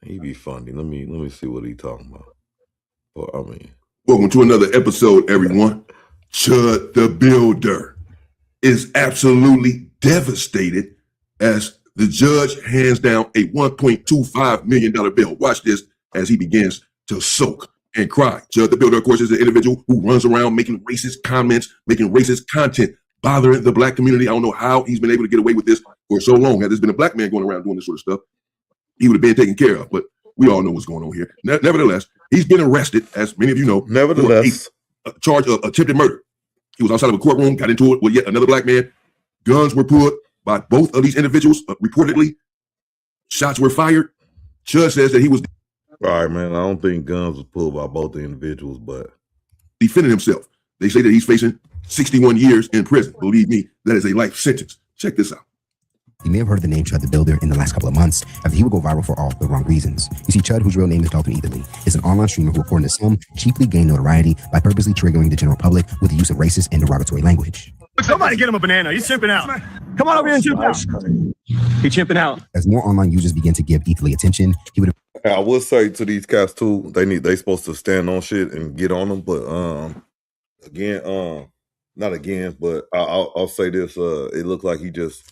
He be funny. Let me see what he talking about. Well, I mean, welcome to another episode, everyone. Chud the Builder is absolutely devastated as the judge hands down a $1.25 million bill. Watch this as he begins to soak and cry. Chud the Builder, of course, is an individual who runs around making racist comments, making racist content, bothering the black community. I don't know how he's been able to get away with this for so long. Had there's been a black man going around doing this sort of stuff, he would have been taken care of. But we all know what's going on here. Nevertheless, he's been arrested, as many of you know. Nevertheless, for a charge of attempted murder. He was outside of a courtroom, got into it with yet another black man. Guns were pulled by both of these individuals. Reportedly, shots were fired. Judge says that he was. All right, man. I don't think guns was pulled by both the individuals, but defending himself. They say that he's facing 61 years in prison. Believe me, that is a life sentence. Check this out. You may have heard the name Chud the Builder in the last couple of months after he would go viral for all the wrong reasons. You see, Chud, whose real name is Dalton Etherly, is an online streamer who, according to some, cheaply gained notoriety by purposely triggering the general public with the use of racist and derogatory language. Somebody get him a banana. He's chimping out. Come on over here and chimp out. He's chimping out. As more online users begin to give Etherly attention, he would. I will say to these cats too, they supposed to stand on shit and get on them, but not again, but I'll say this: it looked like he just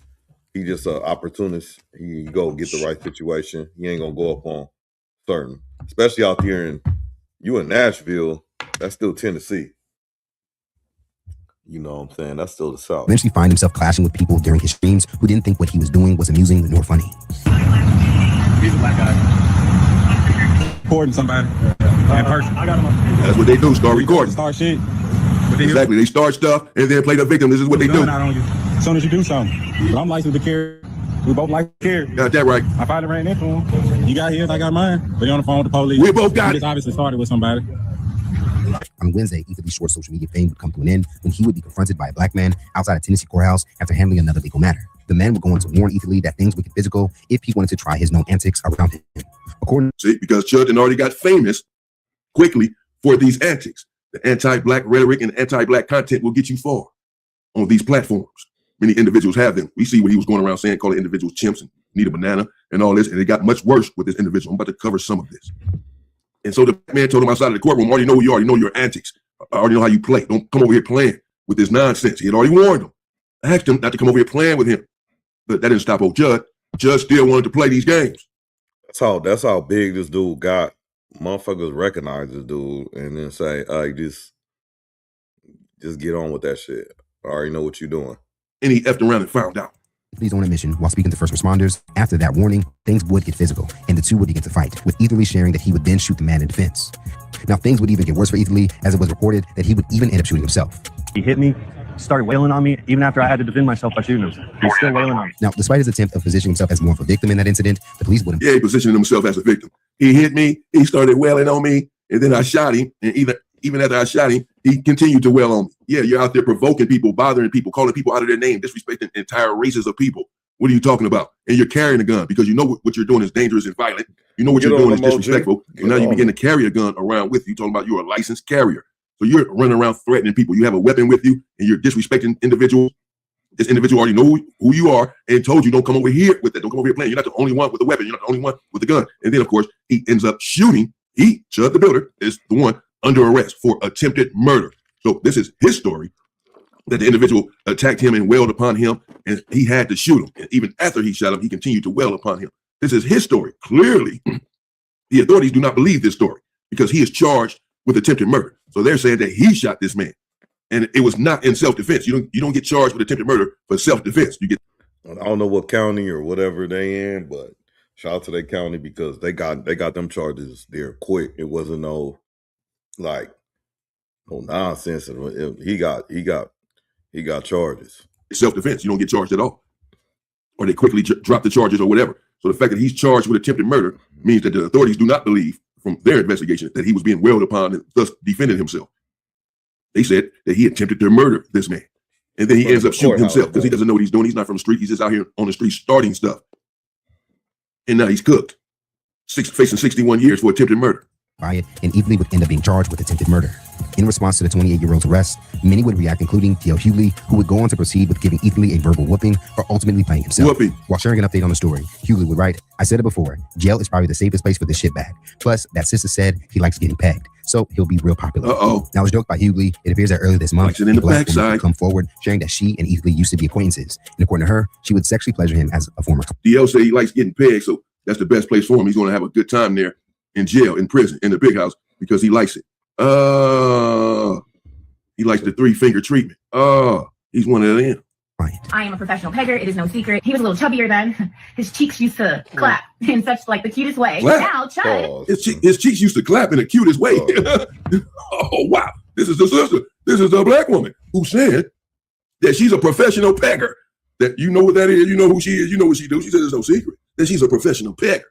an opportunist. He go get the right situation. He ain't gonna go up on certain, especially out here in Nashville. That's still Tennessee. You know what I'm saying? That's still the South. Eventually find himself clashing with people during his streams who didn't think what he was doing was amusing nor funny. He's a black guy. Recording somebody. That's what they do, start recording. Start shit. Exactly. They start stuff and then play the victim. This is what they do. As soon as you do something. But I'm licensed to carry. We both like to carry. Got that right. I finally ran into him. You got his, I got mine. But you're on the phone with the police. We both got it. Obviously started with somebody. On Wednesday, Etherly's short social media fame would come to an end when he would be confronted by a black man outside a Tennessee courthouse after handling another legal matter. The man would go on to warn Etherly that things would get physical if he wanted to try his known antics around him. Because Chud already got famous quickly for these antics. The anti-black rhetoric and anti-black content will get you far on these platforms. Many individuals have them. We see what he was going around saying, calling individuals chimps and need a banana and all this, and it got much worse with this individual. I'm about to cover some of this. And so the man told him outside of the courtroom, I already know who you are. You know your antics. I already know how you play. Don't come over here playing with this nonsense. He had already warned him. I asked him not to come over here playing with him. But that didn't stop old Judge. Judge still wanted to play these games. That's how big this dude got. Motherfuckers recognize this dude and then say, just get on with that shit. I already know what you're doing. And he effed around and found out. Etherly's own admission while speaking to first responders, after that warning, things would get physical, and the two would begin to fight, with Etherly sharing that he would then shoot the man in defense. Now, things would even get worse for Etherly, as it was reported that he would even end up shooting himself. He hit me, started wailing on me, even after I had to defend myself by shooting him. He's still wailing on me. Now, despite his attempt of positioning himself as more of a victim in that incident, the police would... Yeah, he positioned himself as a victim. He hit me, he started wailing on me, and then I shot him, and even after I shot him, he continued to wail on me. Yeah, you're out there provoking people, bothering people, calling people out of their name, disrespecting entire races of people. What are you talking about? And you're carrying a gun because you know what you're doing is dangerous and violent. You know what you're doing is disrespectful. So now you begin to carry a gun around with you. You're talking about you're a licensed carrier. So you're running around threatening people. You have a weapon with you and you're disrespecting individuals. This individual already know who you are and told you don't come over here with that. Don't come over here playing. You're not the only one with the weapon. You're not the only one with the gun. And then, of course, he ends up shooting. He, Chud the Builder, is the one under arrest for attempted murder. So this is his story, that the individual attacked him and wailed upon him, and he had to shoot him. And even after he shot him, he continued to wail upon him. This is his story. Clearly, the authorities do not believe this story because he is charged with attempted murder. So they're saying that he shot this man, and it was not in self-defense. You don't get charged with attempted murder for self-defense. You get. I don't know what county or whatever they in, but shout out to that county because they got them charges there quick. It wasn't no nonsense. He got charges. Self-defense. You don't get charged at all, or they quickly drop the charges or whatever. So the fact that he's charged with attempted murder means that the authorities do not believe from their investigation that he was being wailed upon and thus defended himself. They said that he attempted to murder this man. And then he ends up shooting himself because he doesn't know what he's doing. He's not from the street. He's just out here on the street starting stuff. And now he's cooked, facing 61 years for attempted murder. Riot and evenly would end up being charged with attempted murder. In response to the 28-year-old's arrest, many would react, including D.L. Hughley, who would go on to proceed with giving Ethanly a verbal whooping for ultimately playing himself. While sharing an update on the story, Hughley would write, "I said it before, jail is probably the safest place for this shitbag. Plus, that sister said he likes getting pegged, so he'll be real popular." Now, as joked by Hughley, it appears that earlier this month, a black woman come forward sharing that she and Ethanly used to be acquaintances. And according to her, she would sexually pleasure him as a former. DL said he likes getting pegged, so that's the best place for him. He's going to have a good time there in jail, in prison, in the big house, because he likes it. He likes the 3-finger treatment. He's one of them. I am a professional pegger. It is no secret. He was a little chubbier then. His cheeks used to clap in such like the cutest way. Clap? Now, Chud. His cheeks used to clap in the cutest way. Oh, wow. This is the sister. This is the black woman who said that she's a professional pegger. That you know what that is. You know who she is. You know what she does. She said it's no secret that she's a professional pegger.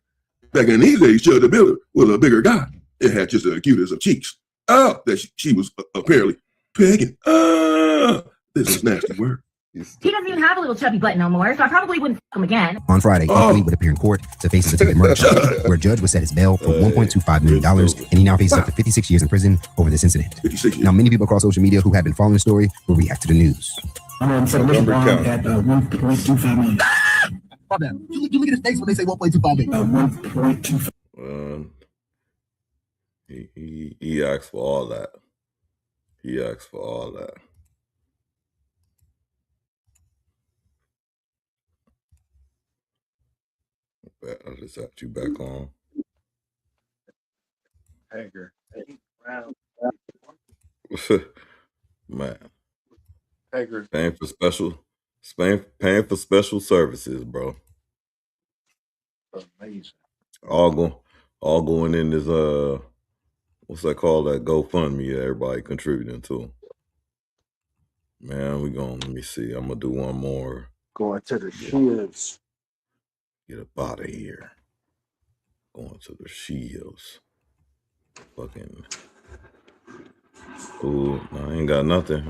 Back in these days, Chud the Builder was a bigger guy. It had just the cutest of cheeks. That she was apparently pegging. This is nasty word. He doesn't even have a little chubby butt no more, so I probably wouldn't fuck him again. On Friday, Ethanly would appear in court to face his attempted murder charge, where a judge would set his bail for $1.25 million, and he now faces up to 56 years in prison over this incident. Now, many people across social media who have been following the story will react to the news. So at 1.25 million. You look at his face when they say 1.25 million. 1.25. He asked for all that. He asked for all that. I just have you back on. Man. Paying for special services, bro. Amazing. All going in this what's that called? That GoFundMe that everybody contributing to. Man, let me see. I'm gonna do one more. Going to the Shields. Get up out of here. Going to the Shields. Fucking. Ooh, no, I ain't got nothing.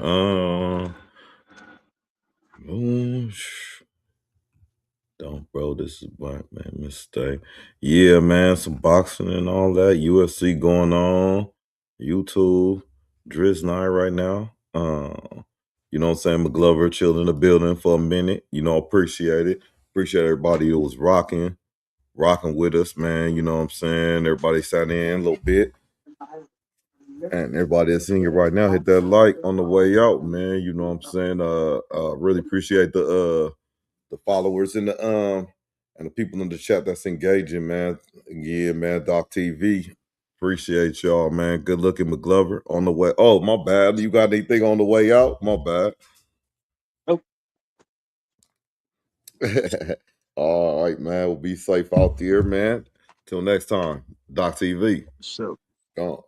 Don't, bro. This is black man mistake. Yeah, man. Some boxing and all that. UFC going on. YouTube. Driz Nye right now. You know what I'm saying? Mcglover chilled in the building for a minute. You know, appreciate it. Appreciate everybody who was rocking with us, man. You know what I'm saying? Everybody sat in a little bit. And everybody that's singing right now, hit that like on the way out, man. You know what I'm saying? Really appreciate the followers and the people in the chat that's engaging, man. Yeah, man. Doc TV. Appreciate y'all, man. Good looking Mcglover on the way. Oh, my bad. You got anything on the way out? My bad. Nope. All right, man. We'll be safe out there, man. Till next time. Doc TV. So. Gone.